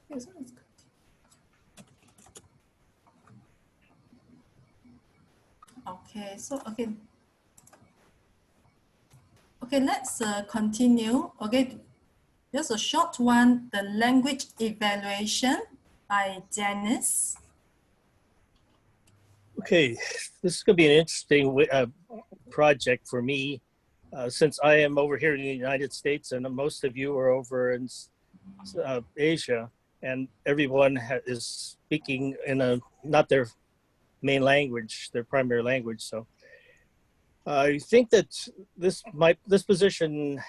Yes, that's good. Okay, so okay, let's continue. Okay, just a short one, the language evaluation by Janice. Okay, this is going to be an interesting project for me since I am over here in the United States and most of you are over in Asia, and everyone is speaking in not their main language, their primary language. So I think that this position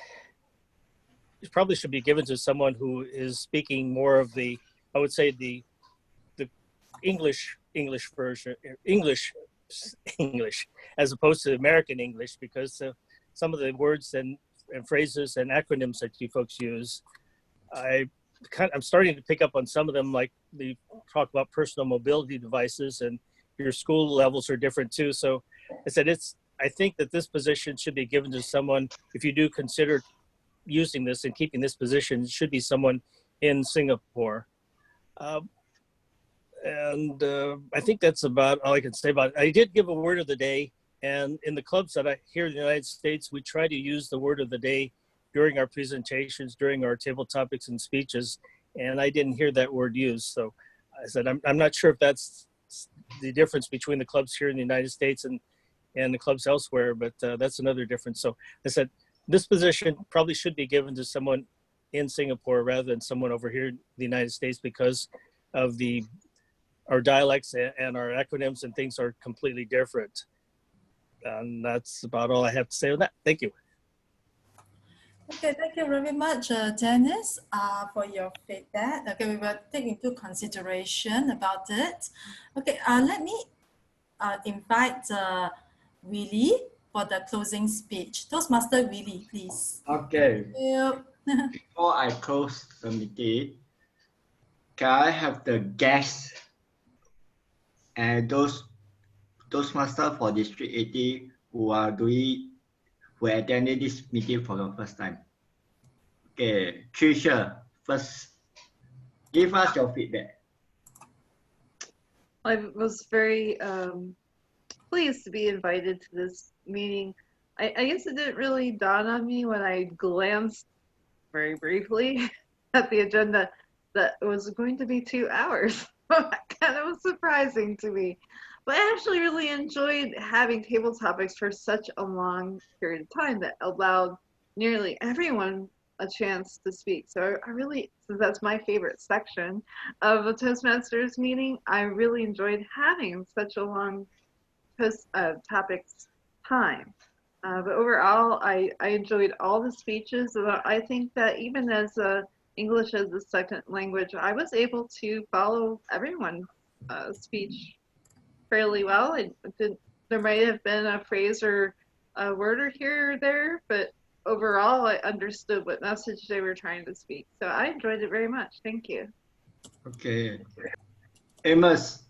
probably should be given to someone who is speaking more of the, I would say the English version, English, as opposed to American English, because some of the words and phrases and acronyms that you folks use, I'm starting to pick up on some of them, like they talk about personal mobility devices, and your school levels are different too. So I said, I think that this position should be given to someone, if you do consider using this and keeping this position, it should be someone in Singapore. I think that's about all I can say about it. I did give a word of the day, and in the clubs that here in the United States, we try to use the word of the day during our presentations, during our table topics and speeches. and I didn't hear that word used. So I said, I'm not sure if that's the difference between the clubs here in the United States and the clubs elsewhere, but that's another difference. So I said, this position probably should be given to someone in Singapore rather than someone over here in the United States, because of our dialects and our acronyms and things are completely different. And that's about all I have to say on that. Thank you. Okay, thank you very much, Dennis, for your feedback. Okay, we will take into consideration about it. Okay, let me invite Willie for the closing speech. Toastmaster Willie, please. Okay. Thank you. Before I close the meeting, can I have the guests and those Toastmasters for District 80 who attended this meeting for the first time? Okay, Tricia, first, give us your feedback. I was very pleased to be invited to this meeting. I guess it didn't really dawn on me when I glanced very briefly at the agenda that it was going to be 2 hours. That kind of was surprising to me. But I actually really enjoyed having table topics for such a long period of time that allowed nearly everyone a chance to speak. So I really, since that's my favorite section of a Toastmasters meeting, I really enjoyed having such a long topics time. But overall, I enjoyed all the speeches. I think that even as English as a second language, I was able to follow everyone's speech fairly well. There might have been a phrase or a word or here or there, but overall, I understood what message they were trying to speak. So I enjoyed it very much. Thank you. Okay. Amos,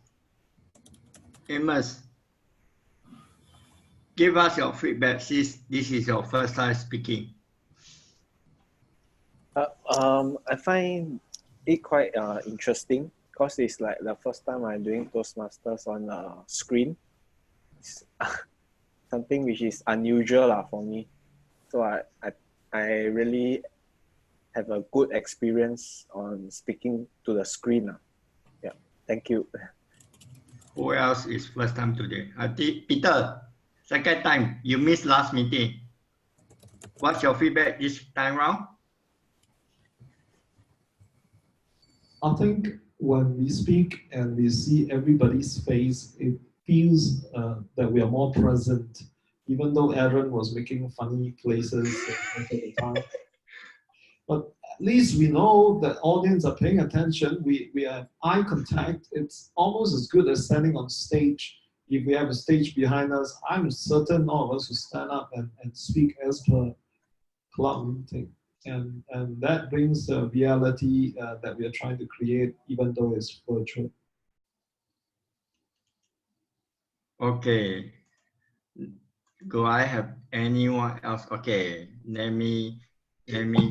give us your feedback since this is your first time speaking. I find it quite interesting because it's like the first time I'm doing Toastmasters on a screen. It's something which is unusual for me. So I really have a good experience on speaking to the screen. Yeah, thank you. Who else is first time today? I think Peter, second time. You missed last meeting. What's your feedback this time round? I think when we speak and we see everybody's face, it feels that we are more present, even though Aaron was making funny faces most of the time. But at least we know that audience are paying attention. We have eye contact. It's almost as good as standing on stage. If we have a stage behind us, I'm certain all of us will stand up and speak as per club meeting. And that brings the reality that we are trying to create, even though it's virtual. Okay. Do I have anyone else? Okay, let me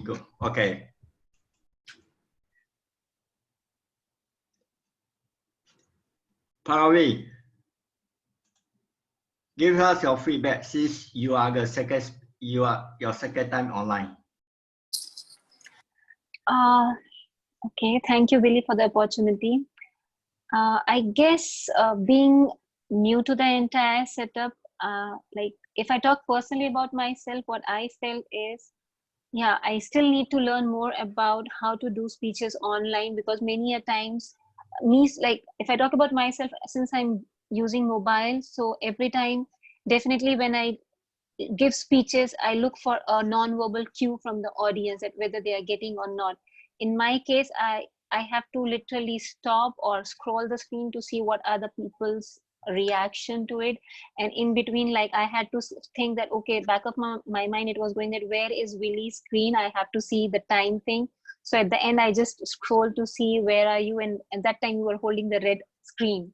go. Okay. Paravi, give us your feedback since you are your second time online. Okay, thank you, Willie, for the opportunity. I guess being new to the entire setup, like if I talk personally about myself, what I felt is, yeah, I still need to learn more about how to do speeches online, because many a times, like if I talk about myself, since I'm using mobile, so every time, definitely when I give speeches, I look for a non-verbal cue from the audience that whether they are getting or not. In my case, I have to literally stop or scroll the screen to see what other people's reaction to it, and in between, like I had to think that okay, back of my mind it was going that where is Willie's screen, I have to see the time thing. So at the end I just scroll to see where are you, and at that time you were holding the red screen.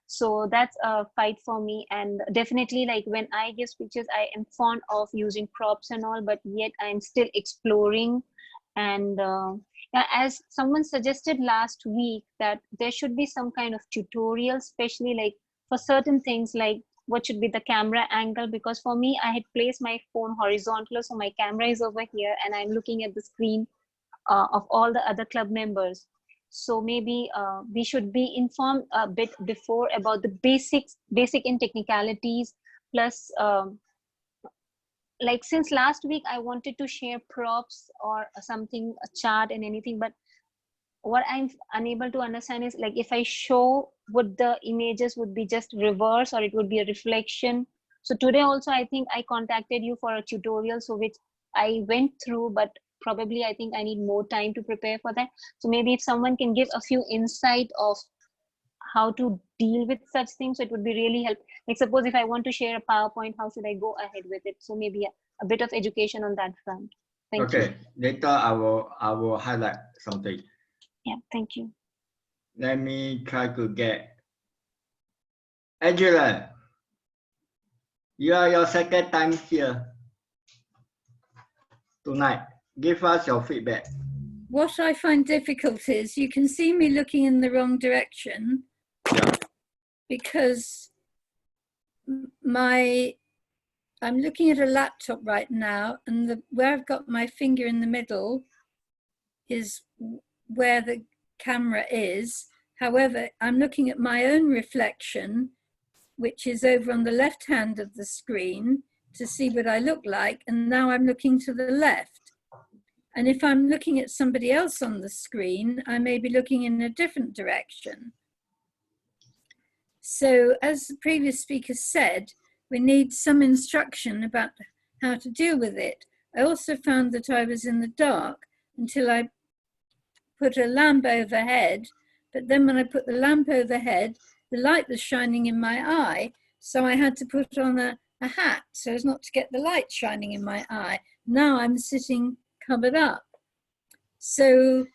So that's a fight for me. And definitely, like when I give speeches, I am fond of using props and all, but yet I'm still exploring. And yeah, as someone suggested last week, that there should be some kind of tutorial, especially like for certain things, like what should be the camera angle, because for me, I had placed my phone horizontal, so my camera is over here and I'm looking at the screen of all the other club members. So maybe we should be informed a bit before about the basic and technicalities. Plus, like since last week, I wanted to share props or something, a chart and anything, but what I'm unable to understand is like if I show, would the images would be just reverse or it would be a reflection. So today also I think I contacted you for a tutorial, so which I went through, but probably I think I need more time to prepare for that. So maybe if someone can give a few insight of how to deal with such things, so it would be really helpful. Like suppose if I want to share a PowerPoint, how should I go ahead with it? So maybe a bit of education on that front. Thank you. Okay, later I will highlight something. Yeah, thank you. Let me try to get Angela. You are your second time here tonight. Give us your feedback. What I find difficult is you can see me looking in the wrong direction because I'm looking at a laptop right now, and where I've got my finger in the middle is where the camera is. However, I'm looking at my own reflection, which is over on the left hand of the screen, to see what I look like, and now I'm looking to the left. And if I'm looking at somebody else on the screen, I may be looking in a different direction. So as the previous speaker said, we need some instruction about how to deal with it. I also found that I was in the dark until I put a lamp overhead, but then when I put the lamp overhead, the light was shining in my eye, so I had to put on a hat so as not to get the light shining in my eye. Now I'm sitting covered up. So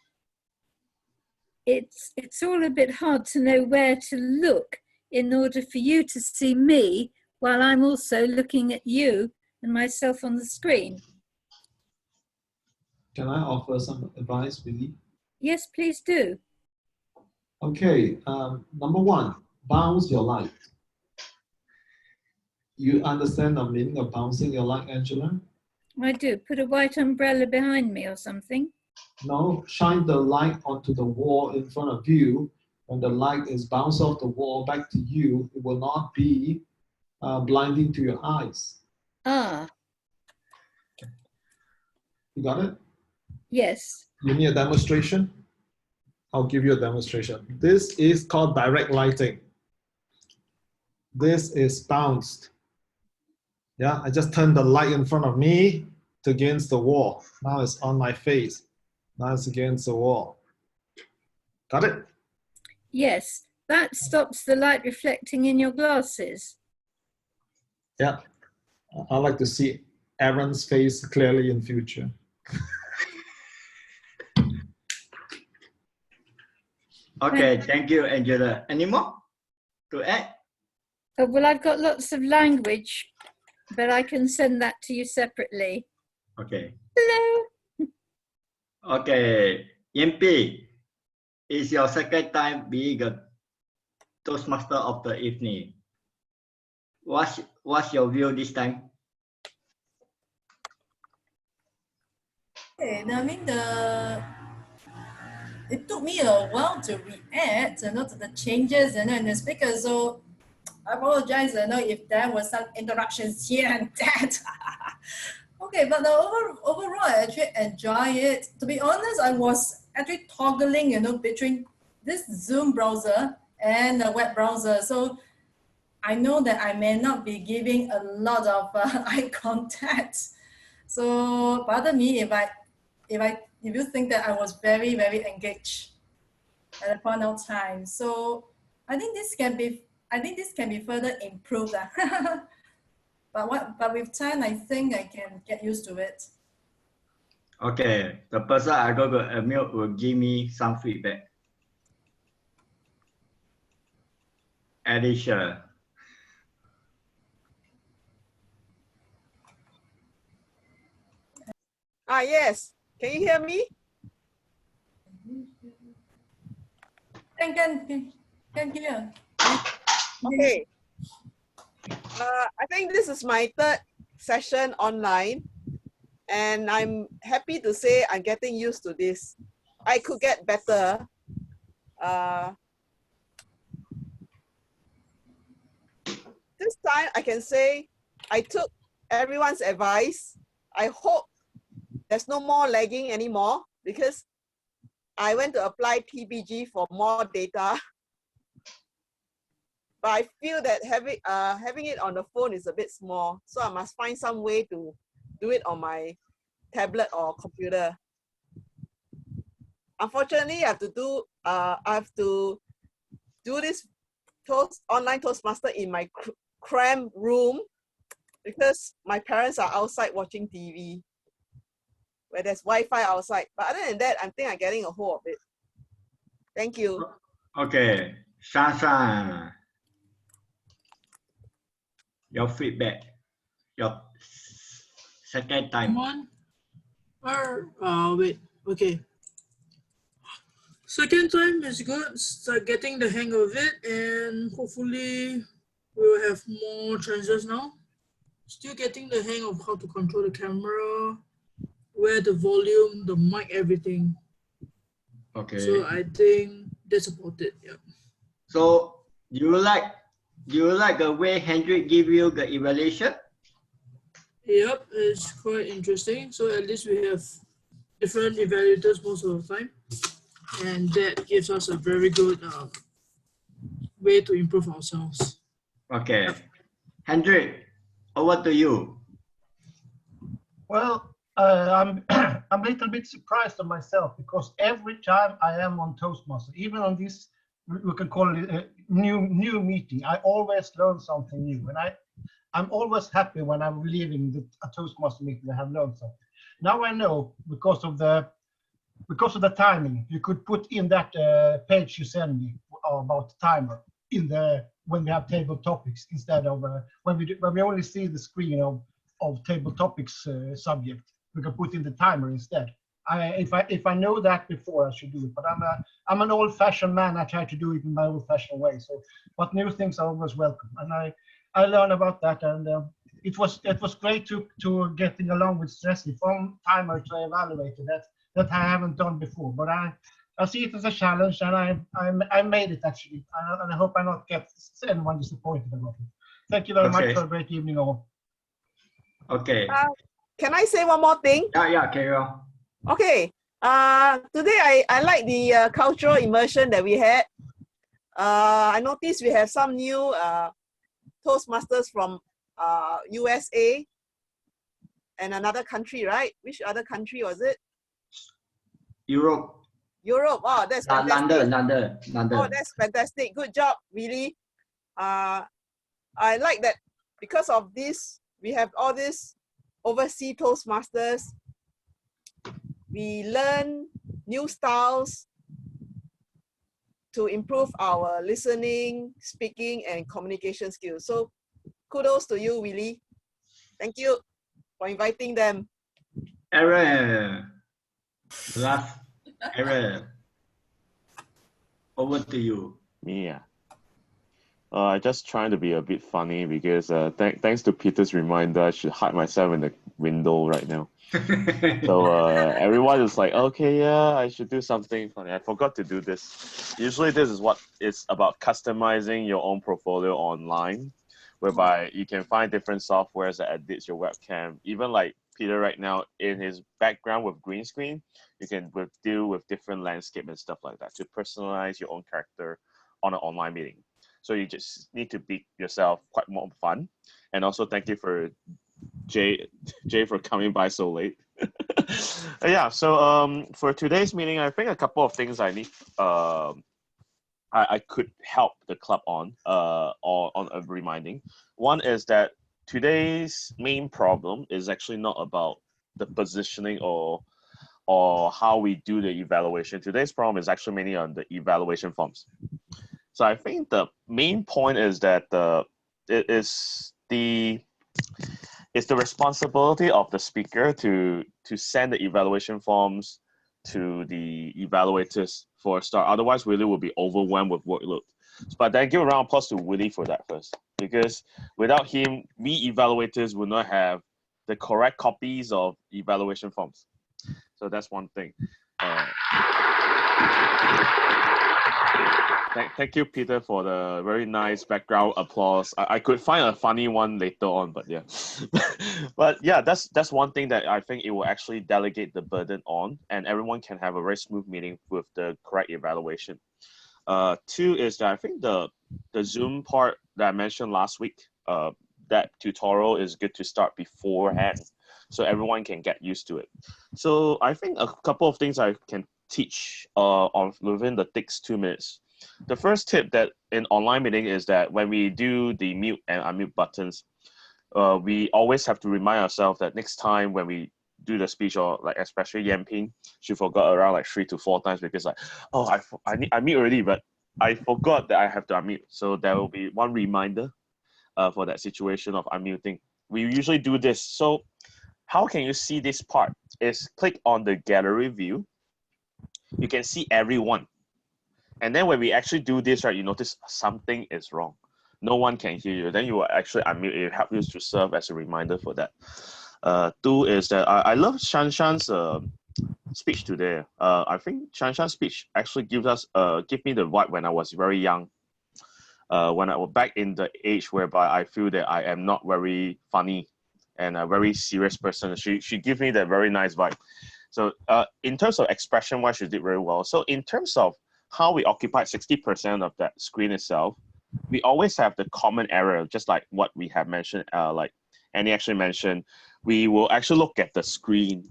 it's all a bit hard to know where to look in order for you to see me while I'm also looking at you and myself on the screen. Can I offer some advice, Billy? Yes, please do. Okay, number one, bounce your light. You understand the meaning of bouncing your light, Angela? I do. Put a white umbrella behind me or something. No, shine the light onto the wall in front of you. When the light is bounced off the wall back to you, it will not be blinding to your eyes. Ah. You got it? Yes. You need a demonstration? I'll give you a demonstration. This is called direct lighting. This is bounced. Yeah, I just turned the light in front of me against the wall. Now it's on my face. Now it's against the wall. Got it? Yes, that stops the light reflecting in your glasses. Yeah. I like to see Aaron's face clearly in future. Okay, thank you, Angela. Any more to add? Oh, well, I've got lots of language, but I can send that to you separately. Okay. Hello. Okay, Yimpi, it's your second time being a Toastmaster of the evening. What's your view this time? Okay, I mean it took me a while to react, to the changes, in the speaker. So I apologize, if there was some interruptions here and there. Okay, but overall, I actually enjoy it. To be honest, I was actually toggling, between this Zoom browser and the web browser. So I know that I may not be giving a lot of eye contact. So pardon me if you think that I was very, very engaged at a point of time. So I think this can be further improved. But with time, I think I can get used to it. Okay, the person I go to unmute will give me some feedback. Alicia. Yes. Can you hear me? Can hear. Okay. I think this is my third session online. And I'm happy to say I'm getting used to this. I could get better. This time I can say I took everyone's advice. I hope there's no more lagging anymore because I went to apply TBG for more data. But I feel that having it on the phone is a bit small. So I must find some way to do it on my tablet or computer. Unfortunately, I have to do this online Toastmaster in my cramped room because my parents are outside watching TV where there's Wi-Fi outside. But other than that, I think I'm getting a hold of it. Thank you. Okay, Sasa, your feedback, your second time. Come on. Wait. Okay. Second time is good. Start getting the hang of it, and hopefully we will have more chances now. Still getting the hang of how to control the camera, where the volume, the mic, everything. Okay. So I think that's about it. Yeah. So do you like the way Hendrik give you the evaluation? Yep, it's quite interesting. So at least we have different evaluators most of the time, and that gives us a very good way to improve ourselves. Okay, Hendrik, over to you. Well, I'm I'm a little bit surprised of myself because every time I am on Toastmaster, even on this, we can call it a new meeting, I always learn something new, and I'm always happy when I'm leaving a Toastmaster meeting. I have learned something. Now I know because of the timing. You could put in that page you send me about the timer in when we have table topics instead of when we only see the screen of table topics subject. We can put in the timer instead. If I know that before, I should do it. But I'm an old-fashioned man. I try to do it in my old-fashioned way. So, but new things are always welcome, and I learn about that, and it was great to getting along with Stressy from timer to evaluator that I haven't done before. But I see it as a challenge, and I made it actually, and I hope I not get anyone disappointed about it. Thank you very much for a great evening all. Okay. Can I say one more thing? Yeah, carry on. Okay. Today I like the cultural immersion that we had. I noticed we have some new Toastmasters from USA and another country, right? Which other country was it? Europe. Europe. Oh, that's fantastic. London. Oh, that's fantastic. Good job, really. I like that because of this, we have all these overseas Toastmasters. We learn new styles to improve our listening, speaking, and communication skills. So kudos to you, Willie. Thank you for inviting them. Aaron. Aaron. Over to you. Me, yeah. I just trying to be a bit funny because thanks to Peter's reminder, I should hide myself in the window right now. So everyone is like, okay, yeah, I should do something funny. I forgot to do this. Usually this is what it's about, customizing your own portfolio online, whereby you can find different softwares that edits your webcam. Even like Peter right now in his background with green screen, you can deal with different landscape and stuff like that to personalize your own character on an online meeting. So you just need to be yourself quite more fun. And also thank you for Jay for coming by so late. Yeah, so for today's meeting, I think a couple of things I need I could help the club on reminding. One is that today's main problem is actually not about the positioning or how we do the evaluation. Today's problem is actually mainly on the evaluation forms. So I think the main point is that it's the responsibility of the speaker to send the evaluation forms to the evaluators for a start. Otherwise, Willie will be overwhelmed with workload. But then give a round of applause to Willie for that first, because without him, we evaluators will not have the correct copies of evaluation forms. So that's one thing. Thank you, Peter, for the very nice background applause. I could find a funny one later on, but yeah. But yeah, that's one thing that I think it will actually delegate the burden on, and everyone can have a very smooth meeting with the correct evaluation. Two is that I think the Zoom part that I mentioned last week, that tutorial is good to start beforehand, so everyone can get used to it. So I think a couple of things I can teach on within the next 2 minutes. The first tip that in online meeting is that when we do the mute and unmute buttons, we always have to remind ourselves that next time when we do the speech, or like especially Yamping, she forgot around like 3 to 4 times because like, oh, I mute already, but I forgot that I have to unmute. So there will be one reminder for that situation of unmuting. We usually do this. So how can you see this part? Is click on the gallery view. You can see everyone. And then when we actually do this, right, you notice something is wrong. No one can hear you. Then you will actually unmute. It helps you to serve as a reminder for that. Two is that I love Shanshan's speech today. I think Shanshan's speech actually give me the vibe when I was very young. When I was back in the age whereby I feel that I am not very funny and a very serious person. She gives me that very nice vibe. So in terms of expression-wise, she did very well. So in terms of how we occupy 60% of that screen itself, we always have the common error, just like what we have mentioned, like Annie actually mentioned, we will actually look at the screen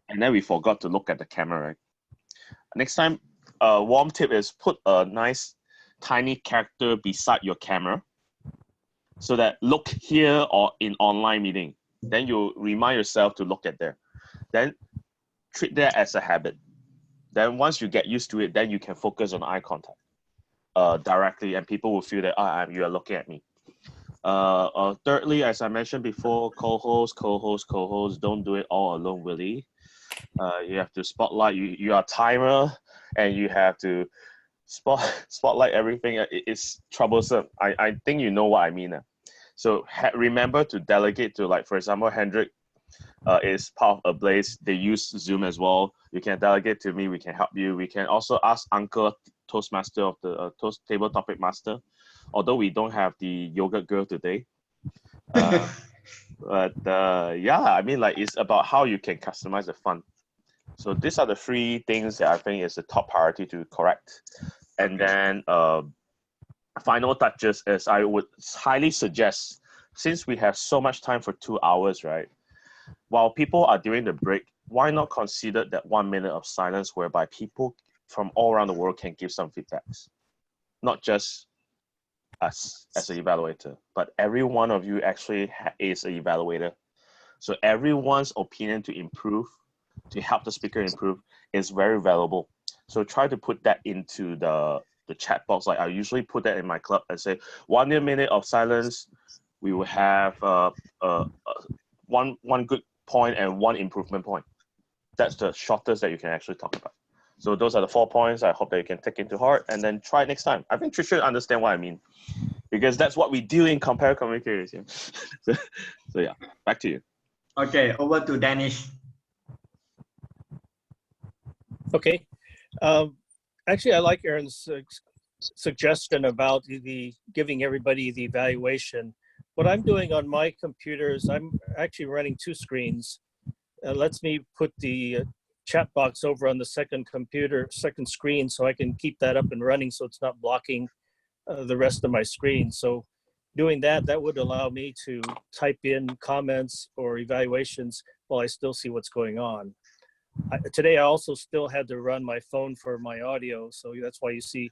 and then we forgot to look at the camera, right? Next time, a warm tip is put a nice tiny character beside your camera so that look here or in online meeting. Then you remind yourself to look at there. Then treat that as a habit. Then once you get used to it, then you can focus on eye contact directly, and people will feel that you are looking at me. Thirdly, as I mentioned before, co-host, don't do it all alone, Willie. You have to spotlight. You are a timer, and you have to spotlight everything. It's troublesome. I think you know what I mean. So remember to delegate to, like, for example, Hendrik is part of Ablaze. They use Zoom as well. You can delegate to me. We can help you. We can also ask Uncle Toastmaster of the Toast Table Topic Master, although we don't have the yogurt girl today. But yeah, I mean, like, it's about how you can customize the fun. So these are the 3 things that I think is the top priority to correct. And then final touches is I would highly suggest, since we have so much time for 2 hours, right? While people are doing the break, why not consider that 1 minute of silence whereby people from all around the world can give some feedbacks? Not just us as an evaluator, but every one of you actually is an evaluator. So everyone's opinion to improve, to help the speaker improve, is very valuable. So try to put that into the chat box. Like I usually put that in my club and say 1 minute of silence. We will have one good point and 1 improvement point. That's the shortest that you can actually talk about. So those are the 4 points I hope that you can take into heart and then try it next time. I think Trisha understand what I mean, because that's what we do in compare communicators. Yeah. So yeah, back to you. Okay, over to Danish. Okay. Actually, I like Aaron's suggestion about the giving everybody the evaluation. What I'm doing on my computer is I'm actually running 2 screens. It lets me put the chat box over on the second screen, so I can keep that up and running so it's not blocking the rest of my screen. So doing that would allow me to type in comments or evaluations while I still see what's going on. Today, I also still had to run my phone for my audio, so that's why you see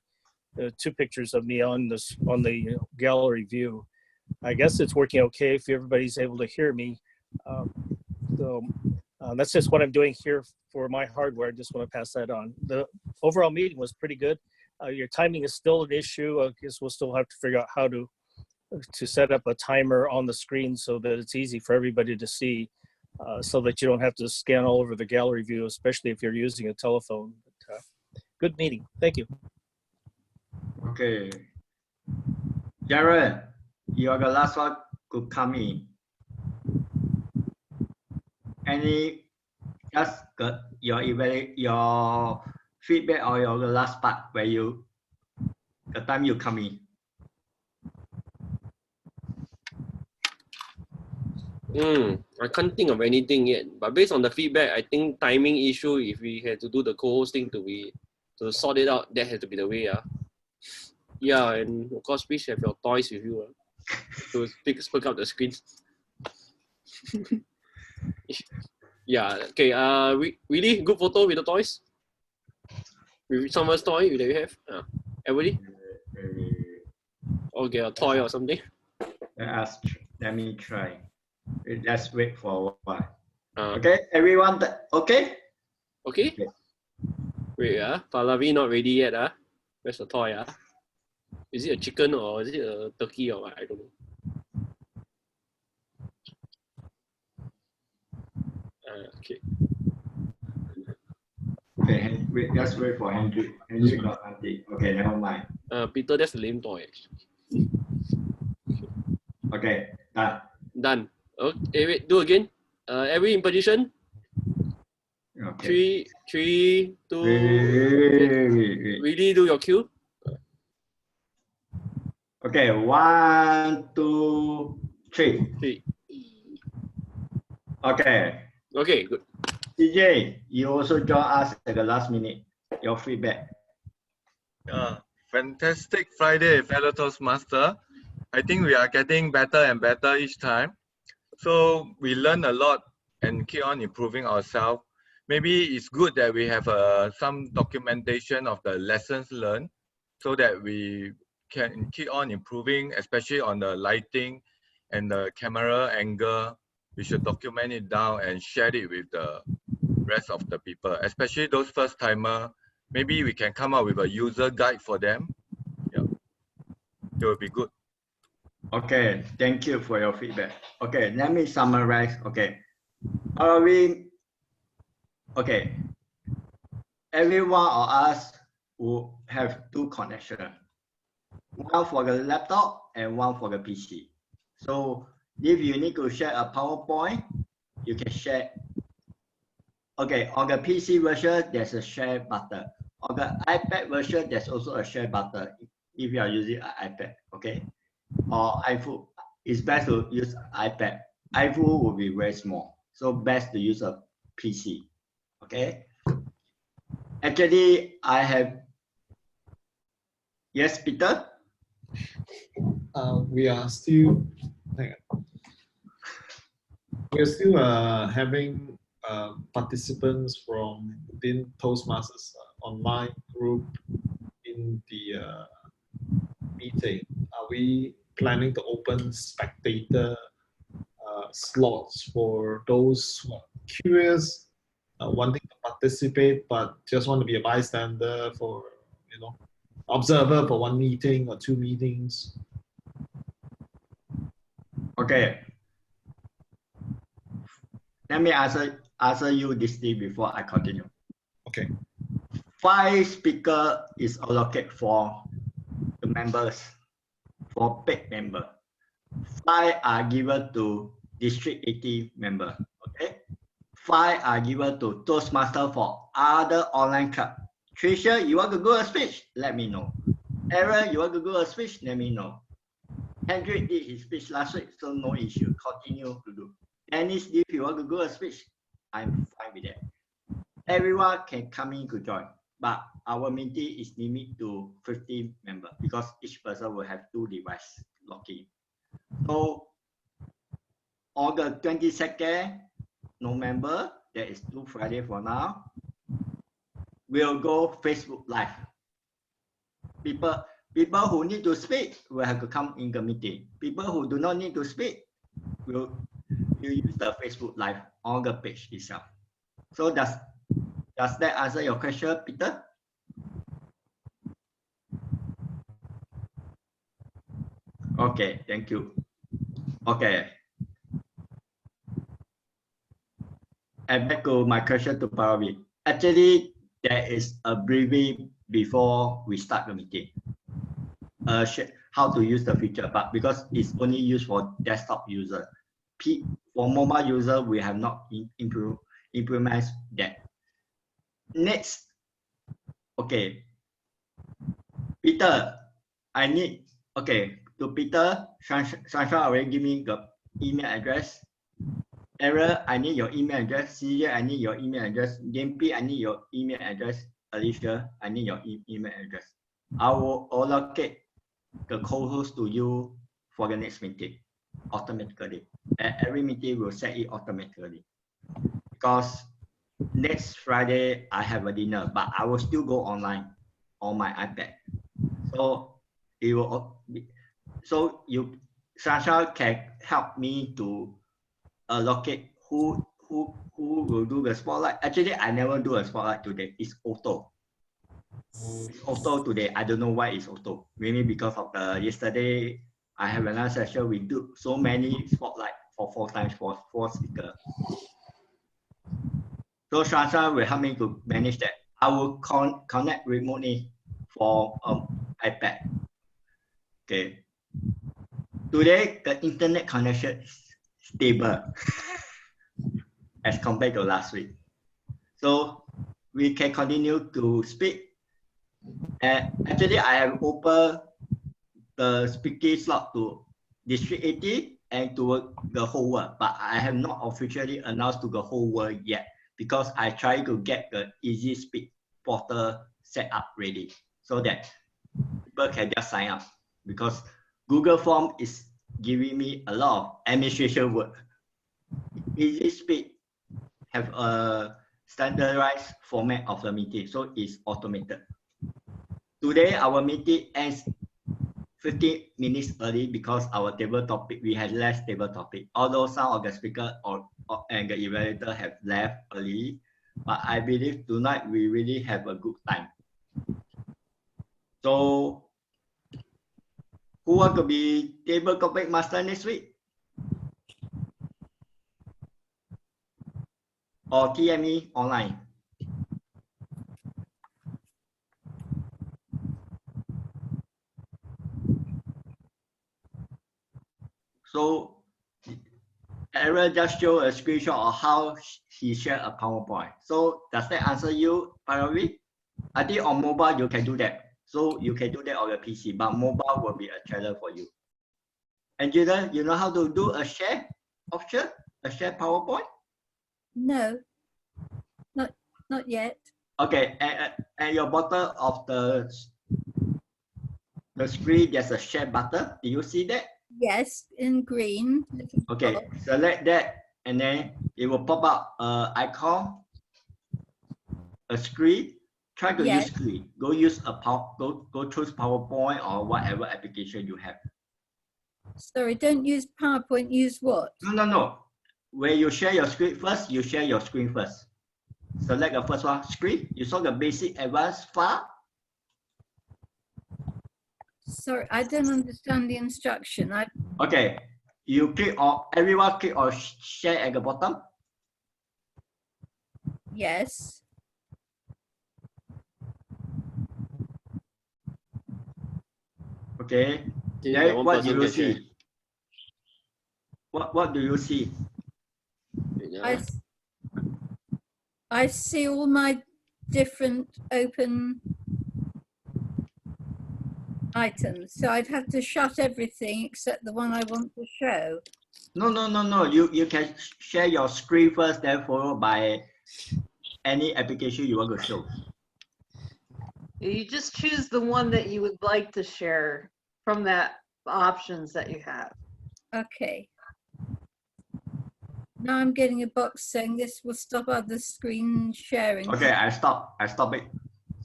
2 pictures of me on the gallery view. I guess it's working okay if everybody's able to hear me. That's just what I'm doing here for my hardware. I just want to pass that on. The overall meeting was pretty good. Your timing is still an issue. I guess we'll still have to figure out how to set up a timer on the screen so that it's easy for everybody to see, so that you don't have to scan all over the gallery view, especially if you're using a telephone. But, good meeting. Thank you. Okay. Jared, you are the last one to come in. any just your feedback or your last part where the time you come in. I can't think of anything yet. But based on the feedback, I think timing issue. If we had to do the co-hosting to sort it out, that had to be the way. Yeah, and of course, please have your toys with you to speak up the screen. Yeah. Okay. Really good photo with the toys. With someone's toy that you have. Everybody. Okay, a toy or something. Let me try. Let's wait for a while. Okay, everyone. Okay. Okay. Wait, Pallavi not ready yet. Where's the toy? Is it a chicken or is it a turkey or what? I don't know. Okay. Okay, wait, just wait for Hendrik. Hendrik not update. Okay, never mind. Peter, that's a lame toy actually. Okay, done. Done. Okay, wait, do again. Every in position. Okay. 3, 2. Wait. Really do your cue. Okay, 1, 2, 3. Okay. Okay, good. DJ, you also join us at the last minute. Your feedback. Fantastic Friday, fellow Toastmaster. I think we are getting better and better each time. So we learn a lot and keep on improving ourselves. Maybe it's good that we have some documentation of the lessons learned so that we can keep on improving, especially on the lighting and the camera angle. We should document it down and share it with the rest of the people, especially those first timer. Maybe we can come up with a user guide for them. Yeah, it will be good. Okay, thank you for your feedback. Okay, let me summarize. Okay, okay, every one of us will have 2 connections, one for the laptop and one for the PC. So if you need to share a PowerPoint, you can share. Okay, on the PC version, there's a share button. On the iPad version, there's also a share button if you are using an iPad, okay? Or iPhone, it's best to use iPad. iPhone will be very small, so best to use a PC, okay? Actually, I have, yes, Peter? We are still having participants from within Toastmasters online group in the meeting. Are we planning to open spectator slots for those who are curious, wanting to participate, but just want to be a bystander for, observer for 1 meeting or 2 meetings? Okay. Let me answer you this thing before I continue. Okay. 5 speakers is allocated for the members, for paid member. 5 are given to District 80 member. Okay. 5 are given to Toastmaster for other online club. Tricia, you want to go a speech? Let me know. Aaron, you want to go a speech? Let me know. Hendrik did his speech last week, so no issue. Continue to do. Dennis, if you want to go a speech, I'm fine with that. Everyone can come in to join, but our meeting is limited to 50 members because each person will have 2 devices login. So on the 22nd, no member, that is 2 Friday for now. We'll go Facebook Live. People who need to speak will have to come in the meeting. People who do not need to speak will use the Facebook Live on the page itself. So does that answer your question, Peter? Okay, thank you. Okay. And back to my question to Paravi. Actually, there is a briefing before we start the meeting. How to use the feature, but because it's only used for desktop user, for mobile user, we have not implement that. Next, okay, Peter, I need, okay, to Peter, Shansha already give me the email address. Error, I need your email address. CJ, I need your email address. GameP, I need your email address. Alicia, I need your email address. I will allocate the co-host to you for the next meeting automatically. And every meeting will set it automatically. Because next Friday, I have a dinner, but I will still go online on my iPad. So it will be, so you, Sasha can help me to allocate who will do the spotlight. Actually, I never do a spotlight today. It's auto. It's auto today. I don't know why it's auto. Maybe because of the yesterday I have another session. We do so many spotlight for 4 times for 4 speakers. So Sasha will help me to manage that. I will connect remotely for iPad. Okay. Today the internet connection is stable as compared to last week. So we can continue to speak. And actually, I have opened the speaking slot to District 80 and to the whole world, but I have not officially announced to the whole world yet because I try to get the easy speak portal set up ready so that people can just sign up because Google Form is giving me a lot of administration work. Easy speak have a standardized format of the meeting, so it's automated. Today, our meeting ends 15 minutes early because our table topic, we had less table topic. Although some of the speaker and the evaluator have left early, but I believe tonight we really have a good time. So, who want to be table topic master next week? Or TME online? So, Aaron just showed a screenshot of how he shared a PowerPoint. So, does that answer you, Paravi? I think on mobile you can do that. So, you can do that on your PC, but mobile will be a challenge for you. Angela, you know how to do a share option? A share PowerPoint? No, not yet. Okay, at your bottom of the screen, there's a share button. Do you see that? Yes, in green. Okay, select that and then it will pop up icon, a screen. Try to use screen. Go use a go choose PowerPoint or whatever application you have. Sorry, don't use PowerPoint, use what? No. When you share your screen first, you share your screen first. Select the first one, screen. You saw the basic advanced file. Sorry, I don't understand the instruction. Okay, you click on, everyone click on share at the bottom. Yes. Okay, then what do you see? What do you see? I see all my different open items. So I'd have to shut everything except the one I want to show. No. You can share your screen first, then followed by any application you want to show. You just choose the one that you would like to share from that options that you have. Okay. Now I'm getting a box saying this will stop other screen sharing. Okay, I stop it.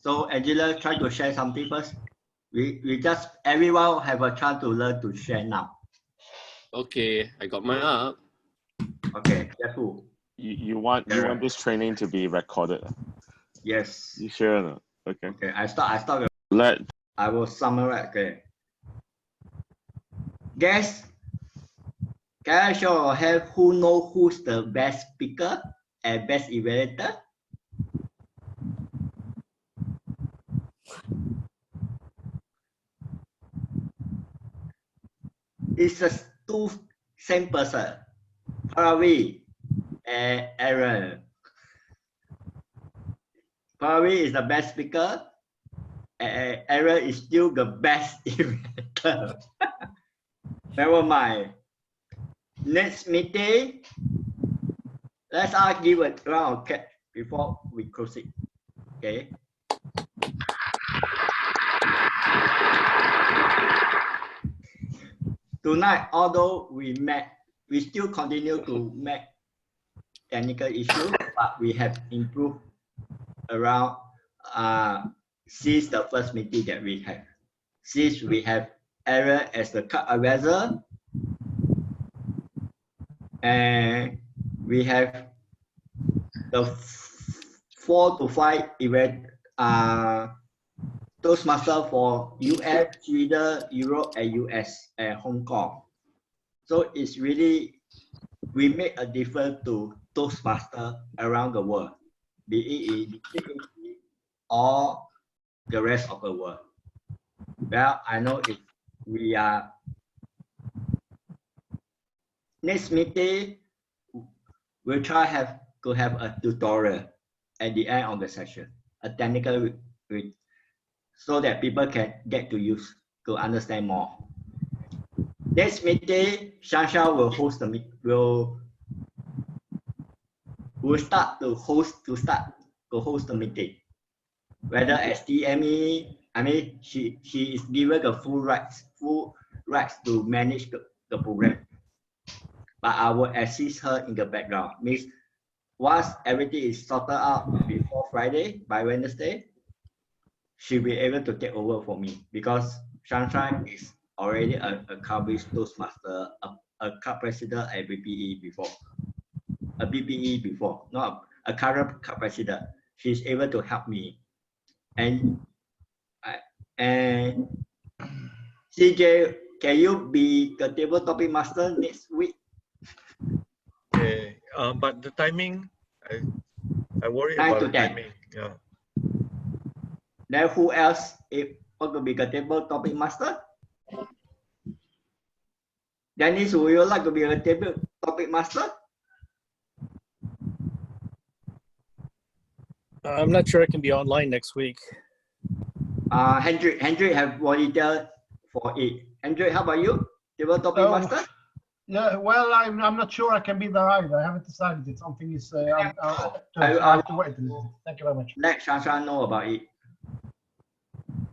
So Angela, try to share something first. We just, everyone have a chance to learn to share now. Okay, I got mine up. Okay, careful. You want this training to be recorded? Yes. You sure or not? Okay. Okay, I start. I will summarize. Okay. Guess. Can I show of hands who know who's the best speaker and best evaluator? It's just two same person. Paravi and Aaron. Paravi is the best speaker. Aaron is still the best inventor. Never mind. Next meeting, let's all give a round of clap before we proceed. Okay. Tonight, although we still continue to make technical issues, but we have improved around since the first meeting that we have. Since we have Aaron as the card advisor, and we have the 4 to 5 event Toastmasters for US, Sweden, Europe, and US and Hong Kong. So it's really, we make a difference to Toastmasters around the world, be it in CAC or the rest of the world. Well, I know if we are next meeting, we'll try to have a tutorial at the end of the session, a technical so that people can get to use to understand more. Next meeting, Shansha will host the will start to host the meeting. Whether as TME, I mean she is given the full rights to manage the program. But I will assist her in the background. Means once everything is sorted out before Friday, by Wednesday, she'll be able to take over for me because Sunshine is already a accomplished Toastmaster, a club president at BPE before, not a current club president. She's able to help me. And CJ, can you be the table topic master next week? Okay, but the timing, I worry 9 about to the 10. timing. Yeah. Then who else is going to be the table topic master? Dennis, would you like to be a table topic master? I'm not sure I can be online next week. Hendrik have volunteered for it. Hendrik, how about you? Table topic master? Yeah, well, I'm not sure I can be there either. I haven't decided it. Something is, I have to wait a little bit. Thank you very much. Let Shansha know about it.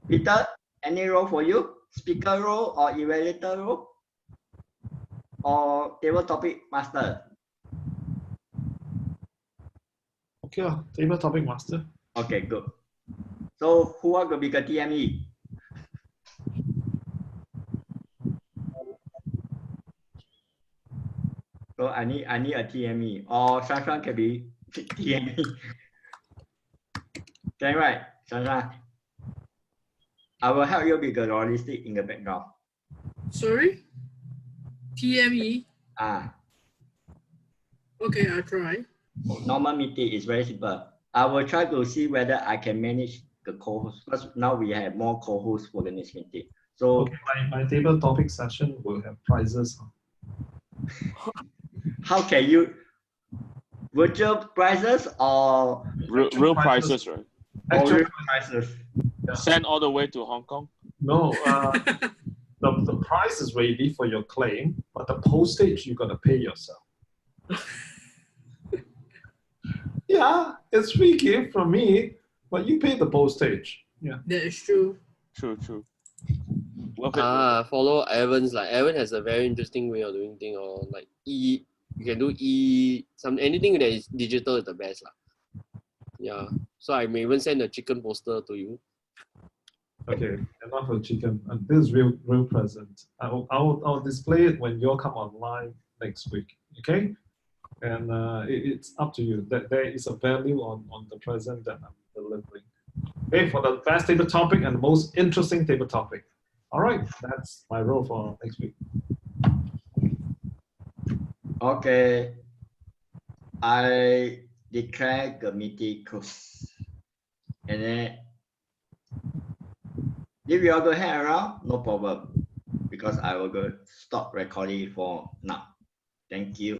Peter, any role for you? Speaker role or evaluator role? Or table topic master? Okay, table topic master. Okay, good. So who are going to be the TME? So I need a TME, or Shanshan can be TME. Okay, right, Shanshan. I will help you with the logistic in the background. Sorry? TME? Ah. Okay, I'll try. Normal meeting is very simple. I will try to see whether I can manage the co-host, because now we have more co-hosts for the next meeting. So okay, my table topic session will have prizes. How can you virtual prizes or real prizes, right? Actual real prizes? Yeah. Send all the way to Hong Kong? No, the price is ready for your claim, but the postage you gotta pay yourself. Yeah, it's free gift from me, but you pay the postage. Yeah, that is true. True. Follow Evan's. Like Evan has a very interesting way of doing things, or like you can do anything that is digital is the best. Yeah. So I may even send a chicken poster to you. okay, enough of chicken. And this is real present. I'll display it when you all come online next week. Okay, and it's up to you. That there is a value on the present that I'm delivering. Okay, for the best table topic and the most interesting table topic. All right, that's my role for next week. Okay, I declare the meeting closed. And then if you are going to hang around, no problem, because I will go stop recording for now. Thank you.